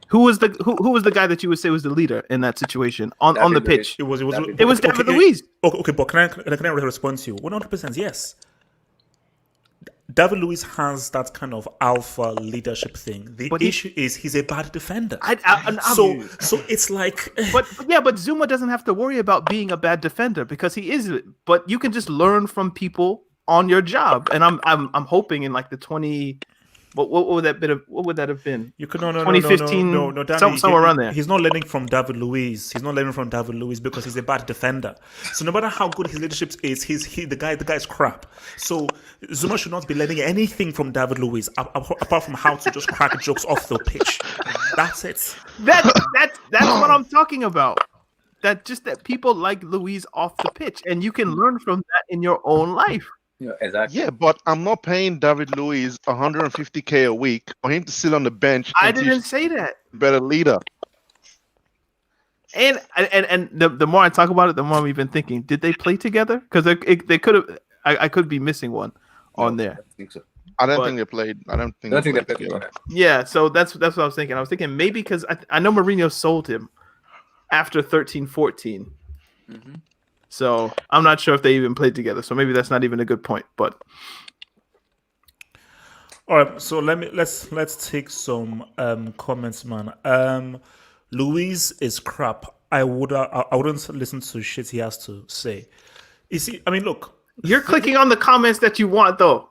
[SPEAKER 4] Who was the guy that you would say was the leader in that situation on the pitch?
[SPEAKER 1] It was
[SPEAKER 4] David Luiz.
[SPEAKER 1] Okay, but can I respond to you? 100% yes. David Luiz has that kind of alpha leadership thing. The issue is he's a bad defender. So it's like,
[SPEAKER 4] but Zouma doesn't have to worry about being a bad defender because he is. But you can just learn from people on your job, and I'm hoping in like the 20. What would that have been?
[SPEAKER 1] You could no
[SPEAKER 4] 2015.
[SPEAKER 1] No, Danny,
[SPEAKER 4] somewhere around there.
[SPEAKER 1] He's not learning from David Luiz. He's not learning from David Luiz because he's a bad defender. So no matter how good his leadership is, the guy's crap. So Zouma should not be learning anything from David Luiz apart from how to just crack jokes off the pitch. That's it.
[SPEAKER 4] That's what I'm talking about. That people like Luiz off the pitch, and you can learn from that in your own life.
[SPEAKER 3] Yeah, exactly.
[SPEAKER 2] Yeah, but I'm not paying David Luiz $150K a week for him to sit on the bench.
[SPEAKER 4] I didn't say that.
[SPEAKER 2] Better leader.
[SPEAKER 4] And the more I talk about it, the more I'm even thinking, did they play together? Because they could have. I could be missing one on there.
[SPEAKER 3] I think so.
[SPEAKER 2] I don't think they played. I don't think they played together.
[SPEAKER 4] Yeah, so that's what I was thinking. I was thinking maybe because I know Mourinho sold him after 13-14. So I'm not sure if they even played together. So maybe that's not even a good point. But
[SPEAKER 1] all right, so let's take some comments, man. Luiz is crap. I wouldn't listen to shit he has to say. You see, I mean, look,
[SPEAKER 4] you're clicking on the comments that you want, though.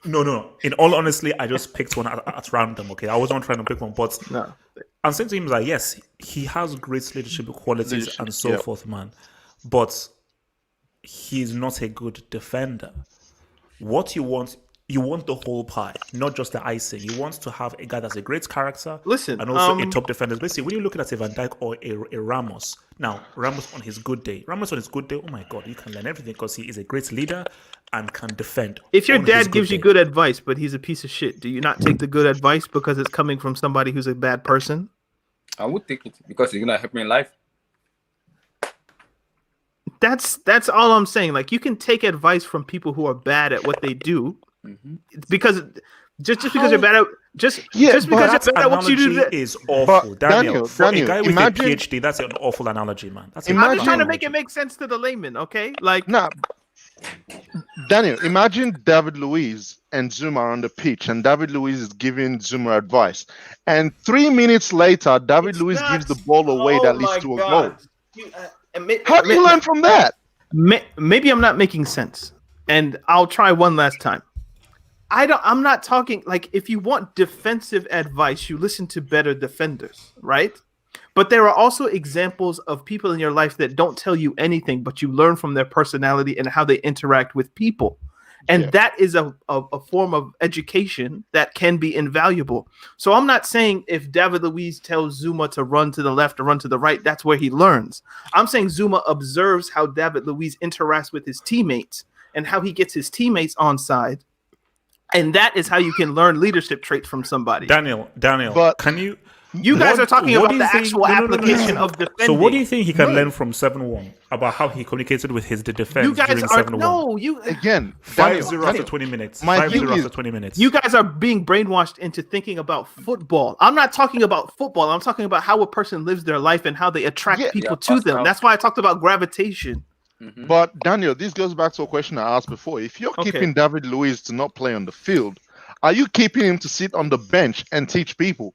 [SPEAKER 1] No. In all honesty, I just picked one at random. Okay, I wasn't trying to pick one, but
[SPEAKER 4] no.
[SPEAKER 1] I'm saying to him like, yes, he has great leadership qualities and so forth, man. But he's not a good defender. What you want the whole pie, not just the icing. You want to have a guy that's a great character, and also a top defender. Basically, when you're looking at a Van Dijk or a Ramos, now Ramos on his good day, oh my God, you can learn everything because he is a great leader and can defend.
[SPEAKER 4] If your dad gives you good advice, but he's a piece of shit, do you not take the good advice because it's coming from somebody who's a bad person?
[SPEAKER 3] I would take it because it's gonna help me in life.
[SPEAKER 4] That's all I'm saying. Like, you can take advice from people who are bad at what they do, because just because you're bad at because you're bad at what you do
[SPEAKER 1] is awful. Daniel, for a guy with a
[SPEAKER 2] imagine,
[SPEAKER 1] PhD, that's an awful analogy, man.
[SPEAKER 4] I'm just trying to make it make sense to the layman, okay? Like,
[SPEAKER 2] Daniel, imagine David Luiz and Zouma are on the pitch, and David Luiz is giving Zouma advice, and 3 minutes later, David Luiz gives the ball away that leads to a goal. How do you learn from that?
[SPEAKER 4] Maybe I'm not making sense, and I'll try one last time. I'm not talking like, if you want defensive advice, you listen to better defenders, right? But there are also examples of people in your life that don't tell you anything, but you learn from their personality and how they interact with people. And that is a form of education that can be invaluable. So I'm not saying if David Luiz tells Zouma to run to the left or run to the right, that's where he learns. I'm saying Zouma observes how David Luiz interacts with his teammates and how he gets his teammates on side. And that is how you can learn leadership traits from somebody.
[SPEAKER 1] Daniel,
[SPEAKER 2] but
[SPEAKER 1] can you...
[SPEAKER 4] You guys are talking about the actual application of defending.
[SPEAKER 1] So what do you think he can learn from 7-1 about how he communicated with his defense during 7-1?
[SPEAKER 2] Again,
[SPEAKER 1] 5-0 after 20 minutes. 5-0 after 20 minutes.
[SPEAKER 4] You guys are being brainwashed into thinking about football. I'm not talking about football. I'm talking about how a person lives their life and how they attract people to them. That's why I talked about gravitation.
[SPEAKER 2] But Daniel, this goes back to a question I asked before. If you're keeping David Luiz to not play on the field, are you keeping him to sit on the bench and teach people?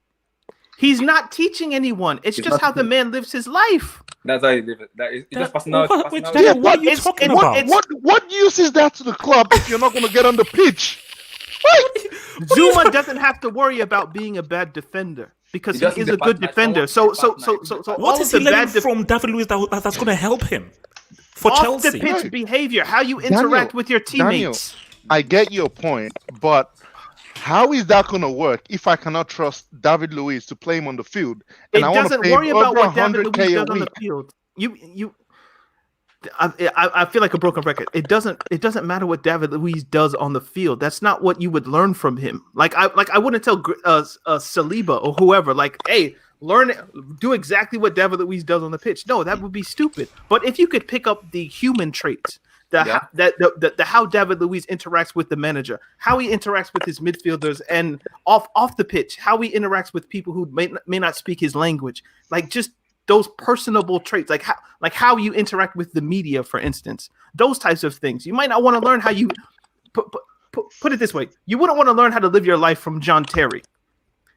[SPEAKER 4] He's not teaching anyone. It's just how the man lives his life.
[SPEAKER 3] That's how he lives it. It's just personality.
[SPEAKER 1] What are you talking about?
[SPEAKER 2] What use is that to the club if you're not going to get on the pitch?
[SPEAKER 4] Zouma doesn't have to worry about being a bad defender because he is a good defender. So
[SPEAKER 1] what is he learning from David Luiz that's going to help him for Chelsea?
[SPEAKER 4] Off the pitch behavior, how you interact with your teammates.
[SPEAKER 2] Daniel, I get your point, but How is that going to work if I cannot trust David Luiz to play him on the field and
[SPEAKER 4] It
[SPEAKER 2] I want to
[SPEAKER 4] doesn't
[SPEAKER 2] pay him
[SPEAKER 4] worry about
[SPEAKER 2] over
[SPEAKER 4] what David Luiz
[SPEAKER 2] 100K a
[SPEAKER 4] does on the
[SPEAKER 2] week?
[SPEAKER 4] field. I feel like a broken record. It doesn't matter what David Luiz does on the field. That's not what you would learn from him. I wouldn't tell Saliba or whoever like, hey, do exactly what David Luiz does on the pitch. No, that would be stupid. But if you could pick up the human traits, the how David Luiz interacts with the manager, how he interacts with his midfielders, and off the pitch, how he interacts with people who may not speak his language, like just those personable traits, like how you interact with the media, for instance, those types of things. You might not want to learn how you put it this way. You wouldn't want to learn how to live your life from John Terry.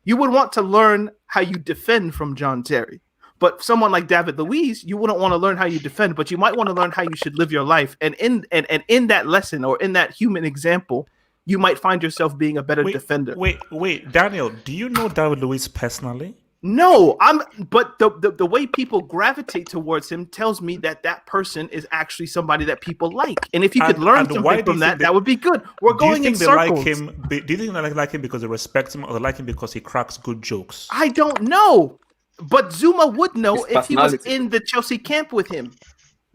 [SPEAKER 4] You would want to learn how you defend from John Terry. But someone like David Luiz, you wouldn't want to learn how you defend, but you might want to learn how you should live your life. And in that lesson or in that human example, you might find yourself being a better defender.
[SPEAKER 1] Wait, Daniel, do you know David Luiz personally?
[SPEAKER 4] No, but the way people gravitate towards him tells me that person is actually somebody that people like. And if you could learn something from that, that would be good. We're going in circles.
[SPEAKER 1] Do you think they like him because they respect him, or they like him because he cracks good jokes?
[SPEAKER 4] I don't know. But Zouma would know if he was in the Chelsea camp with him.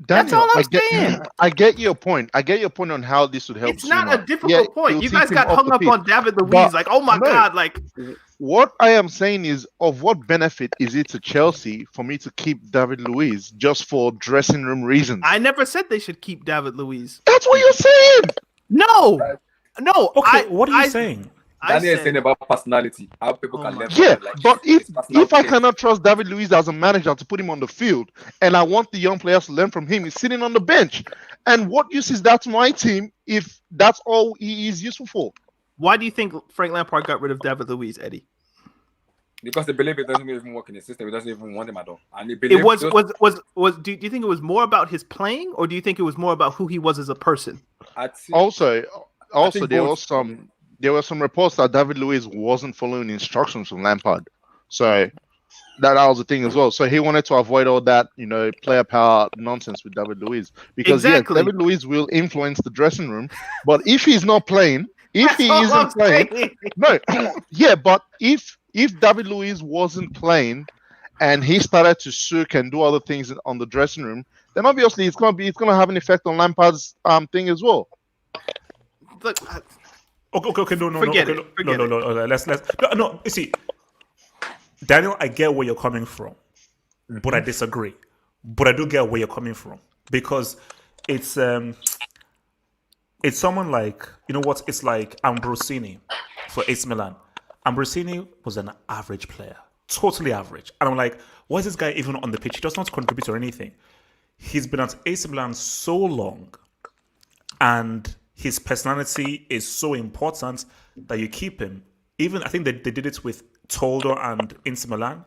[SPEAKER 4] That's all I'm saying.
[SPEAKER 2] I get your point. I get your point on how this would help.
[SPEAKER 4] It's not a difficult point. You guys got hung up on David Luiz, like, oh my God, like.
[SPEAKER 2] What I am saying is, of what benefit is it to Chelsea for me to keep David Luiz just for dressing room reasons?
[SPEAKER 4] I never said they should keep David Luiz.
[SPEAKER 2] That's what you're saying.
[SPEAKER 4] No.
[SPEAKER 1] Okay, what are you saying?
[SPEAKER 3] Daniel is saying about personality, how people can learn.
[SPEAKER 2] Yeah, but if I cannot trust David Luiz as a manager to put him on the field, and I want the young players to learn from him, he's sitting on the bench. And what use is that to my team if that's all he is useful for?
[SPEAKER 4] Why do you think Frank Lampard got rid of David Luiz, Eddie?
[SPEAKER 3] Because they believe it doesn't even work in the system. It doesn't even want him at all. And
[SPEAKER 4] do you think it was more about his playing, or do you think it was more about who he was as a person?
[SPEAKER 2] Also, there were some reports that David Luiz wasn't following instructions from Lampard. So that was the thing as well. So he wanted to avoid all that, player power nonsense with David Luiz. Because David Luiz will influence the dressing room. But if he's not playing, but if David Luiz wasn't playing and he started to sook and do other things on the dressing room, then obviously it's gonna have an effect on Lampard's thing as well.
[SPEAKER 4] Look,
[SPEAKER 1] Okay, no. Let's no. You see, Daniel, I get where you're coming from, but I disagree. But I do get where you're coming from because it's someone like, it's like Ambrosini for AC Milan. Ambrosini was an average player, totally average, and I'm like, why is this guy even on the pitch? He does not contribute or anything. He's been at AC Milan so long, and his personality is so important that you keep him. Even I think they did it with Toldo and Inter Milan,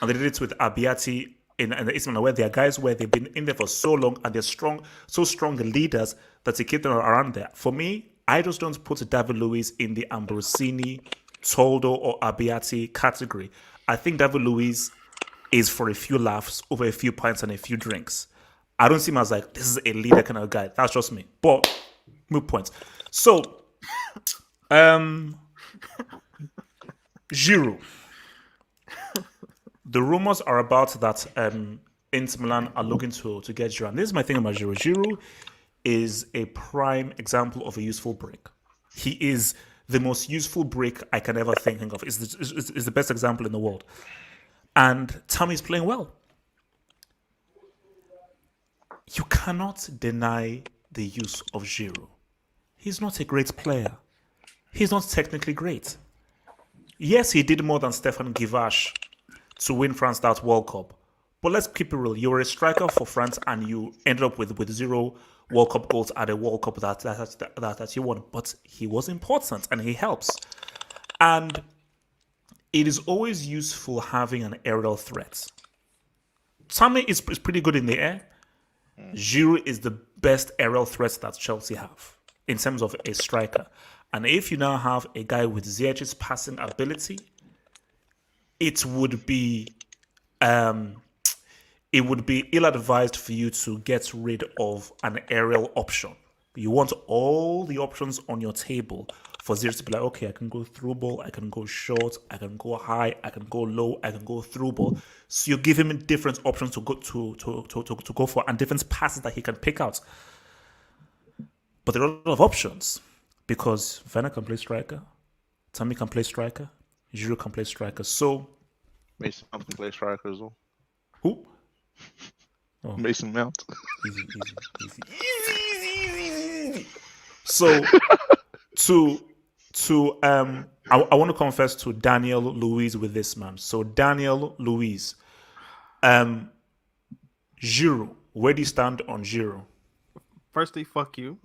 [SPEAKER 1] and they did it with Abbiati in the AC Milan, where they are guys where they've been in there for so long and they're so strong leaders that they keep them around there. For me, I just don't put David Luiz in the Ambrosini, Toldo, or Abbiati category. I think David Luiz is for a few laughs over a few pints and a few drinks. I don't see him as like, this is a leader kind of guy. That's just me. But moot points. So, Giroud. The rumors are about that Inter Milan are looking to get Giroud. And this is my thing about Giroud. Giroud is a prime example of a useful brick. He is the most useful brick I can ever think of. Is the best example in the world. And Tammy's playing well. You cannot deny the use of Giroud. He's not a great player. He's not technically great. Yes, he did more than Stefan Givash to win France that World Cup. But let's keep it real. You were a striker for France and you ended up with 0 World Cup goals at a World Cup that you won. But he was important and he helps. And it is always useful having an aerial threat. Tammy is pretty good in the air. Giroud is the best aerial threat that Chelsea have in terms of a striker. And if you now have a guy with Ziyech's passing ability, it would be ill-advised for you to get rid of an aerial option. You want all the options on your table for Ziyech to be like, okay, I can go through ball, I can go short, I can go high, I can go low, I can go through ball. So you give him different options to go for and different passes that he can pick out. But there are a lot of options because Werner can play striker, Tammy can play striker, Giroud can play striker. So
[SPEAKER 2] Mason Mount can play striker as well.
[SPEAKER 1] who?
[SPEAKER 2] Mason Mount.
[SPEAKER 1] Easy. So I want to confess to Daniel Luiz with this, man. So Daniel Luiz, Giroud, where do you stand on Giroud?
[SPEAKER 4] Firstly, fuck you.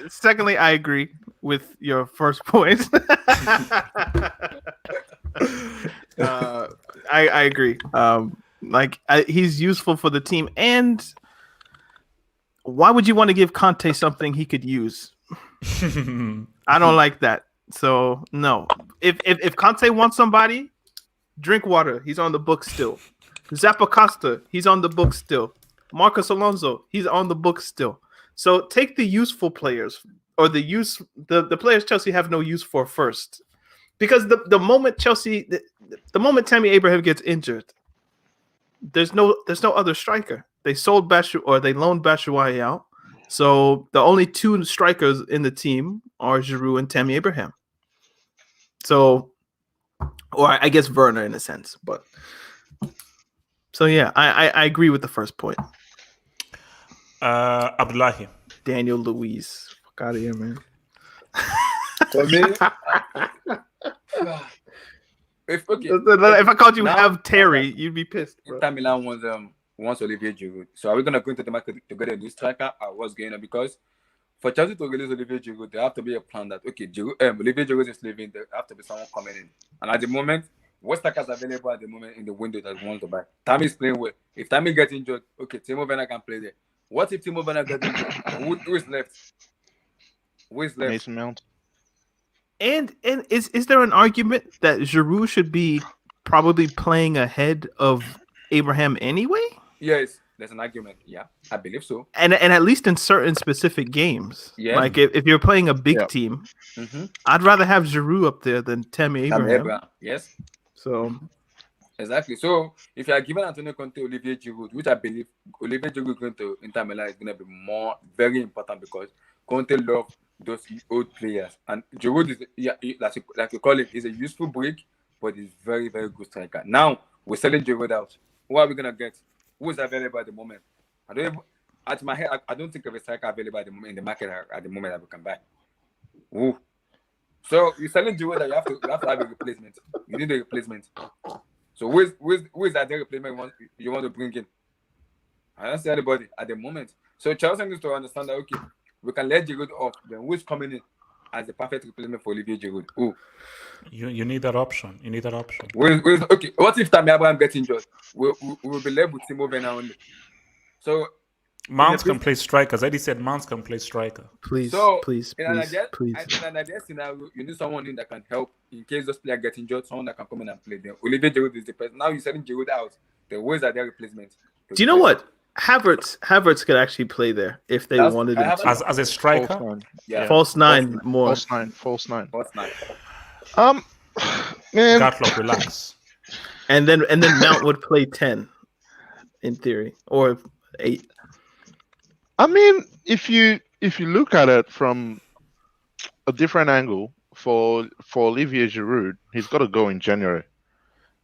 [SPEAKER 4] Secondly, I agree with your first point. I agree. He's useful for the team, and why would you want to give Kante something he could use? I don't like that. So no. If Kante wants somebody, drink water. He's on the book still. Zappacosta, he's on the book still. Marcus Alonso, he's on the book still. So take the useful players or the players Chelsea have no use for first. Because the moment Tammy Abraham gets injured, there's no other striker. They sold they loaned Batshuayi out. So the only two strikers in the team are Giroud and Tammy Abraham. So, or I guess Werner in a sense, but so yeah, I agree with the first point.
[SPEAKER 1] Abdullahi.
[SPEAKER 4] Daniel Luiz. Fuck out of here, man.
[SPEAKER 3] For me, if
[SPEAKER 4] I called you Have Terry, you'd be pissed. Bro.
[SPEAKER 3] Inter Milan wants Olivier Giroud. So are we gonna go into the market to get a new striker or what's going on? Because for Chelsea to release Olivier Giroud, there have to be a plan that Olivier Giroud is leaving. There have to be someone coming in. And at the moment, what strikers available at the moment in the window that wants to buy? Tammy is playing well. If Tammy gets injured, okay, Timo Werner can play there. What if Timo Werner gets injured? Who is left? Who is left?
[SPEAKER 2] Mason Mount.
[SPEAKER 4] And is there an argument that Giroud should be probably playing ahead of Abraham anyway?
[SPEAKER 3] Yes, there's an argument. Yeah, I believe so.
[SPEAKER 4] And at least in certain specific games.
[SPEAKER 3] Yeah.
[SPEAKER 4] Like if you're playing a big team, I'd rather have Giroud up there than Tammy Abraham.
[SPEAKER 3] Yes.
[SPEAKER 4] So
[SPEAKER 3] exactly. So if you are giving Antonio Conte Olivier Giroud, which I believe Olivier Giroud going to Inter Milan is going to be very important because Conte loves those old players, and Giroud is like you call it, is a useful brick, but he's very very good striker. Now we're selling Giroud out. Who are we gonna get? Who is available at the moment? I don't think of a striker available at the moment in the market at the moment that we can buy. Who? So you're selling Giroud that you have to have a replacement. You need a replacement. So who is that replacement you want to bring in? I don't see anybody at the moment. So Chelsea needs to understand that okay, we can let Giroud off. Then who's coming in as the perfect replacement for Olivier Giroud? Who?
[SPEAKER 1] You need that option. You need that option.
[SPEAKER 3] Okay, what if Tammy Abraham gets injured? We will be left with Timo Werner only. So
[SPEAKER 1] Mount can play striker. As Eddie said, Mount can play striker.
[SPEAKER 4] Please.
[SPEAKER 3] In an ideal scenario, you need someone in that can help in case those players get injured. Someone that can come in and play them. Olivier Giroud is the person. Now you're selling Giroud out. The ways are their replacement.
[SPEAKER 4] Do you know what? Havertz could actually play there if they wanted him to.
[SPEAKER 1] As a striker.
[SPEAKER 4] False nine more.
[SPEAKER 2] False nine.
[SPEAKER 1] Man.
[SPEAKER 2] Man.
[SPEAKER 1] Relax.
[SPEAKER 4] And then Mount would play 10 in theory, or 8.
[SPEAKER 2] I mean, if you look at it from a different angle, for Olivier Giroud, he's got to go in January,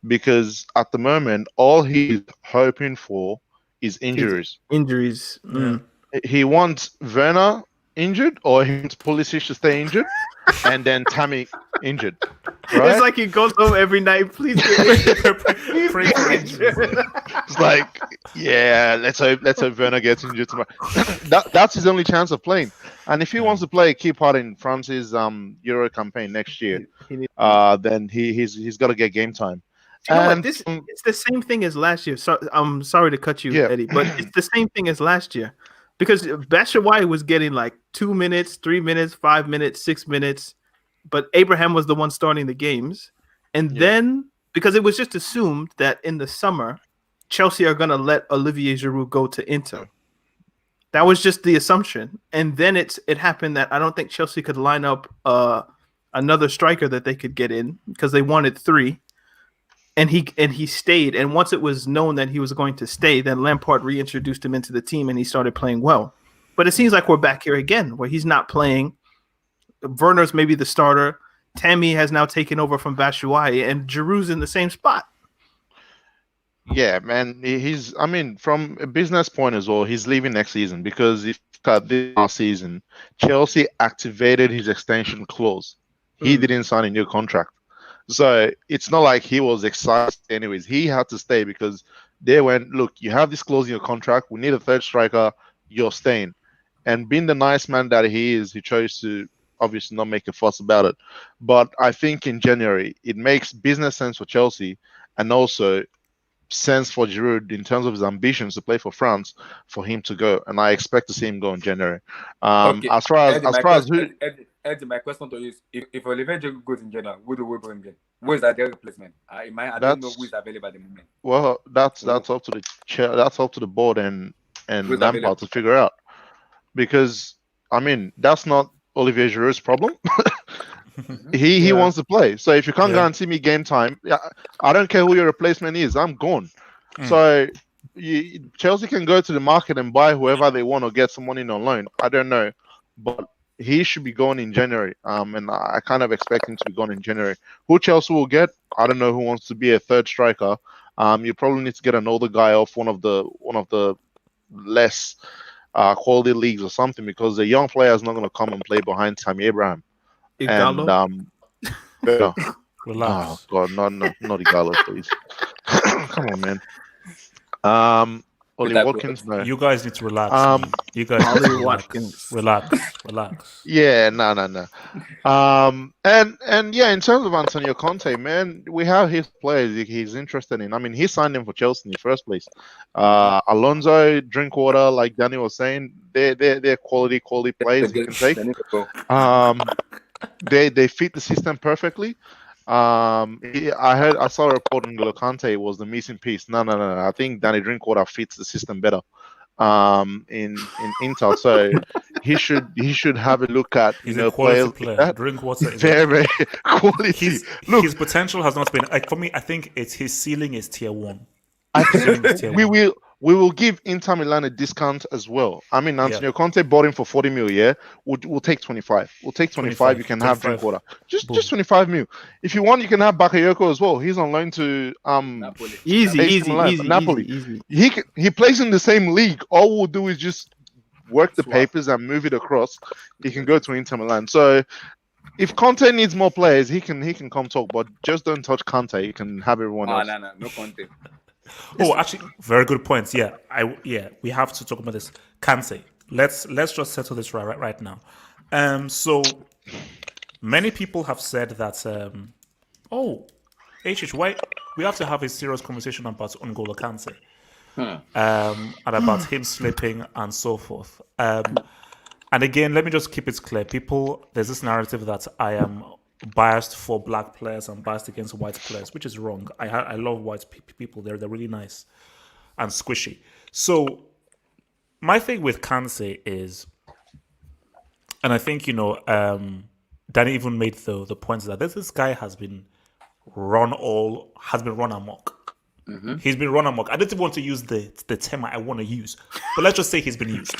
[SPEAKER 2] because at the moment all he's hoping for is injuries.
[SPEAKER 4] Yeah.
[SPEAKER 2] He wants Werner injured, or he wants Pulisic to stay injured, and then Tammy injured. Right?
[SPEAKER 4] It's like he goes home every night. Please pray for injured.
[SPEAKER 2] It's like, yeah, let's hope Werner gets injured tomorrow. That's his only chance of playing. And if he wants to play a key part in France's Euro campaign next year, then he's got to get game time.
[SPEAKER 4] You know what? It's the same thing as last year. So I'm sorry to cut you, Eddie, but it's the same thing as last year, because Batshuayi was getting like 2 minutes, 3 minutes, 5 minutes, 6 minutes, but Abraham was the one starting the games. And then, because it was just assumed that in the summer, Chelsea are going to let Olivier Giroud go to Inter. That was just the assumption, and then it happened that I don't think Chelsea could line up another striker that they could get in because they wanted 3, and he stayed. And once it was known that he was going to stay, then Lampard reintroduced him into the team, and he started playing well. But it seems like we're back here again, where he's not playing. Werner's maybe the starter. Tammy has now taken over from Batshuayi, and Giroud's in the same spot.
[SPEAKER 2] Yeah, man. He's. I mean, from a business point as well, he's leaving next season because if this last season, Chelsea activated his extension clause. He didn't sign a new contract, so it's not like he was excited. Anyways, he had to stay because they went, look, you have this clause in your contract. We need a third striker. You're staying. And being the nice man that he is, he chose to obviously not make a fuss about it. But I think in January, it makes business sense for Chelsea and also sense for Giroud in terms of his ambitions to play for France for him to go. And I expect to see him go in January.
[SPEAKER 3] Okay.
[SPEAKER 2] As far as who...
[SPEAKER 3] Eddie, my question to you is, if Olivier Giroud goes in general, who do we bring in? Who is that their replacement? I don't know who is available at the moment.
[SPEAKER 2] Well, that's up to the chair. That's up to the board and Lampard to figure out. Because I mean, that's not Olivier Giroud's problem. He wants to play. So if you can't guarantee me game time, I don't care who your replacement is. I'm gone. So Chelsea can go to the market and buy whoever they want or get someone in on loan. I don't know, but he should be gone in January. And I kind of expect him to be gone in January. Who Chelsea will get? I don't know who wants to be a third striker. You probably need to get an older guy off one of the less quality leagues or something, because the young player is not going to come and play behind Tammy Abraham.
[SPEAKER 4] Igalo?
[SPEAKER 2] And
[SPEAKER 1] Relax.
[SPEAKER 2] oh god, not Igalo, please. Come on, man. Oli Watkins, no.
[SPEAKER 1] You guys need to relax. Man. You guys need to relax.
[SPEAKER 2] Yeah, no. And yeah, in terms of Antonio Conte, man, we have his players he's interested in. I mean, he signed him for Chelsea in the first place. Alonso, Drinkwater, like Danny was saying, they're quality players you can take. They fit the system perfectly. I saw a report on N'Golo Kante was the missing piece. No. I think Danny Drinkwater fits the system better. In Inter, so he should have a look at
[SPEAKER 1] quality player. Drinkwater is
[SPEAKER 2] very quality. Look,
[SPEAKER 1] his potential has not been like for me. I think his ceiling is tier 1.
[SPEAKER 2] I think we will give Inter Milan a discount as well. I mean, Antonio Conte bought him for 40 mil. Yeah, we'll take 25. We'll take 25. You can have Drinkwater. Just 25 mil. If you want, you can have Bakayoko as well. He's on loan to
[SPEAKER 3] Napoli.
[SPEAKER 4] Easy.
[SPEAKER 2] Napoli. He plays in the same league. All we'll do is just work the papers and move it across. He can go to Inter Milan. So if Conte needs more players, he can come talk. But just don't touch Conte. You can have everyone else.
[SPEAKER 3] No Conte.
[SPEAKER 1] Oh, actually, very good points. Yeah, we have to talk about this. Kante. Let's just settle this right now. So many people have said that. Why we have to have a serious conversation about N'Golo Kante, and about him slipping and so forth. And again, let me just keep it clear. There's this narrative that I am biased for black players and biased against white players, which is wrong. I love white people. They're really nice and squishy. So my thing with Kante is, and I think Danny even made the point that this guy has been run amok. Mm-hmm. He's been run amok. I don't even want to use the term I want to use, but let's just say he's been used.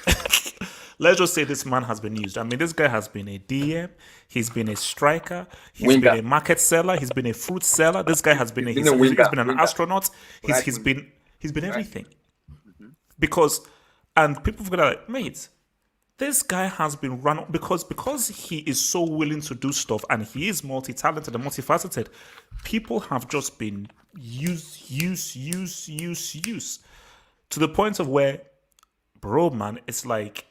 [SPEAKER 1] Let's just say this man has been used. I mean, this guy has been a DM. He's been a striker. He's been a market seller. He's been a fruit seller. This guy has been he's been an astronaut. He's been everything. Mm-hmm. And people forget that, mate, this guy has been run because he is so willing to do stuff and he is multi-talented and multifaceted. People have just been used to the point of where, bro, man, it's like,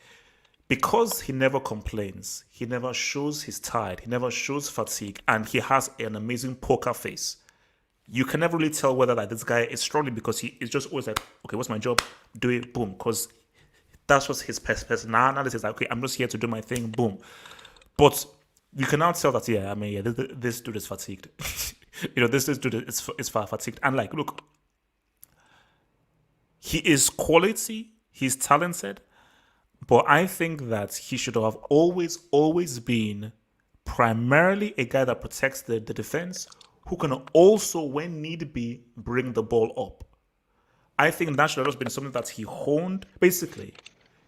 [SPEAKER 1] because he never complains, he never shows he's tired, he never shows fatigue, and he has an amazing poker face. You can never really tell whether this guy is struggling, because he is just always like, okay, what's my job? Do it, boom. Because that's just his personality. Like, okay, I'm just here to do my thing, boom. But you can now tell that, this dude is fatigued. This dude is fatigued. And like, look, he is quality, he's talented, But I think that he should have always been primarily a guy that protects the defense, who can also, when need be, bring the ball up. I think that should have been something that he honed. Basically,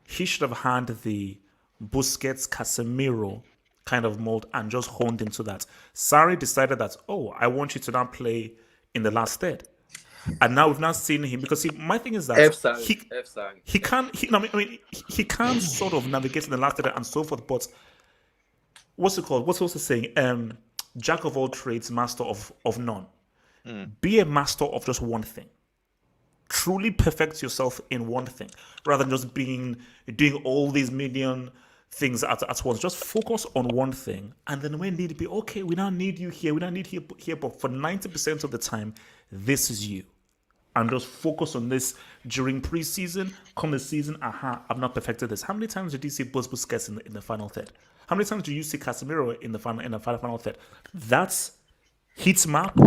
[SPEAKER 1] he should have had the Busquets, Casemiro kind of mold and just honed into that. Sarri decided that, oh, I want you to now play in the last third. And now we've not seen him because my thing is that he can't. He can't sort of navigate in the last third and so forth. But what's it called? What's also saying? Jack of all trades, master of none. Be a master of just one thing. Truly perfect yourself in one thing, rather than just doing all these million things at once. Just focus on one thing, and then when need be, okay, we now need you here, we now need you here, but for 90% of the time, this is you. And just focus on this during preseason. Come the season, I've not perfected this. How many times did you see Busquets in the final third? How many times do you see Casemiro in the final third? That's heat map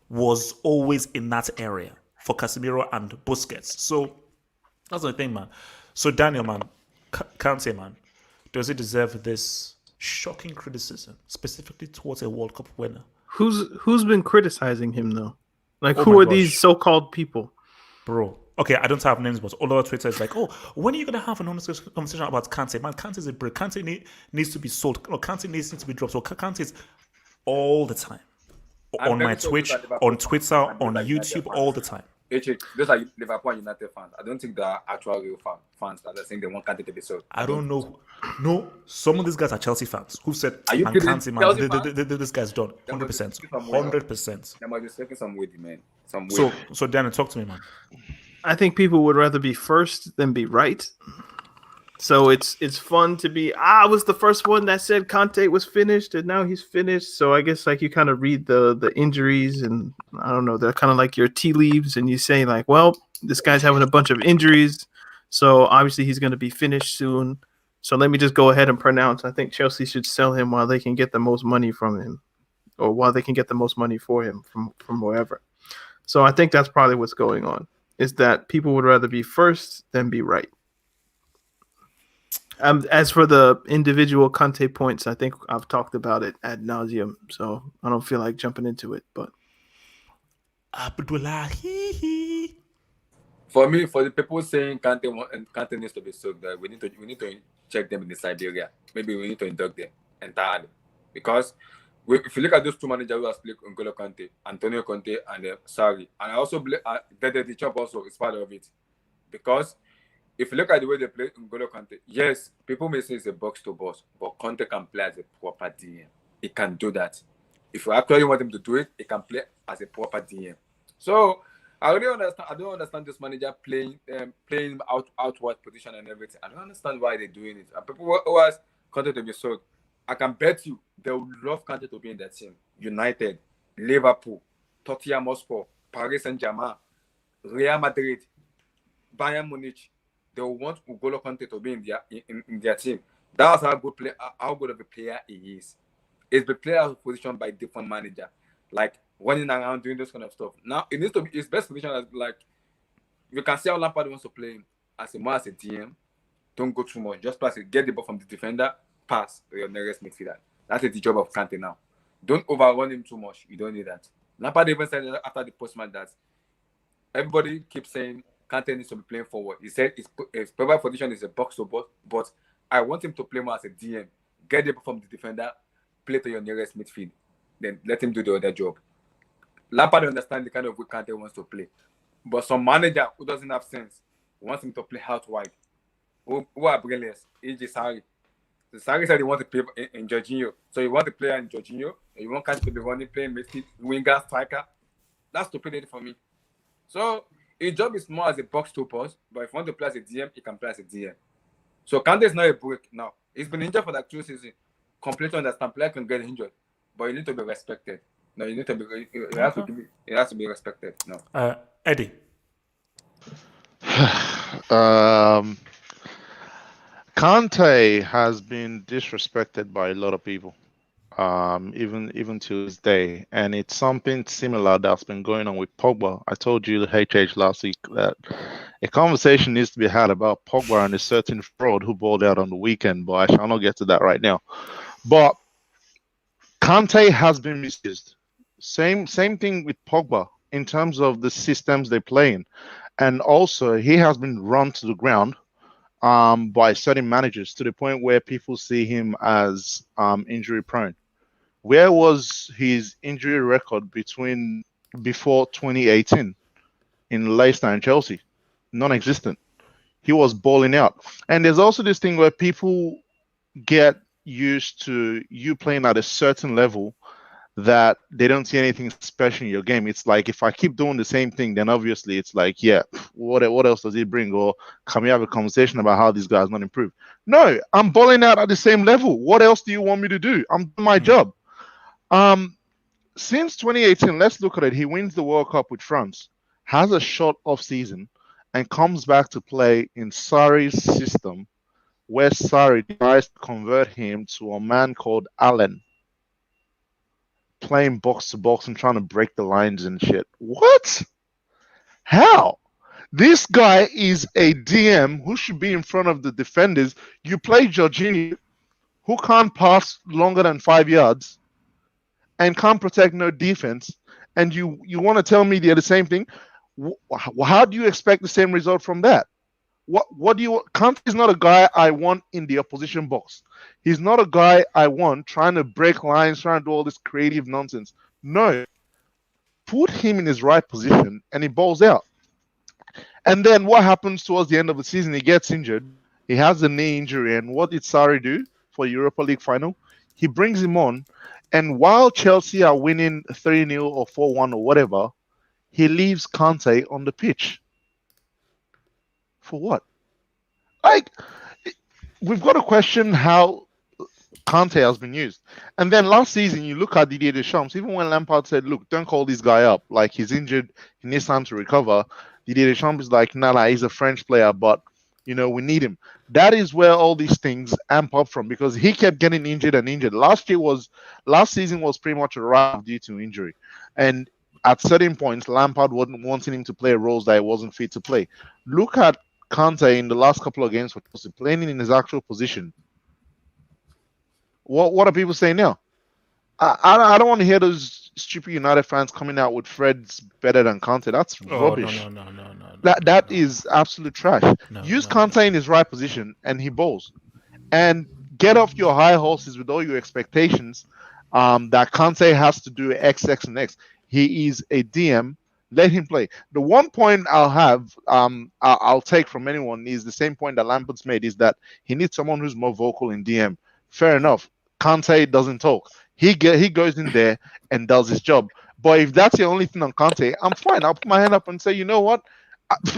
[SPEAKER 1] was always in that area for Casemiro and Busquets. So that's the thing, man. So Daniel, man, Kante, man, does he deserve this shocking criticism, specifically towards a World Cup winner?
[SPEAKER 4] Who's been criticizing him though? Like,
[SPEAKER 1] Oh
[SPEAKER 4] who
[SPEAKER 1] my
[SPEAKER 4] are
[SPEAKER 1] gosh.
[SPEAKER 4] these so-called people?
[SPEAKER 1] Bro. Okay, I don't have names, but all over Twitter is like, oh, when are you going to have an honest conversation about Kante? Man, Kante is a brick. Kante needs to be sold. No, Kante needs to be dropped. So Kante is all the time. On my Twitch, on Twitter, on YouTube, all the time.
[SPEAKER 3] Those are Liverpool and United fans. I don't think they are actual real fans that are saying they want Kante to be sold.
[SPEAKER 1] I don't know. No, some of these guys are Chelsea fans who said,
[SPEAKER 3] Are you kidding?
[SPEAKER 1] Kante, man, this guy's done. 100%. 100%.
[SPEAKER 3] They might be taking some weight, man. Some weight.
[SPEAKER 1] So Daniel, talk to me, man.
[SPEAKER 4] I think people would rather be first than be right. So it's fun to be, I was the first one that said Kante was finished and now he's finished. So I guess like you kind of read the injuries and I don't know, they're kind of like your tea leaves and you say like, well, this guy's having a bunch of injuries. So obviously he's going to be finished soon. So let me just go ahead and pronounce, I think Chelsea should sell him while they can get the most money from him or while they can get the most money for him from wherever. So I think that's probably what's going on, is that people would rather be first than be right. As for the individual Kante points, I think I've talked about it ad nauseum, so I don't feel like jumping into it. But
[SPEAKER 1] Abdullahi.
[SPEAKER 3] For me, for the people saying Kante needs to be sold, we need to check them in the Siberia. Maybe we need to induct them entirely, because if you look at those two managers who have played N'Golo Kante, Antonio Conte, and Sarri, and I also believe the job also is part of it, because if you look at the way they play N'Golo Kante, yes, people may say it's a box to box, but Conte can play as a proper DM. He can do that. If you actually want him to do it, he can play as a proper DM. So I really understand. I don't understand this manager playing outward position and everything. I don't understand why they're doing it. And people who ask Conte to be sold, I can bet you they would love Kante to be in that team. United, Liverpool, Tottenham Hotspur, Paris Saint-Germain, Real Madrid, Bayern Munich. They want N'Golo Kante to be in their team. That's how good of a player he is. He's been played out of position by different manager, like running around doing this kind of stuff. Now it needs to be his best position. As like you can see how Lampard wants to play him as a DM. Don't go too much. Just pass it. Get the ball from the defender. Pass to your nearest midfielder. That's the job of Kante now. Don't overrun him too much. You don't need that. Lampard even said after the postman that everybody keeps saying Kante needs to be playing forward. He said his proper position is a box to box, but I want him to play more as a DM. Get the ball from the defender, play to your nearest midfield, then let him do the other job. Lampard understands the kind of way Kante wants to play, but some manager who doesn't have sense wants him to play out wide. Who are brilliant? E.g. Sarri. So Sarri said he wants to play in Jorginho, so you want to play in Jorginho, and you want Kante to be running, playing midfield, winger, striker. That's stupidity for me. So his job is more as a box to box, but if you want to play as a DM, he can play as a DM. So Kante is not a brick now. He's been injured for like 2 seasons. Completely understand. Player can get injured, but you need to be respected. No, you need to be. It has to be respected. No.
[SPEAKER 1] Eddie.
[SPEAKER 2] Kante has been disrespected by a lot of people, even to this day, and it's something similar that's been going on with Pogba. I told you the HH last week that A conversation needs to be had about Pogba and a certain fraud who balled out on the weekend, but I shall not get to that right now. But Kante has been misused. Same thing with Pogba in terms of the systems they play in, and also he has been run to the ground by certain managers to the point where people see him as injury prone. Where was his injury record before 2018 in Leicester and Chelsea? Non-existent. He was balling out. And there's also this thing where people get used to you playing at a certain level that they don't see anything special in your game. It's like, if I keep doing the same thing, then obviously it's like, yeah, what else does he bring? Or can we have a conversation about how this guy's not improved? No, I'm balling out at the same level. What else do you want me to do? I'm doing my job. Since 2018, let's look at it. He wins the World Cup with France, has a short off season, and comes back to play in Sarri's system, where Sarri tries to convert him to a man called Allen, playing box to box and trying to break the lines and shit. What? How? This guy is a DM who should be in front of the defenders. You play Jorginho, who can't pass longer than 5 yards and can't protect no defense, and you want to tell me they're the same thing? How do you expect the same result from that? What do you? Kante is not a guy I want in the opposition box. He's not a guy I want trying to break lines, trying to do all this creative nonsense. No, put him in his right position and he balls out. And then what happens towards the end of the season? He gets injured. He has a knee injury, and what did Sarri do for Europa League final? He brings him on, and while Chelsea are winning 3-0 or 4-1 or whatever, he leaves Kante on the pitch. For what? Like, we've got to question how Kante has been used. And then last season, you look at Didier Deschamps, even when Lampard said, look, don't call this guy up. Like, he's injured, he needs time to recover. Didier Deschamps is like, nah, he's a French player, but, we need him. That is where all these things amp up from, because he kept getting injured and injured. Last season was pretty much a write-off due to injury. And at certain points, Lampard wasn't wanting him to play roles that he wasn't fit to play. Look at Kante in the last couple of games for Chelsea, playing in his actual position. What are people saying now? I don't want to hear those stupid United fans coming out with Fred's better than Kante. That's rubbish.
[SPEAKER 1] No.
[SPEAKER 2] That is absolute trash. Use Kante in his right position and he bowls. And get off your high horses with all your expectations that Kante has to do X, X, and X. He is a DM. Let him play. The one point I'll take from anyone is the same point that Lampard's made, is that he needs someone who's more vocal in DM. Fair enough. Kante doesn't talk. He goes in there and does his job. But if that's the only thing on Kante, I'm fine. I'll put my hand up and say, you know what?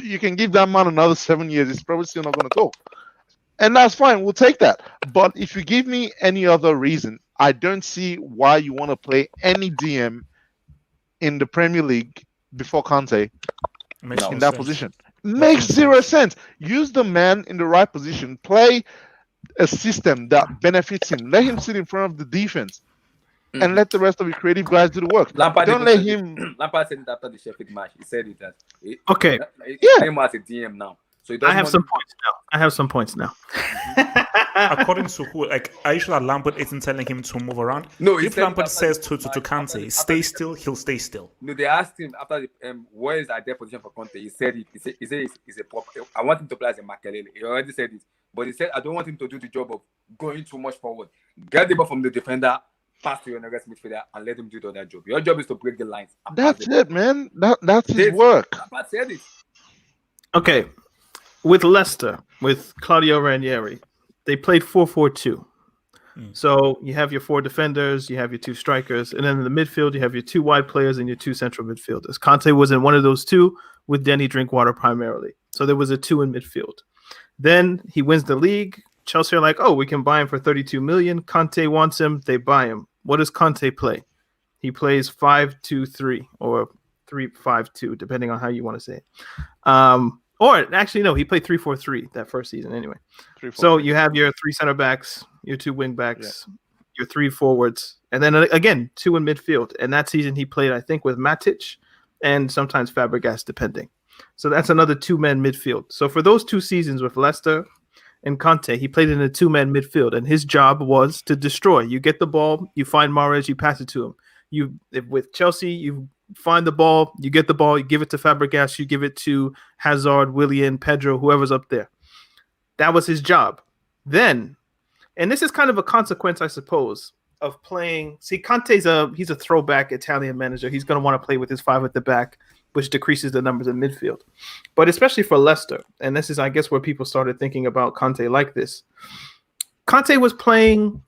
[SPEAKER 2] You can give that man another 7 years. He's probably still not going to talk. And that's fine. We'll take that. But if you give me any other reason, I don't see why you want to play any DM in the Premier League before Kante in that position. Makes zero sense. Use the man in the right position. Play a system that benefits him. Let him sit in front of the defense and let the rest of the creative guys do the work. Don't let him.
[SPEAKER 3] Lampard said it after the Sheffield match. He said it that.
[SPEAKER 4] Okay.
[SPEAKER 3] He's him as a DM now. So
[SPEAKER 4] I have some points now.
[SPEAKER 1] According to who? Like, are you sure that Lampard isn't telling him to move around?
[SPEAKER 3] No,
[SPEAKER 1] if Lampard says to Kante, stay still, he'll stay still.
[SPEAKER 3] No, they asked him after the where is their position for Kante. He said it. He said it's a proper. I want him to play as a Makelele. He already said it, but he said I don't want him to do the job of going too much forward. Get the ball from the defender, pass to your next midfielder, and let him do the other job. Your job is to break the lines.
[SPEAKER 2] That's it, man. That's his work.
[SPEAKER 3] Lampard said it.
[SPEAKER 4] Okay. With Leicester, with Claudio Ranieri, they played 4-4-2. So you have your 4 defenders, you have your 2 strikers, and then in the midfield, you have your 2 wide players and your 2 central midfielders. Kante was in one of those 2 with Denny Drinkwater primarily. So there was a 2 in midfield. Then he wins the league. Chelsea are like, oh, we can buy him for 32 million. Kante wants him. They buy him. What does Kante play? He plays 5-2-3 or 3-5-2, depending on how you want to say it. Or actually, no, he played 3-4-3 that first season anyway. So you have your 3 center backs, your 2 wing backs, your 3 forwards, and then again 2 in midfield. And that season he played, I think, with Matic and sometimes Fabregas, depending. So that's another two-man midfield. So for those 2 seasons with Leicester and Kante, he played in a two-man midfield, and his job was to destroy. You get the ball, you find Mahrez, you pass it to him. With Chelsea, you find the ball, you get the ball, you give it to Fabregas, you give it to Hazard, Willian, Pedro, whoever's up there. That was his job. Then, and this is kind of a consequence, I suppose, of playing. See, Conte's he's a throwback Italian manager. He's going to want to play with his 5 at the back, which decreases the numbers in midfield. But especially for Leicester, and this is, I guess, where people started thinking about Kante like this. Kante was playing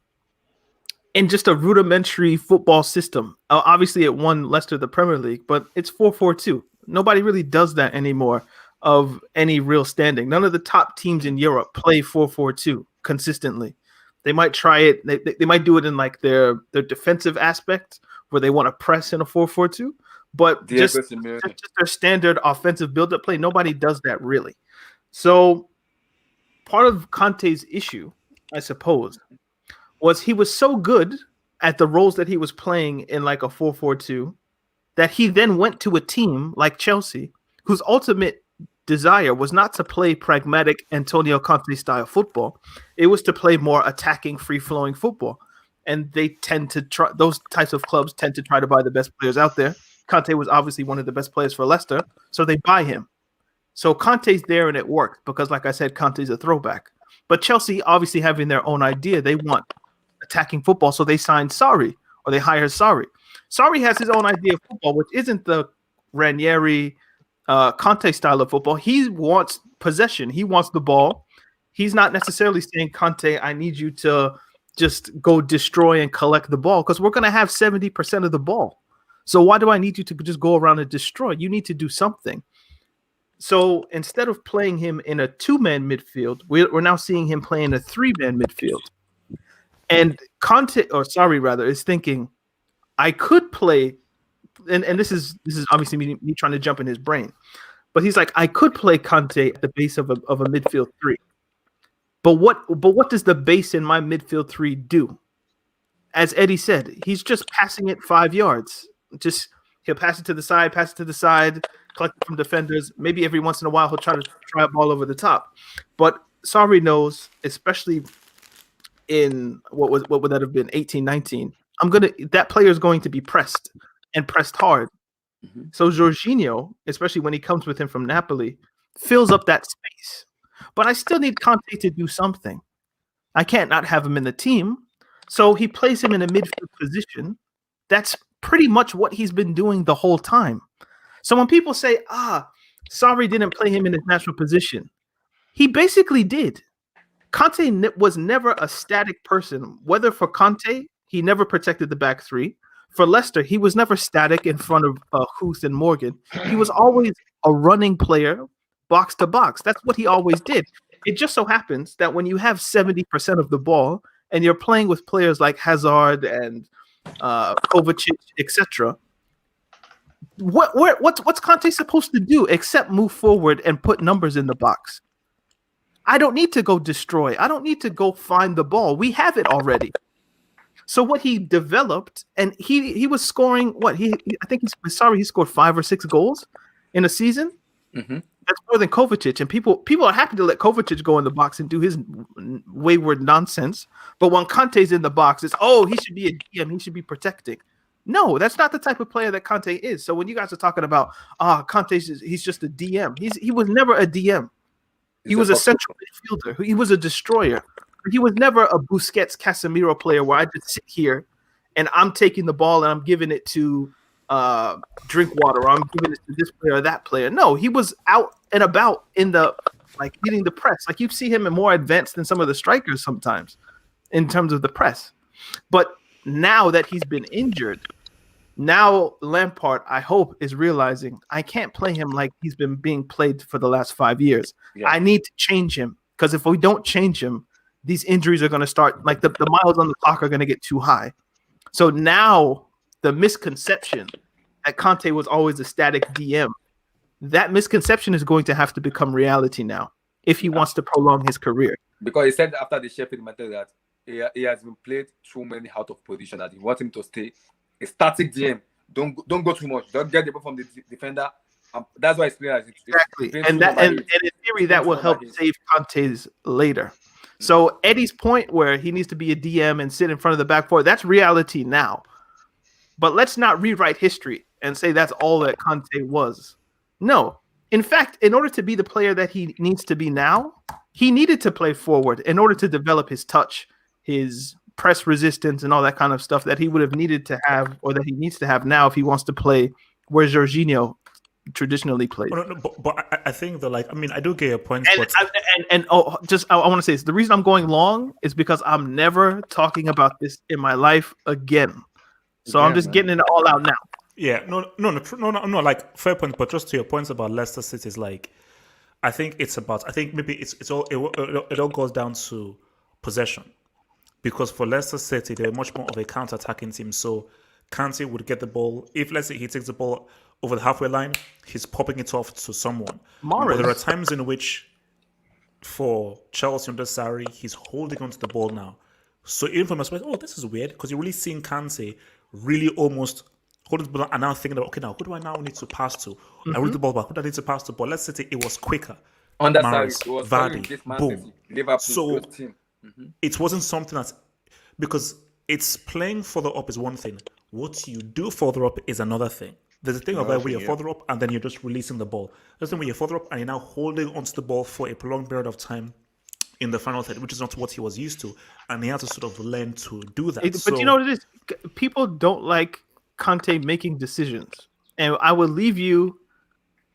[SPEAKER 4] in just a rudimentary football system. Obviously, it won Leicester the Premier League, but it's 4-4-2. Nobody really does that anymore of any real standing. None of the top teams in Europe play 4-4-2 consistently. They might try it. They might do it in like their defensive aspect where they want to press in a 4-4-2. But just their standard offensive build-up play, nobody does that really. So part of Conte's issue, I suppose, was he was so good at the roles that he was playing in like a 4-4-2 that he then went to a team like Chelsea, whose ultimate desire was not to play pragmatic Antonio Conte style football. It was to play more attacking, free-flowing football. And they tend to try, those types of clubs tend to try to buy the best players out there. Conte was obviously one of the best players for Leicester, so they buy him. So Conte's there and it worked because, like I said, Conte's a throwback. But Chelsea, obviously having their own idea, they want attacking football, so they sign Sarri or they hire Sarri. Sarri has his own idea of football, which isn't the Ranieri, Conte style of football. He wants possession. He wants the ball. He's not necessarily saying, Conte, I need you to just go destroy and collect the ball because we're going to have 70% of the ball. So why do I need you to just go around and destroy? You need to do something. So instead of playing him in a 2-man midfield, we're now seeing him playing a 3-man midfield. And Conte, or Sarri rather, is thinking, I could play, and this is obviously me trying to jump in his brain, but he's like, I could play Conte at the base of a midfield 3. But what does the base in my midfield 3 do? As Eddie said, he's just passing it 5 yards. Just he'll pass it to the side, collect it from defenders. Maybe every once in a while he'll try a ball over the top. But Sarri knows, especially in what would that have been 18-19, that player is going to be pressed and pressed hard. Mm-hmm. So Jorginho, especially when he comes with him from Napoli, fills up that space. But I still need Conte to do something. I can't not have him in the team. So he plays him in a midfield position. That's pretty much what he's been doing the whole time. So when people say, Sarri didn't play him in his natural position, he basically did. Conte was never a static person. Whether for Conte, he never protected the back 3. For Leicester, he was never static in front of Huth and Morgan. He was always a running player, box to box. That's what he always did. It just so happens that when you have 70% of the ball and you're playing with players like Hazard and Kovacic, etc., what's Conte supposed to do except move forward and put numbers in the box? I don't need to go destroy. I don't need to go find the ball. We have it already. So what he developed, and he was scoring what he scored 5 or 6 goals in a season. Mm-hmm. That's more than Kovacic, and people are happy to let Kovacic go in the box and do his wayward nonsense. But when Conte's in the box, it's he should be a DM, he should be protecting. No, that's not the type of player that Conte is. So when you guys are talking about he's just a DM, he was never a DM. He was a central midfielder. He was a destroyer. He was never a Busquets, Casemiro player where I just sit here and I'm taking the ball and I'm giving it to Drinkwater, or I'm giving it to this player or that player. No, he was out and about in the hitting the press. Like you see him more advanced than some of the strikers sometimes in terms of the press. But now that he's been injured, now Lampard, I hope, is realizing I can't play him like he's been being played for the last 5 years. Yeah. I need to change him because if we don't change him, these injuries are going to start, like the miles on the clock are going to get too high. So now the misconception that Conte was always a static DM, that misconception is going to have to become reality now if he wants to prolong his career.
[SPEAKER 3] Because he said after the Sheffield United that he has been played too many out of position, that he wants him to stay a static DM. Don't go too much. Don't get the ball from the defender That's why it's clear.
[SPEAKER 4] Exactly, and in theory that will help save Kante's later. So Eddie's point where he needs to be a DM and sit in front of the back four, that's reality now. But let's not rewrite history and say that's all that Kante was. No. In fact, in order to be the player that he needs to be now, he needed to play forward in order to develop his touch, his press resistance, and all that kind of stuff that he would have needed to have, or that he needs to have now if he wants to play where Jorginho traditionally played.
[SPEAKER 1] No, but I think that, like, I mean, I do get your point.
[SPEAKER 4] I want to say this. The reason I'm going long is because I'm never talking about this in my life again. So I'm just getting it all out now.
[SPEAKER 1] Yeah, no. Like, fair point. But just to your points about Leicester City, is like, I think maybe it all goes down to possession, because for Leicester City they're much more of a counter-attacking team. So Kante would get the ball. If, let's say, he takes the ball over the halfway line, he's popping it off to someone. But there are times in which, for Chelsea under Sarri, he's holding onto the ball now. So even from a perspective, this is weird, because you're really seeing Kante really almost holding the ball and now thinking, okay, now who do I now need to pass to? I root the ball back. Who do I need to pass to? But let's say it was quicker.
[SPEAKER 3] Under
[SPEAKER 1] Mahrez,
[SPEAKER 3] Sarri,
[SPEAKER 1] Vardy, boom.
[SPEAKER 3] Liverpool,
[SPEAKER 1] So
[SPEAKER 3] team.
[SPEAKER 1] it wasn't something that's, because it's playing further up is one thing. What you do further up is another thing. There's a thing about where you're further up and then you're just releasing the ball. There's a thing where you're further up and you're now holding onto the ball for a prolonged period of time in the final third, which is not what he was used to, and he had to sort of learn to do that.
[SPEAKER 4] But you know what it is? People don't like Kante making decisions, and I will leave you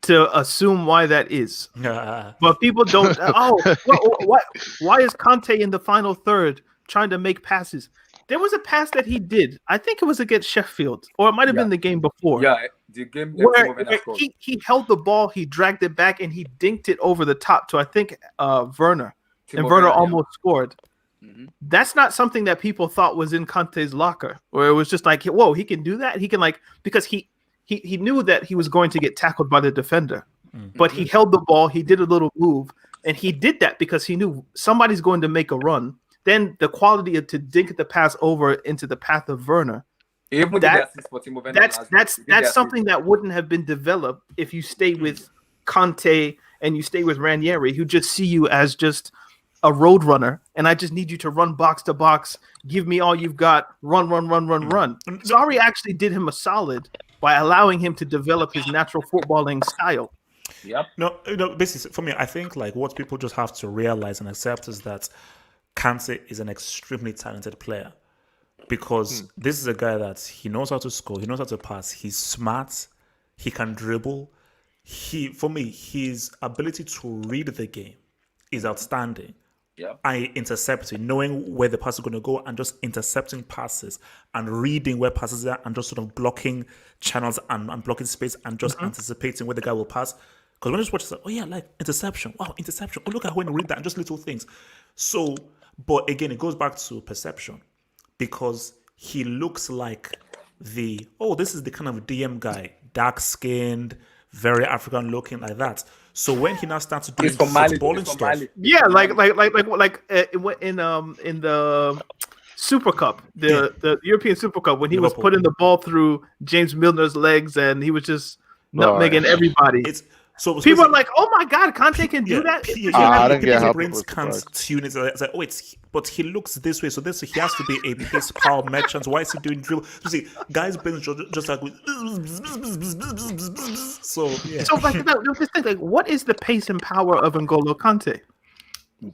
[SPEAKER 4] to assume why that is. But people don't. Why is Kante in the final third trying to make passes? There was a pass that he did. I think it was against Sheffield, or it might have been the game before.
[SPEAKER 3] Yeah, the game
[SPEAKER 4] where he held the ball, he dragged it back, and he dinked it over the top to, I think, Werner. And Werner almost scored. Mm-hmm. That's not something that people thought was in Kante's locker, where it was just like, whoa, he can do that? He can, like, because he knew that he was going to get tackled by the defender. Mm-hmm. But he held the ball, he did a little move, and he did that because he knew somebody's going to make a run. Then the quality to dink the pass over into the path of Werner. That's something that wouldn't have been developed if you stay with Kante and you stay with Ranieri, who just see you as just a road runner, and I just need you to run box to box, give me all you've got, run. Sarri actually did him a solid by allowing him to develop his natural footballing style.
[SPEAKER 3] Yep.
[SPEAKER 1] No, basically, for me, I think, like, what people just have to realize and accept is that Kante is an extremely talented player, because this is a guy that he knows how to score, he knows how to pass, he's smart, he can dribble. For me, his ability to read the game is outstanding.
[SPEAKER 3] Yeah.
[SPEAKER 1] Intercepting, knowing where the pass is going to go and just intercepting passes and reading where passes are and just sort of blocking channels and blocking space and just anticipating where the guy will pass. Because when you just watch, it's like, oh yeah, like interception. Wow, interception. Oh, look at when you read that and just little things. So, but again, it goes back to perception, because he looks like this is the kind of DM guy, dark-skinned, very African looking, like that. So when he now starts doing footballing stuff, in the Super Cup, the European Super Cup, when he was putting the ball through James Milner's legs and he was just nutmegging everybody. So people are like, "Oh my God, Kante can do that."
[SPEAKER 2] I don't get how
[SPEAKER 1] brains can't tune it. It's like, but he looks this way, so he has to be a pace power merchant. Why is he doing dribble? You see, guys' brains just like so. Yeah.
[SPEAKER 4] So like, what is the pace and power of N'Golo Kante?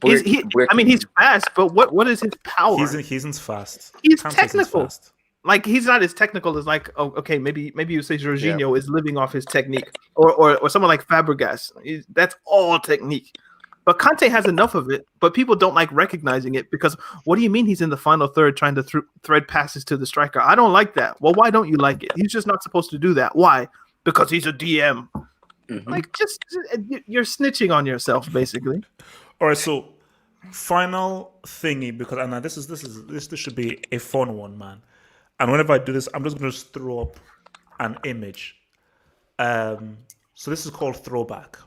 [SPEAKER 4] He's fast, but what is his power?
[SPEAKER 1] He isn't fast.
[SPEAKER 4] He's technical. Like, he's not as technical as, like, maybe you say Jorginho is living off his technique, or someone like Fabregas. That's all technique. But Kante has enough of it, but people don't like recognizing it, because what do you mean he's in the final third trying to thread passes to the striker? I don't like that. Well, why don't you like it? He's just not supposed to do that. Why? Because he's a DM. Mm-hmm. Like, you're snitching on yourself, basically.
[SPEAKER 1] All right, so final thingy, because I know this should be a fun one, man. And whenever I do this, I'm just going to throw up an image. So this is called Throwback.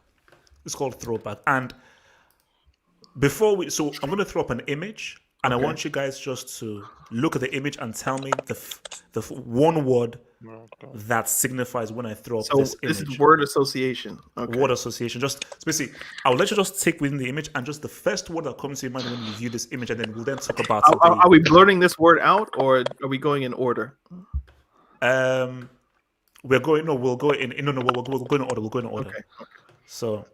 [SPEAKER 1] It's called Throwback. And I'm going to throw up an image, And I
[SPEAKER 4] Okay.
[SPEAKER 1] want you guys just to look at the image and tell me the one word that signifies when I throw up
[SPEAKER 4] So
[SPEAKER 1] this
[SPEAKER 4] this
[SPEAKER 1] image.
[SPEAKER 4] is word association. Okay.
[SPEAKER 1] Word association. Just basically, I'll let you just take within the image and just the first word that comes to your mind when you view this image, and then we'll then talk about
[SPEAKER 4] Are we blurting this word out, or are we going in order?
[SPEAKER 1] We're going. No, we'll go in. No, we'll go in order. We'll go in order.
[SPEAKER 4] Okay.
[SPEAKER 1] So.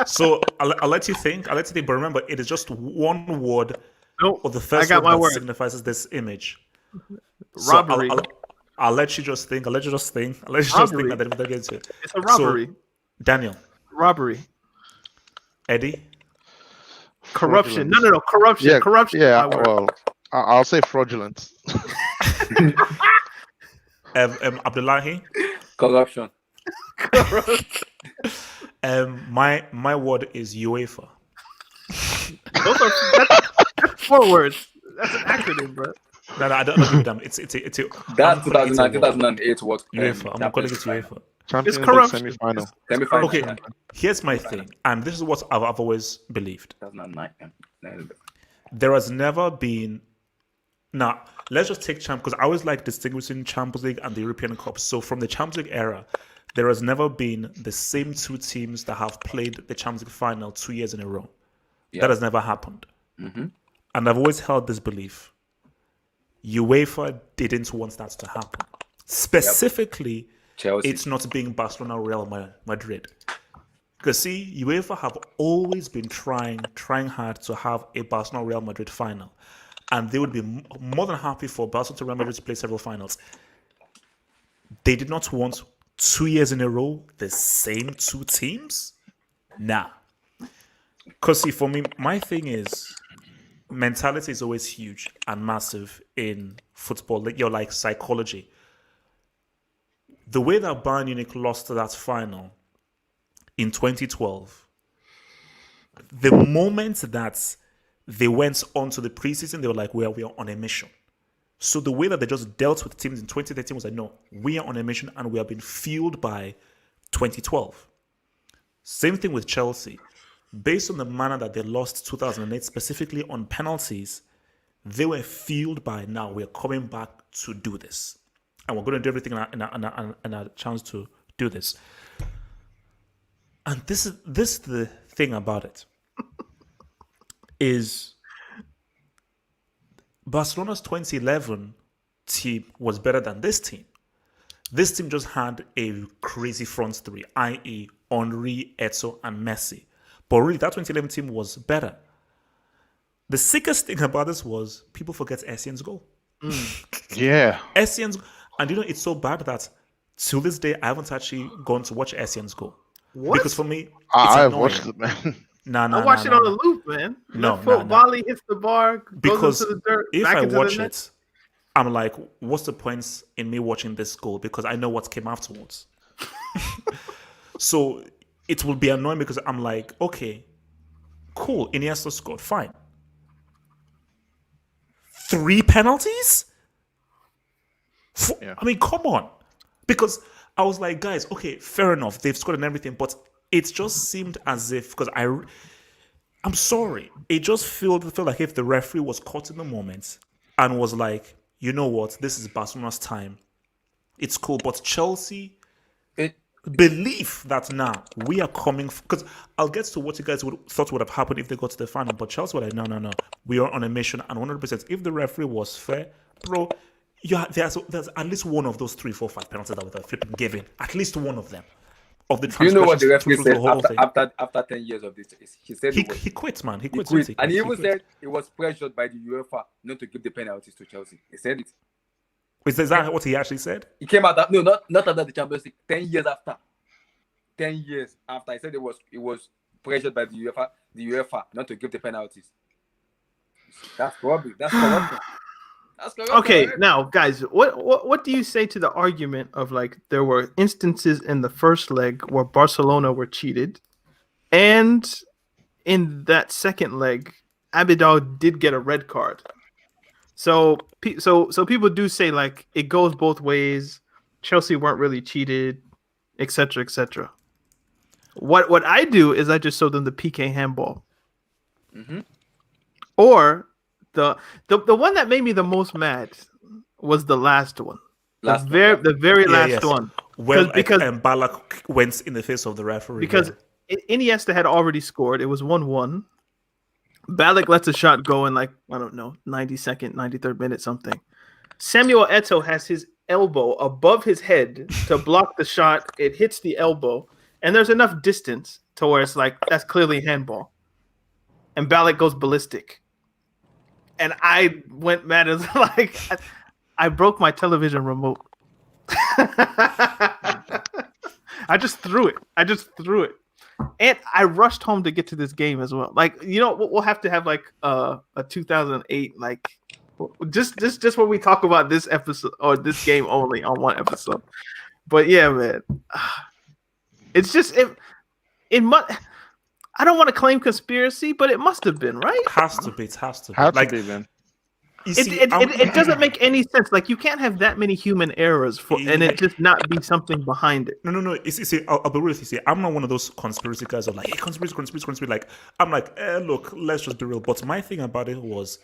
[SPEAKER 1] So I'll let you think. But remember, it is just one word.
[SPEAKER 4] Nope.
[SPEAKER 1] Or the first
[SPEAKER 4] I got
[SPEAKER 1] word
[SPEAKER 4] my
[SPEAKER 1] that
[SPEAKER 4] word.
[SPEAKER 1] signifies this image.
[SPEAKER 4] Robbery.
[SPEAKER 1] So I'll let you just think.
[SPEAKER 4] Robbery.
[SPEAKER 1] And then we'll get into it.
[SPEAKER 4] It's a robbery.
[SPEAKER 1] So, Daniel.
[SPEAKER 4] Robbery.
[SPEAKER 1] Eddie.
[SPEAKER 4] Corruption.
[SPEAKER 2] Fraudulence.
[SPEAKER 4] No. Corruption.
[SPEAKER 2] Yeah,
[SPEAKER 4] Corruption.
[SPEAKER 2] yeah.
[SPEAKER 4] My word.
[SPEAKER 2] Well, I'll say fraudulent.
[SPEAKER 1] Abdullahi.
[SPEAKER 3] Corruption.
[SPEAKER 1] My word is UEFA.
[SPEAKER 4] That's 4 words. That's an acronym, bro.
[SPEAKER 1] No, I don't give a damn. It's
[SPEAKER 3] That's
[SPEAKER 1] I'm calling it a
[SPEAKER 3] 2008 World
[SPEAKER 1] UEFA. I'm calling it UEFA.
[SPEAKER 2] Champions League
[SPEAKER 4] corruption.
[SPEAKER 2] semi-final.
[SPEAKER 3] Semi-final.
[SPEAKER 1] Okay, here's my thing, and this is what I've always believed.
[SPEAKER 3] 2009.
[SPEAKER 1] There has never been. Now, let's just take because I always like distinguishing Champions League and the European Cup. So from the Champions League era, there has never been the same 2 teams that have played the Champions League final 2 years in a row.
[SPEAKER 3] Yeah.
[SPEAKER 1] That has never happened.
[SPEAKER 3] Mm-hmm.
[SPEAKER 1] And I've always held this belief. UEFA didn't want that to happen. Specifically,
[SPEAKER 3] Chelsea.
[SPEAKER 1] it's not being Barcelona Real Madrid. Because see, UEFA have always been trying hard to have a Barcelona Real Madrid final. And they would be more than happy for Barcelona to Real Madrid to play several finals. They did not want 2 years in a row the same 2 teams. Nah. Because see, for me, my thing is mentality is always huge and massive in football. You're like psychology. The way that Bayern Munich lost that final in 2012, the moment that they went on to the preseason, they were like, well, we are on a mission. So the way that they just dealt with teams in 2013 was like, no, we are on a mission and we have been fueled by 2012. Same thing with Chelsea. Based on the manner that they lost 2008, specifically on penalties, they were fueled by, now we're coming back to do this. And we're going to do everything in our chance to do this. And this is the thing about it. Is Barcelona's 2011 team was better than this team. This team just had a crazy front 3, i.e. Henry, Eto'o, and Messi. But really, that 2011 team was better. The sickest thing about this was people forget Essien's goal.
[SPEAKER 2] Yeah.
[SPEAKER 1] Essien's, and it's so bad that to this day, I haven't actually gone to watch Essien's goal.
[SPEAKER 4] What?
[SPEAKER 1] Because for me, it's
[SPEAKER 2] I've
[SPEAKER 1] annoying.
[SPEAKER 2] watched it, man.
[SPEAKER 4] I watched it on the loop, man. Left foot volley hits the bar, goes
[SPEAKER 1] Because
[SPEAKER 4] into the dirt.
[SPEAKER 1] if
[SPEAKER 4] back
[SPEAKER 1] I
[SPEAKER 4] into
[SPEAKER 1] watch
[SPEAKER 4] the net.
[SPEAKER 1] it, I'm like, what's the point in me watching this goal? Because I know what came afterwards. So it will be annoying because I'm like, okay, cool, Iniesta scored, fine. 3 penalties?
[SPEAKER 2] Yeah.
[SPEAKER 1] I mean, come on. Because I was like, guys, okay, fair enough, they've scored and everything, but it just seemed as if, because I'm sorry, it just felt like if the referee was caught in the moment and was like, you know what, this is Barcelona's time. It's cool, but Chelsea believe that now we are coming, because I'll get to what you guys thought would have happened if they got to the final, but Chelsea were like, no, we are on a mission, and 100%, if the referee was fair, bro, there's at least one of those 3, 4, 5 penalties that were flipping given, at least one of them. Of the
[SPEAKER 3] you know what the referee
[SPEAKER 1] through
[SPEAKER 3] said
[SPEAKER 1] the whole thing.
[SPEAKER 3] after 10 years of this? He said
[SPEAKER 1] He quit, man. He quit.
[SPEAKER 3] and he even said it was pressured by the UEFA not to give the penalties to Chelsea. He said it.
[SPEAKER 1] Is that what he actually said?
[SPEAKER 3] He came out that not after the Champions League. 10 years after. 10 years after, he said it was pressured by the UEFA not to give the penalties. That's corruption. That's corruption.
[SPEAKER 4] Okay, now guys, what do you say to the argument of like there were instances in the first leg where Barcelona were cheated, and in that second leg, Abidal did get a red card. So people do say like it goes both ways. Chelsea weren't really cheated, etc., etc. What I do is I just show them the PK handball,
[SPEAKER 3] Mhm.
[SPEAKER 4] or the one that made me the most mad was the last one,
[SPEAKER 3] Last one, yeah.
[SPEAKER 4] the very
[SPEAKER 1] Yeah,
[SPEAKER 4] last
[SPEAKER 1] yes.
[SPEAKER 4] one.
[SPEAKER 1] Well,
[SPEAKER 4] because
[SPEAKER 1] Balak went in the face of the referee.
[SPEAKER 4] because Iniesta had already scored. It was 1-1. Ballack lets a shot go in like, I don't know, 92nd, 93rd minute, something. Samuel Eto'o has his elbow above his head to block the shot. It hits the elbow, and there's enough distance to where it's like, that's clearly handball. And Ballack goes ballistic. And I went mad as like, I broke my television remote. I just threw it. And I rushed home to get to this game as well. Like, you know, we'll have to have like a 2008, like just where we talk about this episode or this game only on one episode. But yeah, man, it's just I don't want to claim conspiracy, but it must have been, right?
[SPEAKER 1] It has to be.
[SPEAKER 2] How
[SPEAKER 1] Like,
[SPEAKER 2] to be, man?
[SPEAKER 1] you see,
[SPEAKER 4] It doesn't make any sense. Like, you can't have that many human errors and it just not be something behind it.
[SPEAKER 1] No. You see, I'll be real with you. See, I'm not one of those conspiracy guys of like, hey, conspiracy. Like, I'm like, look, let's just be real. But my thing about it was,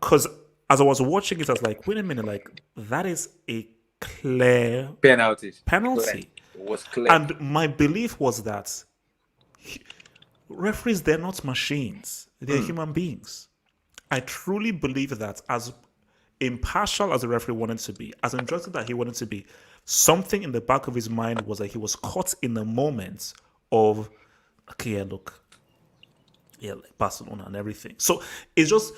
[SPEAKER 1] because as I was watching it, I was like, wait a minute, like, that is a clear
[SPEAKER 3] Penalty.
[SPEAKER 1] penalty.
[SPEAKER 3] It was clear.
[SPEAKER 1] And my belief was that referees, they're not machines. They're human beings. I truly believe that, as impartial as the referee wanted to be, as interested that he wanted to be, something in the back of his mind was that he was caught in the moment of, okay, yeah, look, yeah, like Barcelona and everything. So it's just,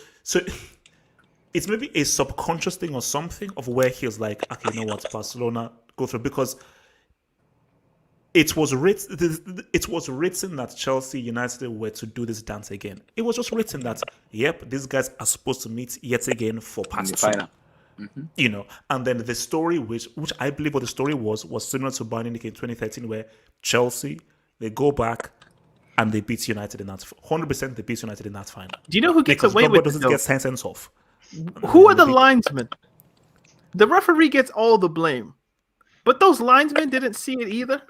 [SPEAKER 1] it's maybe a subconscious thing or something of where he was like, okay, you know what, Barcelona, go through, because it was written that Chelsea United were to do this dance again. It was just written that, yep, these guys are supposed to meet yet again for part
[SPEAKER 3] In the
[SPEAKER 1] 2.
[SPEAKER 3] final. Mm-hmm.
[SPEAKER 1] You know, and then the story, which I believe what the story was similar to Bayern Munich in 2013, where Chelsea, they go back and they beat United in that 100%. They beat United in that final.
[SPEAKER 4] Do you know who gets
[SPEAKER 1] Because
[SPEAKER 4] away
[SPEAKER 1] Drogba
[SPEAKER 4] with it,
[SPEAKER 1] doesn't
[SPEAKER 4] though?
[SPEAKER 1] get sentence off.
[SPEAKER 4] Who are the linesmen? The referee gets all the blame, but those linesmen didn't see it either.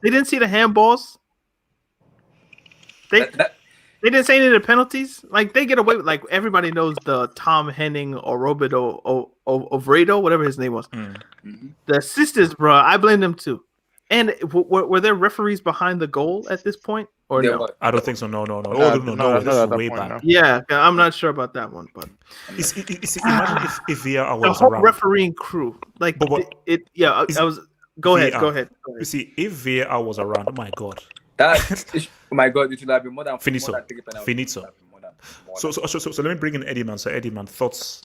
[SPEAKER 4] They didn't see the handballs. They didn't say any of the penalties. Like, they get away with, like, everybody knows the Tom Henning or Roberto Ovredo, whatever his name was.
[SPEAKER 3] Mm-hmm.
[SPEAKER 4] The assistants, bro, I blame them too. And were there referees behind the goal at this point or
[SPEAKER 3] There
[SPEAKER 4] no?
[SPEAKER 3] was.
[SPEAKER 1] I don't think so. No.
[SPEAKER 2] No,
[SPEAKER 1] This is
[SPEAKER 2] at that
[SPEAKER 1] way
[SPEAKER 2] point,
[SPEAKER 1] back.
[SPEAKER 2] no.
[SPEAKER 4] Yeah, I'm not sure about that one, but
[SPEAKER 1] You see, imagine if VR
[SPEAKER 4] the
[SPEAKER 1] was
[SPEAKER 4] whole
[SPEAKER 1] around.
[SPEAKER 4] refereeing crew, like,
[SPEAKER 1] But what-
[SPEAKER 4] I was. Go ahead.
[SPEAKER 1] You see, if VAR was around, oh my god,
[SPEAKER 3] Oh my God, it should have been more than
[SPEAKER 1] Finito.
[SPEAKER 3] more than 3 penalties.
[SPEAKER 1] Finito.
[SPEAKER 3] It should have been more than-
[SPEAKER 1] So let me bring in Eddie Man. So Eddie Man, thoughts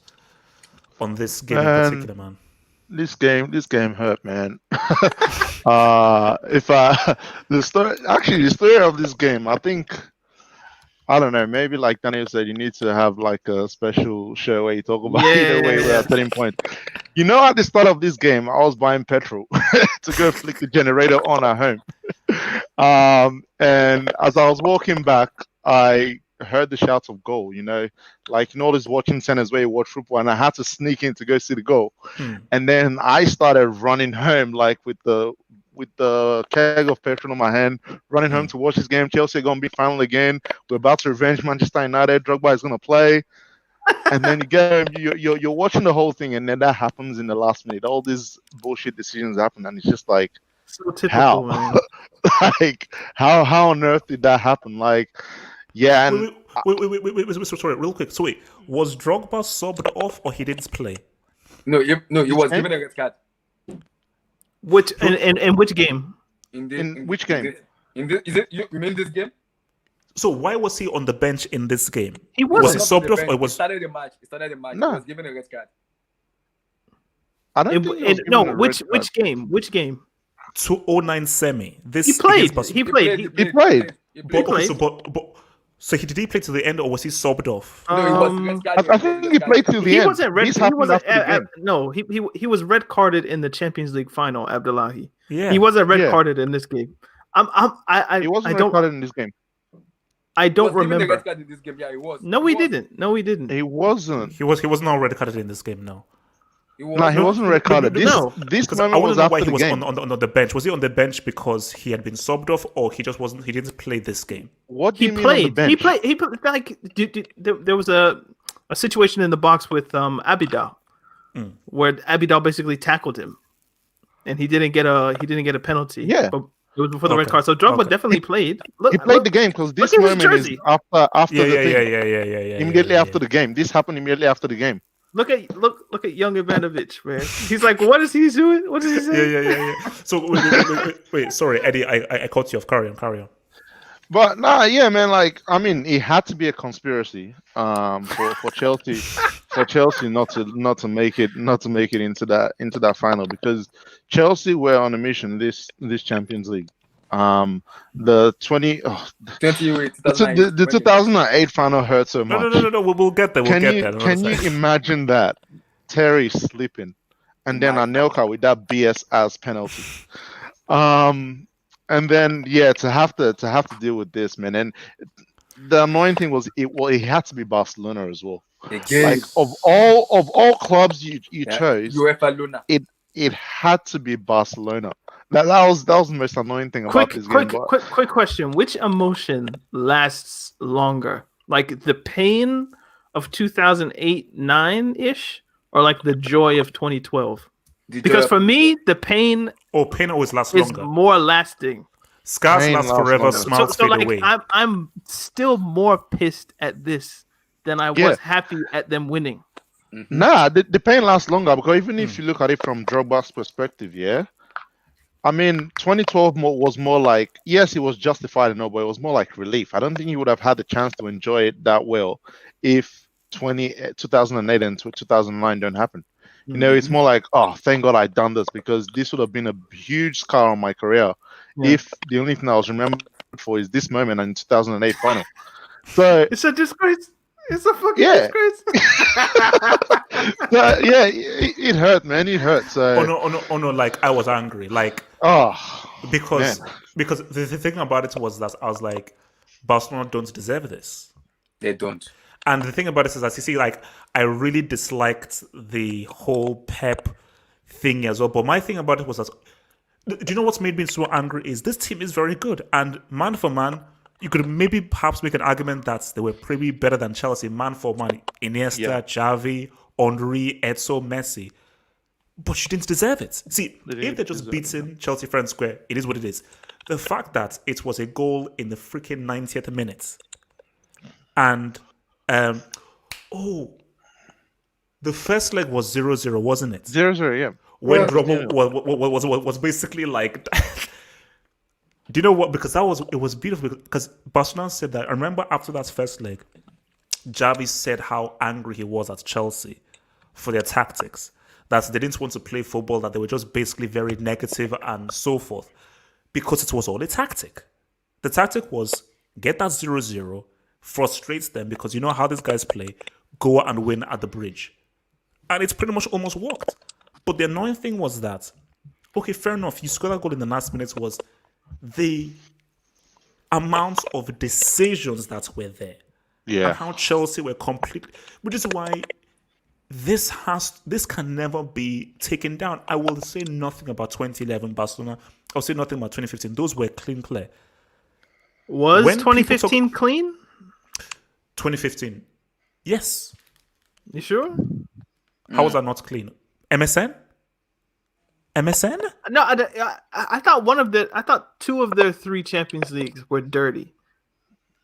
[SPEAKER 1] on this game
[SPEAKER 2] Man.
[SPEAKER 1] in particular, man?
[SPEAKER 2] This game hurt, man. The story of this game, I don't know, maybe like Daniel said, you need to have like a special show where you talk about either way without turning point. You know, at the start of this game, I was buying petrol to go flick the generator on at home. And as I was walking back, I heard the shouts of goal, you know, like, you know, those watching centers where you watch football, and I had to sneak in to go see the goal. And then I started running home, like with the keg of petrol in my hand, running home to watch this game. Chelsea are going to be final again. We're about to revenge Manchester United. Drogba is going to play. And then you get you're watching the whole thing, and then that happens in the last minute. All these bullshit decisions happen, and it's just like,
[SPEAKER 4] So typical,
[SPEAKER 2] how?
[SPEAKER 4] man.
[SPEAKER 2] Like, how on earth did that happen? Like, yeah, and
[SPEAKER 1] Wait, sorry, real quick. So wait, was Drogba subbed off or he didn't play?
[SPEAKER 3] No, he was given a red card.
[SPEAKER 4] Which in which game?
[SPEAKER 2] In which game?
[SPEAKER 3] You mean this game?
[SPEAKER 1] So why was he on the bench in this game?
[SPEAKER 4] He
[SPEAKER 1] Was
[SPEAKER 4] wasn't.
[SPEAKER 1] he subbed off or
[SPEAKER 3] He
[SPEAKER 1] was?
[SPEAKER 3] started the match.
[SPEAKER 2] No.
[SPEAKER 3] He was given a red card.
[SPEAKER 2] I don't think he was given a red card.
[SPEAKER 4] Which game? Which game?
[SPEAKER 1] 2009 semi. This
[SPEAKER 4] He played.
[SPEAKER 1] against Barcelona.
[SPEAKER 4] He played.
[SPEAKER 2] He played.
[SPEAKER 1] But, okay,
[SPEAKER 4] played.
[SPEAKER 1] so did he play to the end or was he subbed off?
[SPEAKER 3] No, he was red card.
[SPEAKER 2] I think he played till the
[SPEAKER 4] He
[SPEAKER 2] end.
[SPEAKER 4] wasn't red.
[SPEAKER 2] This
[SPEAKER 4] He
[SPEAKER 2] happened
[SPEAKER 4] wasn't.
[SPEAKER 2] after the game.
[SPEAKER 4] No, he was red carded in the Champions League final. Abdullahi.
[SPEAKER 1] Yeah.
[SPEAKER 4] He wasn't red
[SPEAKER 2] Yeah.
[SPEAKER 4] carded in this game.
[SPEAKER 2] He
[SPEAKER 4] I
[SPEAKER 2] wasn't
[SPEAKER 4] don't.
[SPEAKER 2] recorded in this game.
[SPEAKER 4] I don't
[SPEAKER 3] He was given a
[SPEAKER 4] remember.
[SPEAKER 3] red card in this game. Yeah, he was.
[SPEAKER 4] No, he didn't. No, he didn't.
[SPEAKER 2] He wasn't.
[SPEAKER 1] He was not already carded in this game. No.
[SPEAKER 2] No, he wasn't red carded.
[SPEAKER 4] No.
[SPEAKER 2] This
[SPEAKER 1] Because I
[SPEAKER 2] moment
[SPEAKER 1] want
[SPEAKER 2] was
[SPEAKER 1] to know
[SPEAKER 2] after
[SPEAKER 1] why he
[SPEAKER 2] the
[SPEAKER 1] was
[SPEAKER 2] game.
[SPEAKER 1] on the bench. Was he on the bench because he had been subbed off, or he just wasn't? He didn't play this game.
[SPEAKER 2] What do
[SPEAKER 4] He
[SPEAKER 2] you mean on the
[SPEAKER 4] played.
[SPEAKER 2] bench?
[SPEAKER 4] He played. Like there was a situation in the box with Abidal, where Abidal basically tackled him, and he didn't get a penalty.
[SPEAKER 2] Yeah.
[SPEAKER 4] But it was before the red
[SPEAKER 1] Okay.
[SPEAKER 4] card. So Drogba
[SPEAKER 1] Okay.
[SPEAKER 4] definitely played. Look,
[SPEAKER 2] He played
[SPEAKER 4] look,
[SPEAKER 2] the game because this
[SPEAKER 4] look at his
[SPEAKER 2] moment is
[SPEAKER 4] jersey.
[SPEAKER 2] after
[SPEAKER 1] Yeah,
[SPEAKER 2] the
[SPEAKER 1] yeah,
[SPEAKER 2] thing.
[SPEAKER 1] yeah.
[SPEAKER 2] Immediately after the game. This happened immediately after the game.
[SPEAKER 4] Look at young Ivanovic, man. He's like, what is he doing? What is he saying?
[SPEAKER 1] Yeah. So wait. Sorry, Eddie. I caught you off. Carry on.
[SPEAKER 2] But nah, yeah, man. Like, I mean, it had to be a conspiracy for Chelsea not to make it into that final, because Chelsea were on a mission this Champions League. The
[SPEAKER 3] 28,
[SPEAKER 2] the 2008 final hurt so much.
[SPEAKER 1] No. We'll get there.
[SPEAKER 2] Can you imagine that? Terry slipping, and then Anelka with that BS as penalty. And then to have to deal with this, man. And the annoying thing was it had to be Barcelona as well.
[SPEAKER 3] Again.
[SPEAKER 2] Like of all clubs you chose,
[SPEAKER 3] UEFA Luna.
[SPEAKER 2] it had to be Barcelona. That was the most annoying thing about this game.
[SPEAKER 4] Quick question: which emotion lasts longer? Like the pain of 2008-9 ish, or like the joy of 2012? Because for me, the pain
[SPEAKER 1] pain always lasts
[SPEAKER 4] is
[SPEAKER 1] longer.
[SPEAKER 4] more lasting.
[SPEAKER 1] Scars
[SPEAKER 2] Pain
[SPEAKER 1] last
[SPEAKER 2] lasts
[SPEAKER 1] forever.
[SPEAKER 2] longer.
[SPEAKER 1] Smiles
[SPEAKER 4] So
[SPEAKER 1] fade
[SPEAKER 4] like
[SPEAKER 1] away.
[SPEAKER 4] I'm still more pissed at this than I was happy at them winning.
[SPEAKER 2] Nah, the pain lasts longer, because even if you look at it from Drogba's perspective, I mean, 2012 was more like, yes, it was justified and all, but it was more like relief. I don't think you would have had the chance to enjoy it that well if 2008 and 2009 don't happen. You know, it's more like, oh, thank God I done this, because this would have been a huge scar on my career if the only thing I was remembered for is this moment in 2008 final. So
[SPEAKER 4] It's a disgrace. It's a fucking disgrace.
[SPEAKER 2] it hurt, man. It hurt. So
[SPEAKER 1] Oh no! Like, I was angry. Like, because the thing about it was that I was like, Barcelona don't deserve this.
[SPEAKER 3] They don't.
[SPEAKER 1] And the thing about it is that, you see, like, I really disliked the whole Pep thing as well. But my thing about it was that, do you know what's made me so angry is this team is very good. And man for man, you could maybe perhaps make an argument that they were pretty better than Chelsea. Man for man, Iniesta, Xavi, Henry, Edson, Messi. But you didn't deserve it. See, if they're just beating Chelsea fair and square, it is what it is. The fact that it was a goal in the freaking 90th minute, and the first leg was 0-0, wasn't it?
[SPEAKER 2] 0-0, yeah.
[SPEAKER 1] When Drogba was basically like, do you know what? Because it was beautiful, because Barcelona said that. I remember after that first leg, Xavi said how angry he was at Chelsea for their tactics, that they didn't want to play football, that they were just basically very negative and so forth, because it was all a tactic. The tactic was get that 0-0, frustrates them, because you know how these guys play, go and win at the bridge. And it's pretty much almost worked. But the annoying thing was that, okay, fair enough, you scored that goal in the last minute, was the amount of decisions that were there.
[SPEAKER 2] Yeah.
[SPEAKER 1] And how Chelsea were completely, which is why this can never be taken down. I will say nothing about 2011 Barcelona. I'll say nothing about 2015. Those were clean.
[SPEAKER 4] Was
[SPEAKER 1] When
[SPEAKER 4] 2015 clean?
[SPEAKER 1] 2015. Yes.
[SPEAKER 4] You sure?
[SPEAKER 1] How was that not clean? MSN?
[SPEAKER 4] No, I thought two of their three Champions Leagues were dirty.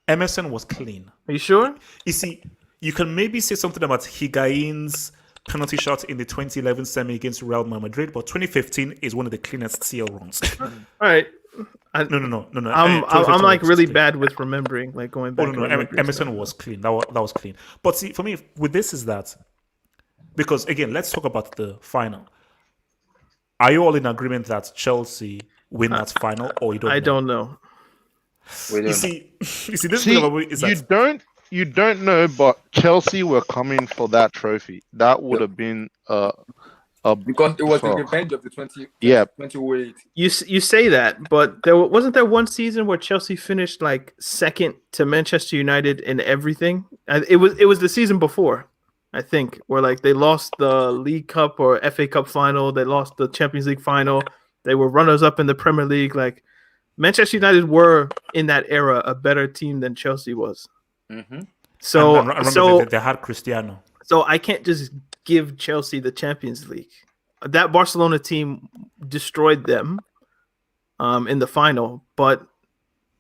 [SPEAKER 1] MSN was clean.
[SPEAKER 4] Are you sure?
[SPEAKER 1] You see, you can maybe say something about Higuain's penalty shot in the 2011 semi against Real Madrid, but 2015 is one of the cleanest CL runs.
[SPEAKER 4] All right.
[SPEAKER 1] No.
[SPEAKER 4] I'm like really bad with remembering, like going back.
[SPEAKER 1] Emerson was clean. That was clean. But see, for me, with this is that, because again, let's talk about the final. Are you all in agreement that Chelsea win that final, or you don't?
[SPEAKER 4] I don't know.
[SPEAKER 1] You see, this thing about is that
[SPEAKER 2] you don't know, but Chelsea were coming for that trophy. That would have been
[SPEAKER 3] because it was the revenge of the 2008.
[SPEAKER 4] You say that, but wasn't there one season where Chelsea finished like second to Manchester United in everything? It was the season before. I think, where like they lost the League Cup or FA Cup final, they lost the Champions League final, they were runners up in the Premier League. Like Manchester United were in that era a better team than Chelsea was.
[SPEAKER 3] Mm-hmm.
[SPEAKER 4] So
[SPEAKER 1] and remember they had Cristiano.
[SPEAKER 4] So I can't just give Chelsea the Champions League. That Barcelona team destroyed them in the final, but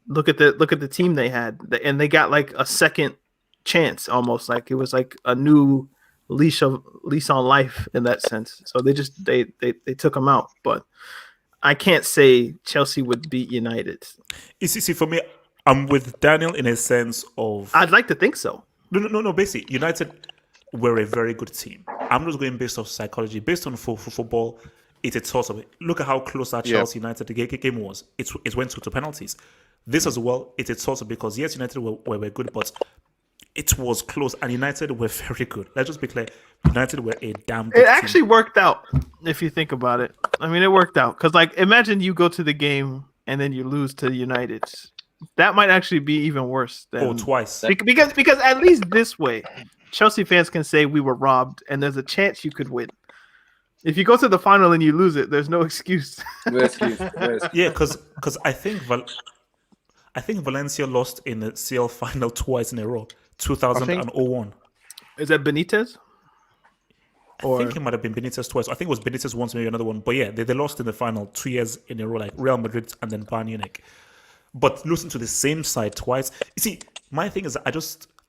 [SPEAKER 4] look at the team they had, and they got like a second chance, almost like it was like a new lease on life in that sense. So they took them out, but I can't say Chelsea would beat United.
[SPEAKER 1] You see, for me, I'm with Daniel in a sense of
[SPEAKER 4] I'd like to think so.
[SPEAKER 1] No. Basically, United were a very good team. I'm just going based off psychology, based on football. It's a toss of it. Look at how close that Chelsea United game was. It went to penalties. This as well, it's a toss of because yes, United were good, but it was close, and United were very good. Let's just be clear: United were a damn good
[SPEAKER 4] It actually
[SPEAKER 1] team.
[SPEAKER 4] worked out if you think about it. I mean, it worked out because, like, imagine you go to the game and then you lose to United. That might actually be even worse. Than,
[SPEAKER 1] twice.
[SPEAKER 4] Because at least this way, Chelsea fans can say we were robbed, and there's a chance you could win. If you go to the final and you lose it, there's no excuse.
[SPEAKER 3] No excuse.
[SPEAKER 1] Yeah, because I think Valencia lost in the CL final twice in a row, 2001.
[SPEAKER 4] Is that Benitez?
[SPEAKER 1] I think it might have been Benitez twice. I think it was Benitez once, maybe another one. But yeah, they lost in the final 2 years in a row, like Real Madrid and then Bayern Munich. But losing to the same side twice. You see, my thing is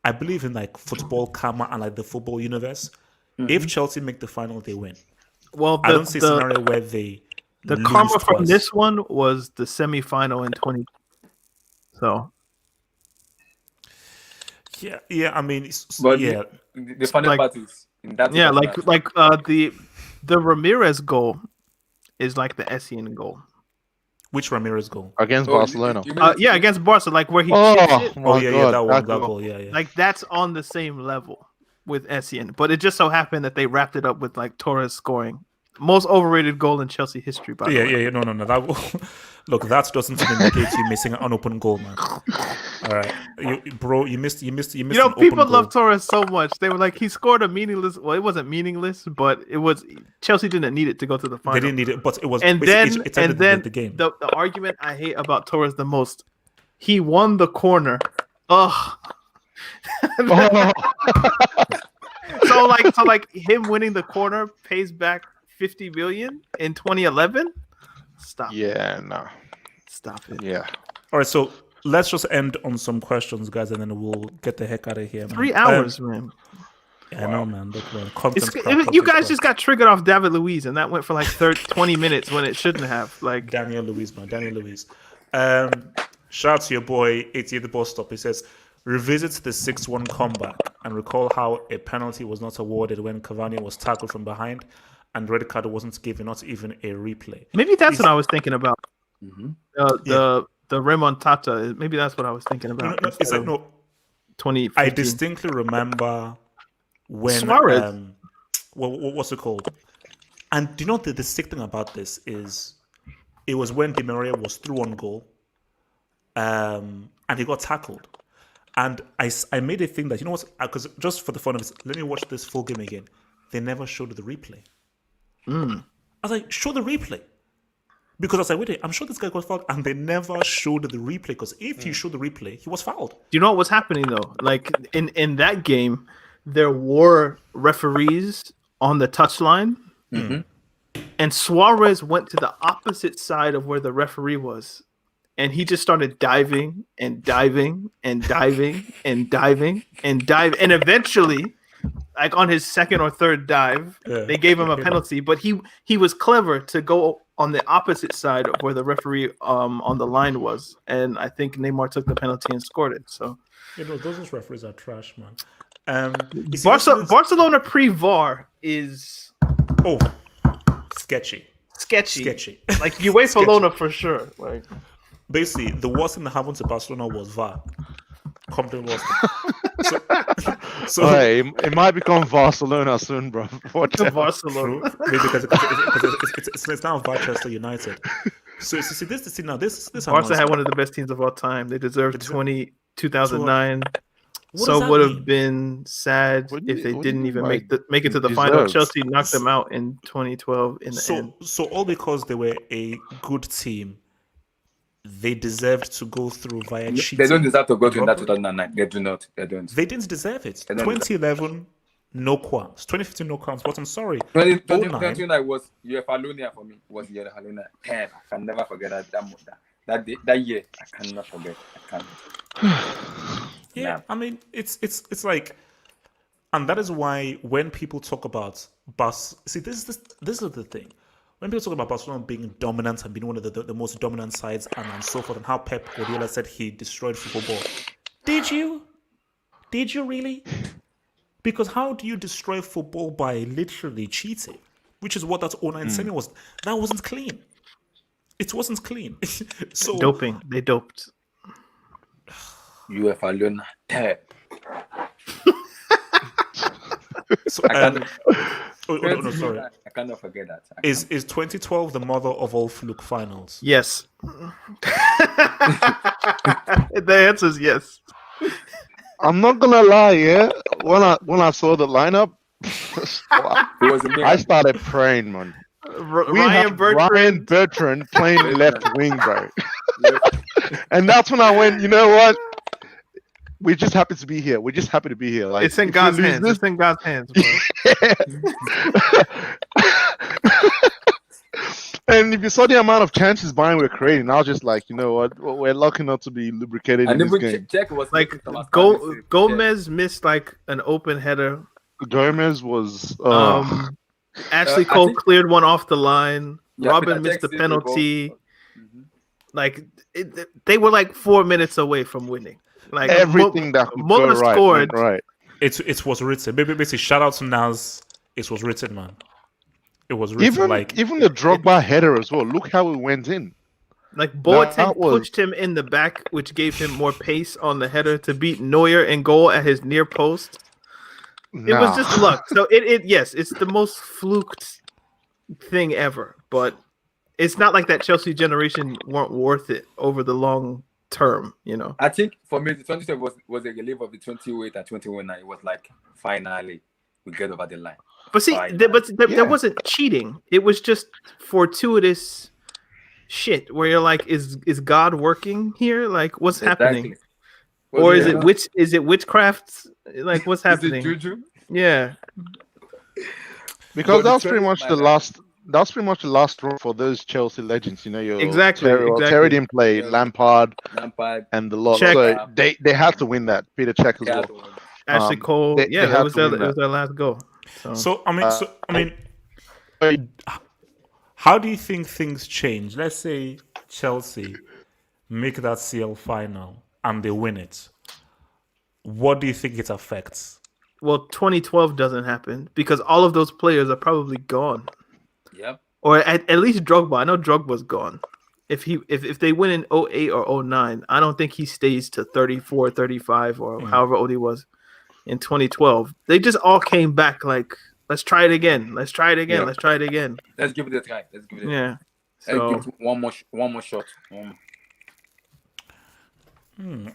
[SPEAKER 1] I believe in like football karma and like the football universe. Mm-hmm. If Chelsea make the final, they win.
[SPEAKER 4] Well,
[SPEAKER 1] I don't see a scenario where they
[SPEAKER 4] the karma from this one was the semi-final in 20. So
[SPEAKER 1] yeah. I mean,
[SPEAKER 3] but
[SPEAKER 1] yeah.
[SPEAKER 3] The funny part is in that.
[SPEAKER 4] Yeah, the Ramirez goal is like the Essien goal.
[SPEAKER 1] Which Ramirez goal?
[SPEAKER 2] Against Barcelona.
[SPEAKER 4] Yeah, against Barca, like where he chips it.
[SPEAKER 1] That goal. Yeah.
[SPEAKER 4] Like that's on the same level with Essien, but it just so happened that they wrapped it up with like Torres scoring. Most overrated goal in Chelsea history, by the way.
[SPEAKER 1] Yeah. No. Look, that doesn't indicate you missing an unopened goal, man. All right, you missed. You know,
[SPEAKER 4] people love Torres so much. They were like, he scored a meaningless. Well, it wasn't meaningless, but it was. Chelsea didn't need it to go to the final.
[SPEAKER 1] They didn't need it, but it was.
[SPEAKER 4] And then
[SPEAKER 1] the game.
[SPEAKER 4] The argument I hate about Torres the most, he won the corner. Ugh. So like him winning the corner pays back 50 million in 2011. Stop.
[SPEAKER 2] Yeah, no.
[SPEAKER 4] Stop it.
[SPEAKER 2] Yeah.
[SPEAKER 1] All right, so let's just end on some questions, guys, and then we'll get the heck out of here. Man.
[SPEAKER 4] 3 hours, man.
[SPEAKER 1] Yeah, I know, man. Look,
[SPEAKER 4] you guys just got triggered off David Luiz, and that went for like 20 minutes when it shouldn't have. Like
[SPEAKER 1] Daniel Luiz, man. Daniel Luiz. Shout out to your boy, 80 the bus stop. He says, revisit the 6-1 comeback and recall how a penalty was not awarded when Cavani was tackled from behind and red card wasn't given, not even a replay.
[SPEAKER 4] Maybe that's what I was thinking about. Mm-hmm. The remontada. Maybe that's what I was thinking about.
[SPEAKER 1] No, it's like, no.
[SPEAKER 4] 2015.
[SPEAKER 1] I distinctly remember when
[SPEAKER 4] Suarez.
[SPEAKER 1] What's it called? And do you know the sick thing about this is it was when Di Maria was through on goal, and he got tackled. And I made a thing that, you know what, because just for the fun of it, let me watch this full game again. They never showed the replay. I was like, show the replay. Because I was like, wait, I'm sure this guy got fouled. And they never showed the replay. Because if you showed the replay, he was fouled.
[SPEAKER 4] Do you know what was happening, though? Like, in that game, there were referees on the touchline. Mm-hmm. And Suarez went to the opposite side of where the referee was. And he just started diving and diving and diving and diving and diving. And eventually, like on his second or third dive, they gave him a penalty. But he was clever to go on the opposite side of where the referee on the line was. And I think Neymar took the penalty and scored it. So,
[SPEAKER 1] those referees are trash, man.
[SPEAKER 4] Barcelona pre-VAR is
[SPEAKER 1] sketchy.
[SPEAKER 4] Like UEFA Lona for sure. Like.
[SPEAKER 1] Basically, the worst thing that happened to Barcelona was VAR. Completely lost. So
[SPEAKER 2] it might become Barcelona soon, bro.
[SPEAKER 4] Barcelona.
[SPEAKER 1] Because it's now Manchester United. So see, this
[SPEAKER 4] Barca had one of the best teams of all time. They deserved 2009.
[SPEAKER 1] What does
[SPEAKER 4] So
[SPEAKER 1] that
[SPEAKER 4] would
[SPEAKER 1] mean?
[SPEAKER 4] have been sad
[SPEAKER 2] What do
[SPEAKER 4] if
[SPEAKER 2] you-
[SPEAKER 4] they
[SPEAKER 2] what do you
[SPEAKER 4] didn't
[SPEAKER 2] mean
[SPEAKER 4] even
[SPEAKER 2] by
[SPEAKER 4] make it to the final.
[SPEAKER 2] deserved?
[SPEAKER 4] Chelsea knocked them out in 2012 in the end.
[SPEAKER 1] So all because they were a good team, they deserved to go through via cheating.
[SPEAKER 3] They don't deserve to go
[SPEAKER 1] and
[SPEAKER 3] to that
[SPEAKER 1] robbery?
[SPEAKER 3] 2009. They do not. They don't.
[SPEAKER 1] They didn't deserve it.
[SPEAKER 3] They don't deserve
[SPEAKER 1] 2011, no qualms. 2015, no qualms. But I'm sorry. 09,
[SPEAKER 3] 2009 was UEFA Lunia for me. Was UEFA Lunia. Damn, I can never forget that year. I cannot forget. I can't.
[SPEAKER 1] yeah,
[SPEAKER 3] Nah.
[SPEAKER 1] I mean, it's like, and that is why when people talk about see, this is the thing. When people talk about Barcelona being dominant and being one of the most dominant sides and so forth, and how Pep Guardiola said he destroyed football, did you? Did you really? Because how do you destroy football by literally cheating? Which is what that 09 semi was. That wasn't clean. It wasn't clean. So
[SPEAKER 4] Doping. They doped.
[SPEAKER 3] UEFA Lunia. Damn.
[SPEAKER 1] So,
[SPEAKER 3] I can't.
[SPEAKER 1] no, sorry.
[SPEAKER 3] I cannot forget that.
[SPEAKER 1] Is 2012 the mother of all fluke finals?
[SPEAKER 4] Yes. The answer is yes.
[SPEAKER 2] I'm not gonna lie, yeah. When I saw the lineup,
[SPEAKER 3] It was
[SPEAKER 2] I started praying, man. We
[SPEAKER 4] Ryan
[SPEAKER 2] had
[SPEAKER 4] Bertrand.
[SPEAKER 2] Ryan Bertrand playing left wing, bro. And that's when I went, you know what? We're just happy to be here. We're just happy to be here. Like,
[SPEAKER 4] It's in
[SPEAKER 2] if we
[SPEAKER 4] God's
[SPEAKER 2] lose
[SPEAKER 4] hands.
[SPEAKER 2] this-
[SPEAKER 4] It's in God's hands, bro.
[SPEAKER 2] And if you saw the amount of chances Bayern were creating, I was just like, you know what? We're lucky not to be lubricated in
[SPEAKER 3] And
[SPEAKER 2] this
[SPEAKER 3] even
[SPEAKER 2] game.
[SPEAKER 3] Czech was
[SPEAKER 4] Like
[SPEAKER 3] making some outstanding saves.
[SPEAKER 4] Gomez missed like an open header.
[SPEAKER 2] Gomez was.
[SPEAKER 4] Ashley
[SPEAKER 3] I
[SPEAKER 4] Cole
[SPEAKER 3] think-
[SPEAKER 4] cleared one off the line.
[SPEAKER 3] Yeah,
[SPEAKER 4] Robin
[SPEAKER 3] Peter
[SPEAKER 4] missed
[SPEAKER 3] Cech
[SPEAKER 4] the
[SPEAKER 3] saved the goal.
[SPEAKER 4] penalty.
[SPEAKER 3] Mhm.
[SPEAKER 4] Like they were like 4 minutes away from winning. Like
[SPEAKER 2] everything that could
[SPEAKER 4] Muller
[SPEAKER 2] go right,
[SPEAKER 4] scored.
[SPEAKER 2] went right.
[SPEAKER 1] It was written. Basically, shout out to Naz. It was written, man. It was written
[SPEAKER 2] Even the Drogba header as well. Look how it went in.
[SPEAKER 4] Like Boateng
[SPEAKER 2] That was-
[SPEAKER 4] pushed him in the back, which gave him more pace on the header to beat Neuer in goal at his near post. It was just luck. So yes, it's the most fluked thing ever, but it's not like that Chelsea generation weren't worth it over the long term, you know.
[SPEAKER 3] I think for me, the 27 was a relief of the 28 and 21. It was like finally we get over the line.
[SPEAKER 4] But see,
[SPEAKER 3] Right.
[SPEAKER 4] there wasn't cheating. It was just fortuitous shit where you're like, is God working here? Like, what's happening? Or is it witchcraft? Like, what's happening?
[SPEAKER 3] Is it juju?
[SPEAKER 4] Yeah.
[SPEAKER 2] Because
[SPEAKER 3] But the
[SPEAKER 2] that's pretty
[SPEAKER 3] trend
[SPEAKER 2] much
[SPEAKER 3] is
[SPEAKER 2] the
[SPEAKER 3] like
[SPEAKER 2] last. That's pretty much the last run for those Chelsea legends. You know, your
[SPEAKER 4] Exactly,
[SPEAKER 2] Terry,
[SPEAKER 4] exactly.
[SPEAKER 2] Terry didn't play,
[SPEAKER 3] Yeah.
[SPEAKER 2] Lampard
[SPEAKER 3] Lampard,
[SPEAKER 2] and the lot.
[SPEAKER 4] Check.
[SPEAKER 2] So they had to win that. Peter Check as well.
[SPEAKER 3] Thiago.
[SPEAKER 4] Ashley Cole.
[SPEAKER 2] they
[SPEAKER 4] Yeah,
[SPEAKER 2] had
[SPEAKER 4] that was
[SPEAKER 2] to
[SPEAKER 4] their,
[SPEAKER 2] win
[SPEAKER 4] it was their last goal. So,
[SPEAKER 1] So I mean, how do you think things change? Let's say Chelsea make that CL final and they win it. What do you think it affects?
[SPEAKER 4] well, 2012 doesn't happen because all of those players are probably gone.
[SPEAKER 3] Yep.
[SPEAKER 4] Or at least Drogba. I know Drogba's gone. If they win in 08 or 09, I don't think he stays to 34, 35 or however old he was in 2012. They just all came back like, let's try it again. Let's try it again.
[SPEAKER 3] Yeah.
[SPEAKER 4] Let's try it again.
[SPEAKER 3] Let's give it a try. Let's give it a try.
[SPEAKER 4] Yeah.
[SPEAKER 3] Let's
[SPEAKER 4] So
[SPEAKER 3] give it one more shot.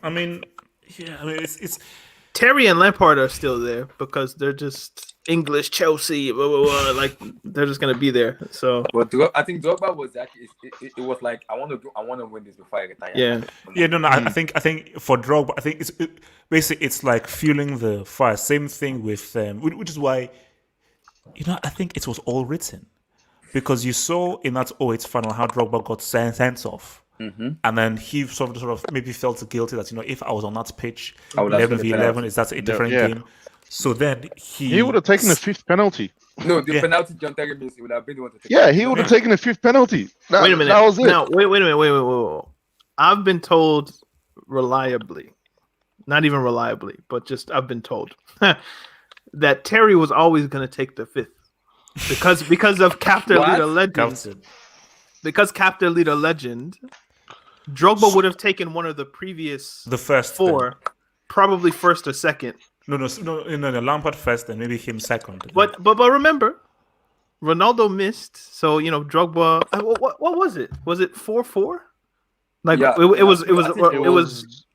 [SPEAKER 1] I mean, it's
[SPEAKER 4] Terry and Lampard are still there because they're just English Chelsea. Blah, blah, blah, like they're just gonna be there. So
[SPEAKER 3] But I think Drogba was actually it was like I want to win this before I retire.
[SPEAKER 4] yeah.
[SPEAKER 1] no. I think for Drogba, I think basically it's like fueling the fire. Same thing with which is why I think it was all written because you saw in that 08 final how Drogba got sent off.
[SPEAKER 3] Mm-hmm.
[SPEAKER 1] And then he sort of maybe felt guilty that if I was on that pitch,
[SPEAKER 3] I would have
[SPEAKER 1] 11
[SPEAKER 3] scored
[SPEAKER 1] v
[SPEAKER 3] a
[SPEAKER 1] 11,
[SPEAKER 3] penalty.
[SPEAKER 1] is that a different
[SPEAKER 2] Yeah.
[SPEAKER 1] game? So then
[SPEAKER 2] He would have taken the fifth penalty.
[SPEAKER 3] No, the
[SPEAKER 1] Yeah.
[SPEAKER 3] penalty John Terry missed, he would have been the one to take.
[SPEAKER 2] Yeah, he would have taken the fifth penalty.
[SPEAKER 4] Wait a minute.
[SPEAKER 2] That was it.
[SPEAKER 4] Now wait a minute. Wait. I've been told reliably, not even reliably, but just I've been told that Terry was always going to take the fifth because of captain
[SPEAKER 3] What?
[SPEAKER 4] leader legend.
[SPEAKER 1] Captain.
[SPEAKER 4] Because captain leader legend, Drogba would have taken one of the previous
[SPEAKER 1] The first
[SPEAKER 4] four, probably first or second.
[SPEAKER 1] No, Lampard first, and maybe him second.
[SPEAKER 4] But remember, Ronaldo missed. So Drogba. What was it? Was it 4-4? Like
[SPEAKER 3] Yeah.
[SPEAKER 4] it was.
[SPEAKER 3] I think
[SPEAKER 4] It was.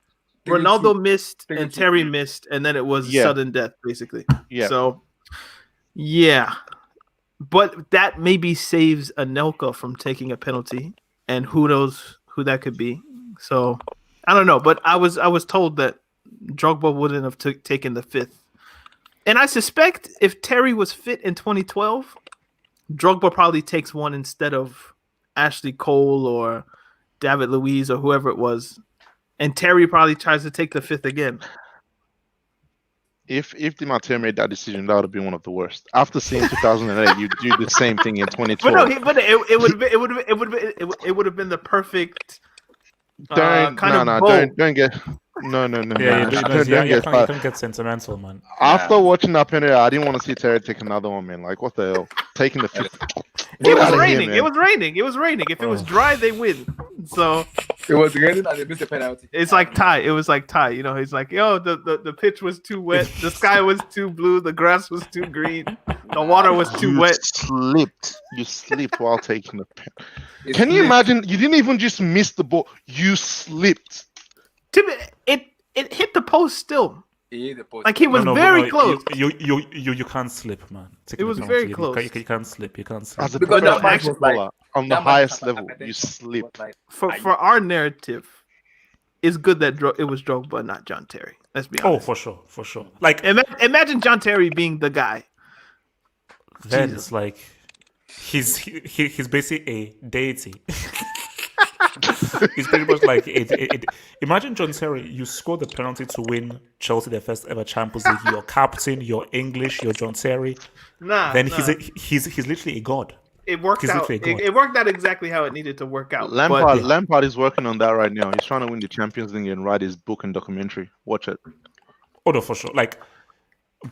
[SPEAKER 4] Ronaldo missed
[SPEAKER 3] Three
[SPEAKER 4] and
[SPEAKER 3] two.
[SPEAKER 4] Terry missed, and then it was
[SPEAKER 2] Yeah.
[SPEAKER 4] sudden death, basically.
[SPEAKER 2] Yeah.
[SPEAKER 4] So, yeah. But that maybe saves Anelka from taking a penalty, and who knows who that could be. So, I don't know. But I was told that Drogba wouldn't have taken the fifth. And I suspect if Terry was fit in 2012, Drogba probably takes one instead of Ashley Cole or David Luiz or whoever it was. And Terry probably tries to take the fifth again.
[SPEAKER 2] If Di Matteo made that decision, that would have been one of the worst. After seeing 2008, you do the same thing in 2012.
[SPEAKER 4] But no, it would have been the perfect
[SPEAKER 2] Don't get no.
[SPEAKER 1] Yeah,
[SPEAKER 2] Don't
[SPEAKER 1] you
[SPEAKER 2] get
[SPEAKER 1] can't get sentimental, man.
[SPEAKER 2] After watching that penalty, I didn't want to see Terry take another one, man. Like, what the hell? Taking the fifth.
[SPEAKER 4] It was
[SPEAKER 2] outta here,
[SPEAKER 4] raining.
[SPEAKER 2] man.
[SPEAKER 4] It was raining. If it was dry, they win. So
[SPEAKER 3] It was raining and they missed a penalty.
[SPEAKER 4] it's like tie. It was like tie. You know, he's like, yo, the pitch was too wet, the sky was too blue, the grass was too green, the water was too
[SPEAKER 2] You
[SPEAKER 4] wet.
[SPEAKER 2] You slipped while taking the pen.
[SPEAKER 3] It
[SPEAKER 2] Can you
[SPEAKER 3] slipped.
[SPEAKER 2] imagine? You didn't even just miss the ball. You slipped.
[SPEAKER 4] It hit the post still.
[SPEAKER 3] He hit the post.
[SPEAKER 4] Like he was
[SPEAKER 1] No,
[SPEAKER 4] very close.
[SPEAKER 1] You can't slip, man. Taking
[SPEAKER 4] It
[SPEAKER 1] the
[SPEAKER 4] was
[SPEAKER 1] penalty,
[SPEAKER 4] very
[SPEAKER 1] you
[SPEAKER 4] close.
[SPEAKER 1] You can't slip. You can't slip.
[SPEAKER 2] As a
[SPEAKER 3] Because
[SPEAKER 2] professional
[SPEAKER 3] that match was
[SPEAKER 2] footballer,
[SPEAKER 3] like-
[SPEAKER 2] on the
[SPEAKER 3] that match
[SPEAKER 2] highest
[SPEAKER 3] was like-
[SPEAKER 2] level,
[SPEAKER 3] I think
[SPEAKER 2] you
[SPEAKER 3] it was
[SPEAKER 2] slipped.
[SPEAKER 3] like-
[SPEAKER 4] For our narrative, it's good that it was Drogba, not John Terry. Let's be
[SPEAKER 1] Oh,
[SPEAKER 4] honest.
[SPEAKER 1] for sure. Like
[SPEAKER 4] Imagine John Terry being the guy.
[SPEAKER 1] then
[SPEAKER 4] Jesus.
[SPEAKER 1] it's like he's basically a deity. He's pretty much like imagine John Terry. You score the penalty to win Chelsea their first ever Champions League. You're captain. You're English. You're John Terry. Then he's literally a god.
[SPEAKER 4] It worked
[SPEAKER 1] he's
[SPEAKER 4] out.
[SPEAKER 1] literally a god.
[SPEAKER 4] It worked out exactly how it needed to work out.
[SPEAKER 2] Lampard is working on that right now. He's trying to win the Champions League and write his book and documentary. Watch it.
[SPEAKER 1] Oh no, for sure. Like,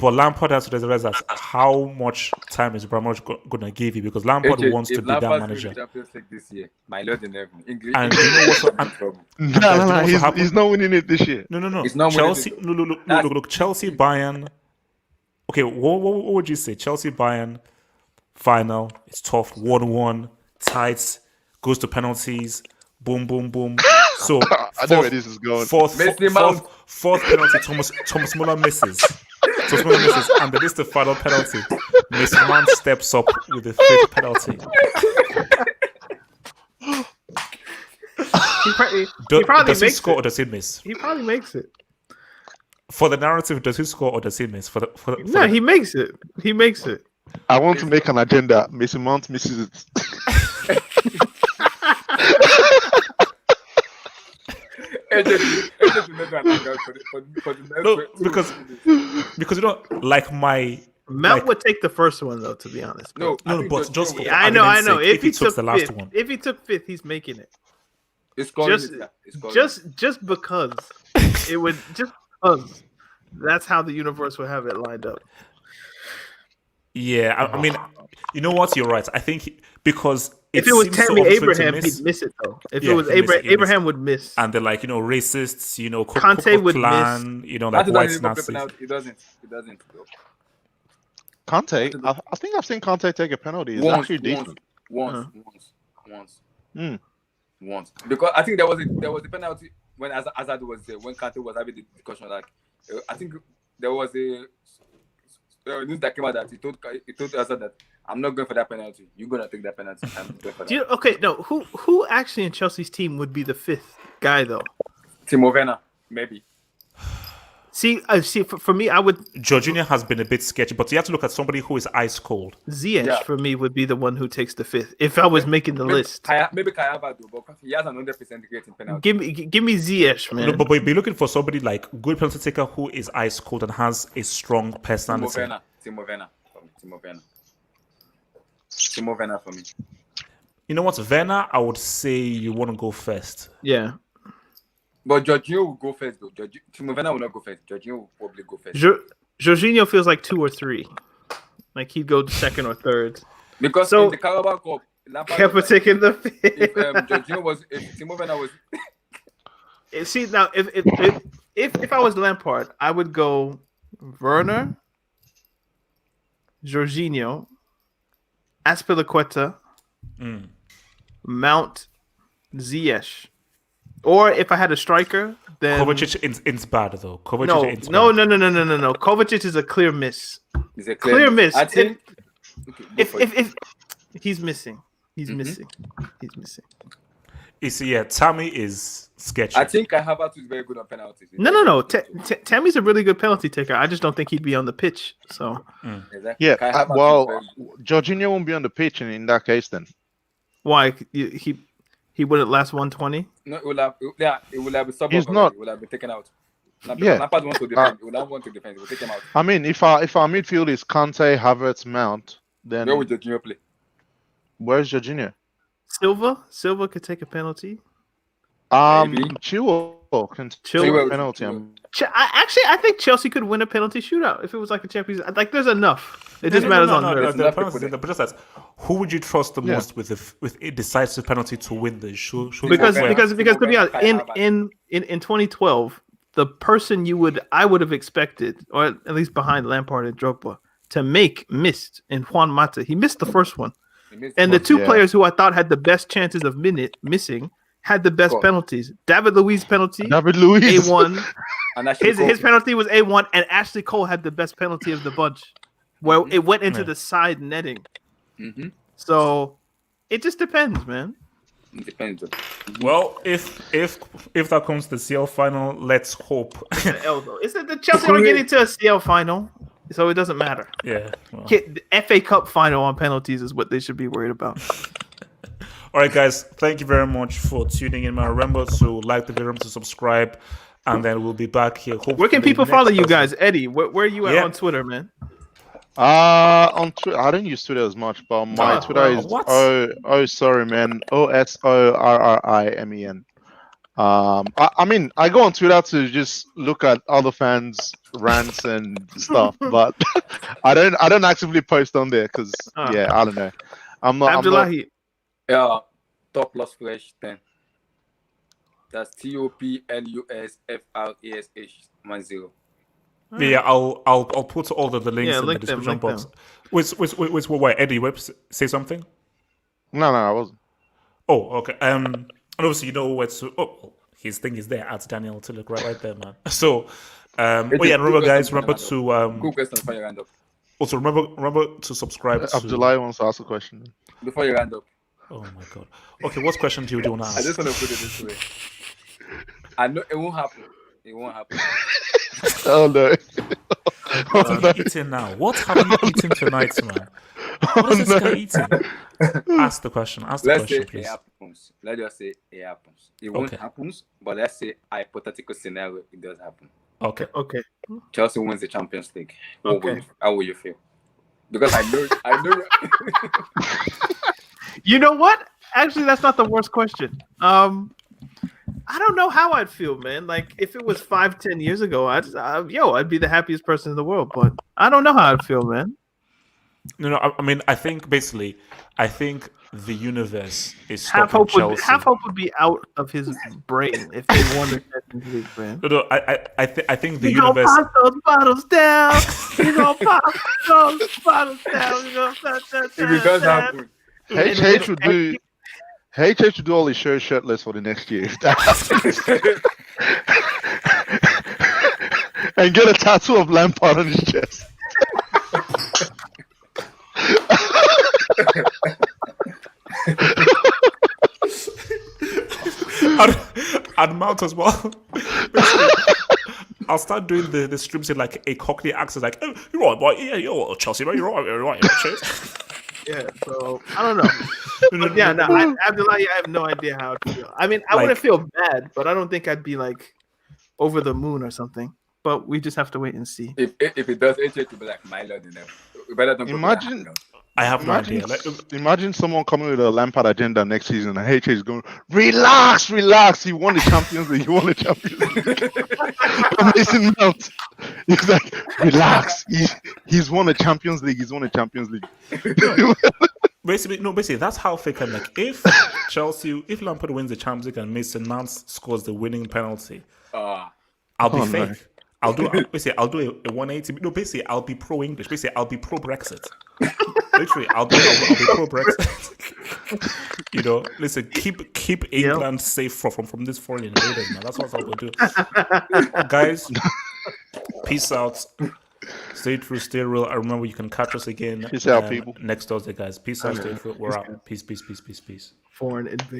[SPEAKER 1] but Lampard has to realize that how much time is Abramovich gonna give you because Lampard
[SPEAKER 3] AJ,
[SPEAKER 1] wants
[SPEAKER 3] if
[SPEAKER 1] to be that
[SPEAKER 3] Lampard
[SPEAKER 1] manager.
[SPEAKER 3] wins the Champions League this year, my lord in heaven. English.
[SPEAKER 1] And you know what's and,
[SPEAKER 3] trouble.
[SPEAKER 2] No,
[SPEAKER 1] guys, you know what's
[SPEAKER 2] he's not winning it this year.
[SPEAKER 1] No.
[SPEAKER 3] It's not winning
[SPEAKER 1] Chelsea.
[SPEAKER 3] it.
[SPEAKER 1] Look. Chelsea, Bayern. Okay, what would you say? Chelsea, Bayern, final. It's tough. 1-1, tight. Goes to penalties. Boom. So
[SPEAKER 2] I know where this is going.
[SPEAKER 1] Fourth penalty. Thomas Muller misses. And then this is the final penalty. Mason Mount steps up with the fifth penalty.
[SPEAKER 4] He probably
[SPEAKER 1] does he
[SPEAKER 4] makes
[SPEAKER 1] score
[SPEAKER 4] it.
[SPEAKER 1] or does he miss?
[SPEAKER 4] He probably makes it.
[SPEAKER 1] For the narrative, does he score or does he miss?
[SPEAKER 4] He makes it. He makes it.
[SPEAKER 2] I want to make an agenda. Mason Mount misses it.
[SPEAKER 1] No, because you know, like my
[SPEAKER 4] Mount would take the first one though, to be honest.
[SPEAKER 3] No,
[SPEAKER 1] but just for
[SPEAKER 4] I know.
[SPEAKER 1] argument's sake,
[SPEAKER 4] If he took
[SPEAKER 1] the last
[SPEAKER 4] fifth,
[SPEAKER 1] one,
[SPEAKER 4] if he took fifth, he's making it.
[SPEAKER 3] It's called
[SPEAKER 4] Just because it would just because that's how the universe would have it lined up.
[SPEAKER 1] yeah. I mean, you know what? You're right. I think because
[SPEAKER 4] If it was
[SPEAKER 1] seems so
[SPEAKER 4] Tammy
[SPEAKER 1] obvious to
[SPEAKER 4] Abraham,
[SPEAKER 1] miss,
[SPEAKER 4] he'd miss it though. If
[SPEAKER 1] Yeah,
[SPEAKER 4] it was
[SPEAKER 1] he'd miss it, he'd
[SPEAKER 4] Abraham would miss.
[SPEAKER 1] and they're like racists,
[SPEAKER 4] Kante would
[SPEAKER 1] clan, like white Nazis.
[SPEAKER 3] It doesn't.
[SPEAKER 2] Kante, I think I've seen Kante take a penalty. It's actually decent.
[SPEAKER 3] Once.
[SPEAKER 2] Hmm.
[SPEAKER 3] Once. Because I think there was a penalty when Hazard was there, when Kante was having the discussion. Like, I think there was a news that came out that he told Hazard that I'm not going for that penalty. You're gonna take that penalty. I'm going for that.
[SPEAKER 4] Who actually in Chelsea's team would be the fifth guy though?
[SPEAKER 3] Timo Werner, maybe.
[SPEAKER 4] See, for me, I would.
[SPEAKER 1] Jorginho has been a bit sketchy, but you have to look at somebody who is ice cold.
[SPEAKER 4] Ziyech for me would be the one who takes the fifth if I was making the list.
[SPEAKER 3] Maybe Kai Havertz, but he has an 100% rating penalty.
[SPEAKER 4] Give me Ziyech, man.
[SPEAKER 1] No, but be looking for somebody like good penalty taker who is ice cold and has a strong personality.
[SPEAKER 3] Timo Werner for me.
[SPEAKER 1] You know what, Werner? I would say you want to go first.
[SPEAKER 4] Yeah.
[SPEAKER 3] But Jorginho will go first, though. Timo Werner will not go first. Jorginho will probably go first.
[SPEAKER 4] Jorginho feels like 2 or 3. Like he'd go second or third.
[SPEAKER 3] Because in the Carabao Cup, Lampard
[SPEAKER 4] kept
[SPEAKER 3] was
[SPEAKER 4] taking the fifth.
[SPEAKER 3] if Timo Werner was...
[SPEAKER 4] See, now, if I was Lampard, I would go Werner, Jorginho, Azpilicueta, Mount, Ziyech. Or if I had a striker, then
[SPEAKER 1] Kovacic is bad though. Kovacic
[SPEAKER 4] no,
[SPEAKER 1] is
[SPEAKER 4] no,
[SPEAKER 1] bad.
[SPEAKER 4] no. Kovacic is a clear miss.
[SPEAKER 3] It's a
[SPEAKER 4] Clear miss.
[SPEAKER 3] I think. Okay, go for it.
[SPEAKER 4] If he's missing, he's
[SPEAKER 3] Mhm.
[SPEAKER 4] missing. He's missing.
[SPEAKER 1] You see, yeah, Tammy is sketchy.
[SPEAKER 3] I think Kai Havertz is very good on penalties.
[SPEAKER 4] No. Tammy's a really good penalty taker. I just don't think he'd be on the pitch. So
[SPEAKER 3] Exactly.
[SPEAKER 2] Yeah,
[SPEAKER 3] Kai Havertz is
[SPEAKER 2] well,
[SPEAKER 3] very
[SPEAKER 2] Jorginho won't be on the pitch in that case then.
[SPEAKER 4] why he wouldn't last 120?
[SPEAKER 3] No, it will have been sub.
[SPEAKER 2] He's not-
[SPEAKER 3] It will have been taken out.
[SPEAKER 2] Yeah.
[SPEAKER 3] Lampard wants to defend. He will not want to defend. He will take him out.
[SPEAKER 2] I mean, if our midfield is Kante, Havertz, Mount, then
[SPEAKER 3] Where would Jorginho play?
[SPEAKER 2] where's Jorginho?
[SPEAKER 4] Silva could take a penalty.
[SPEAKER 3] Maybe.
[SPEAKER 2] Chilwell can take
[SPEAKER 4] Chilwell-
[SPEAKER 2] a penalty.
[SPEAKER 4] I think Chelsea could win a penalty shootout if it was like a Champions. Like, there's enough. It just matters on nerves.
[SPEAKER 1] The penalties in the- but just that, who would you trust the most with a decisive penalty to win the show?
[SPEAKER 4] Because
[SPEAKER 3] Okay.
[SPEAKER 4] to be honest,
[SPEAKER 3] Kai
[SPEAKER 4] in 2012, the person I would have expected, or at least behind Lampard and Drogba, to missed in Juan Mata. He missed the first one,
[SPEAKER 3] He missed
[SPEAKER 4] and the
[SPEAKER 3] one.
[SPEAKER 4] two
[SPEAKER 2] Yeah.
[SPEAKER 4] players who I thought had the best chances of missing had the best
[SPEAKER 3] Cool.
[SPEAKER 4] penalties. David Luiz penalty,
[SPEAKER 2] David Luiz.
[SPEAKER 4] A1.
[SPEAKER 3] And actually
[SPEAKER 4] His penalty was A1, and Ashley Cole had the best penalty of the bunch, where it went into the side netting.
[SPEAKER 3] Mhm.
[SPEAKER 4] So it just depends, man.
[SPEAKER 3] It depends.
[SPEAKER 1] Well, if that comes to the CL final, let's hope.
[SPEAKER 4] An L though. Is it the Chelsea are getting to a CL final, so it doesn't matter.
[SPEAKER 1] Yeah. Well.
[SPEAKER 4] The FA Cup final on penalties is what they should be worried about.
[SPEAKER 1] All right, guys. Thank you very much for tuning in. Remember to like the video, to subscribe, and then we'll be back here.
[SPEAKER 4] Where can people follow you guys, Eddie? Where are you at
[SPEAKER 1] Yeah.
[SPEAKER 4] on Twitter, man?
[SPEAKER 2] On Twitter, I don't use Twitter as much, but my Twitter is
[SPEAKER 1] what?
[SPEAKER 2] sorry, man, OSORRIMEN. I mean, I go on Twitter to just look at other fans' rants and stuff, but I don't actively post on there because I don't know. I'm not.
[SPEAKER 4] Abdullahi.
[SPEAKER 3] Yeah, top plus fresh 10. That's TOPLUSFRASH 10.
[SPEAKER 1] Yeah, I'll put all the links in the
[SPEAKER 4] link them,
[SPEAKER 1] description
[SPEAKER 4] link
[SPEAKER 1] box. Wait, Eddie, say something?
[SPEAKER 2] No, I wasn't.
[SPEAKER 1] Oh, okay. And obviously, you know where to. Oh, his thing is there at Daniel to look right there, man. So, remember, guys, remember to
[SPEAKER 3] Good question before you round up.
[SPEAKER 1] also remember to subscribe.
[SPEAKER 2] Abdullahi wants to ask a question.
[SPEAKER 3] Before you round up,
[SPEAKER 1] Oh my god. Okay, what question do you want to
[SPEAKER 3] I
[SPEAKER 1] ask?
[SPEAKER 3] just want to put it this way. I know it won't happen. It won't happen.
[SPEAKER 2] Oh no!
[SPEAKER 1] What are you eating now? What have you eaten tonight, man? What is this guy eating? Ask the question. Ask the
[SPEAKER 3] Let's
[SPEAKER 1] question,
[SPEAKER 3] say it
[SPEAKER 1] please.
[SPEAKER 3] happens. Let's just say it happens. It won't
[SPEAKER 1] Okay.
[SPEAKER 3] happen, but let's say hypothetical scenario it does happen.
[SPEAKER 1] Okay.
[SPEAKER 4] Okay.
[SPEAKER 3] Chelsea wins the Champions League.
[SPEAKER 4] Okay.
[SPEAKER 3] How will you feel? Because I know.
[SPEAKER 4] You know what? Actually, that's not the worst question. I don't know how I'd feel, man. Like if it was 5-10 years ago, I'd be the happiest person in the world. But I don't know how I'd feel, man.
[SPEAKER 1] No. I mean, I think the universe is
[SPEAKER 4] Half
[SPEAKER 1] stopping
[SPEAKER 4] hope
[SPEAKER 1] Chelsea.
[SPEAKER 4] would be out of his brain if they won the Champions League, man.
[SPEAKER 1] No. I think the
[SPEAKER 4] He's gonna
[SPEAKER 1] universe.
[SPEAKER 4] pop those bottles down. He's gonna pop those bottles down. He's gonna
[SPEAKER 3] If it does happen,
[SPEAKER 2] HH would do all his shows shirtless for the next year. If that happens. And get a tattoo of Lampard on his chest.
[SPEAKER 1] I'd mount as well. I'll start doing the streams in like a Cockney accent, like, oh, you're right, boy. Yeah, you're Chelsea, right? You're right.
[SPEAKER 4] Yeah, so I don't know. Abdullahi, I have no idea how to feel. I mean, I wouldn't feel bad, but I don't think I'd be like over the moon or something. But we just have to wait and see.
[SPEAKER 3] if it does, it will be like my lord in them. Better don't
[SPEAKER 2] Imagine-
[SPEAKER 1] I have no idea.
[SPEAKER 2] Imagine someone coming with a Lampard agenda next season and HH is going, relax. He won the Champions League. Mason Mount. He's like, relax. He's won a Champions League.
[SPEAKER 1] Basically, that's how fake I'm like. If Lampard wins the Champions League and Mason Mount scores the winning penalty, I'll be fake.
[SPEAKER 2] No.
[SPEAKER 1] I'll do a 180. No, basically, I'll be pro English. Basically, I'll be pro Brexit. Literally, I'll be pro Brexit. Listen, keep England safe from these foreign invaders, man. That's what we'll do. Guys, peace out. Stay true, stay real. I remember you can catch us again
[SPEAKER 2] Peace out, people.
[SPEAKER 1] next Thursday, guys. Peace out, stay true. We're out. Peace.
[SPEAKER 5] Foreign invasion.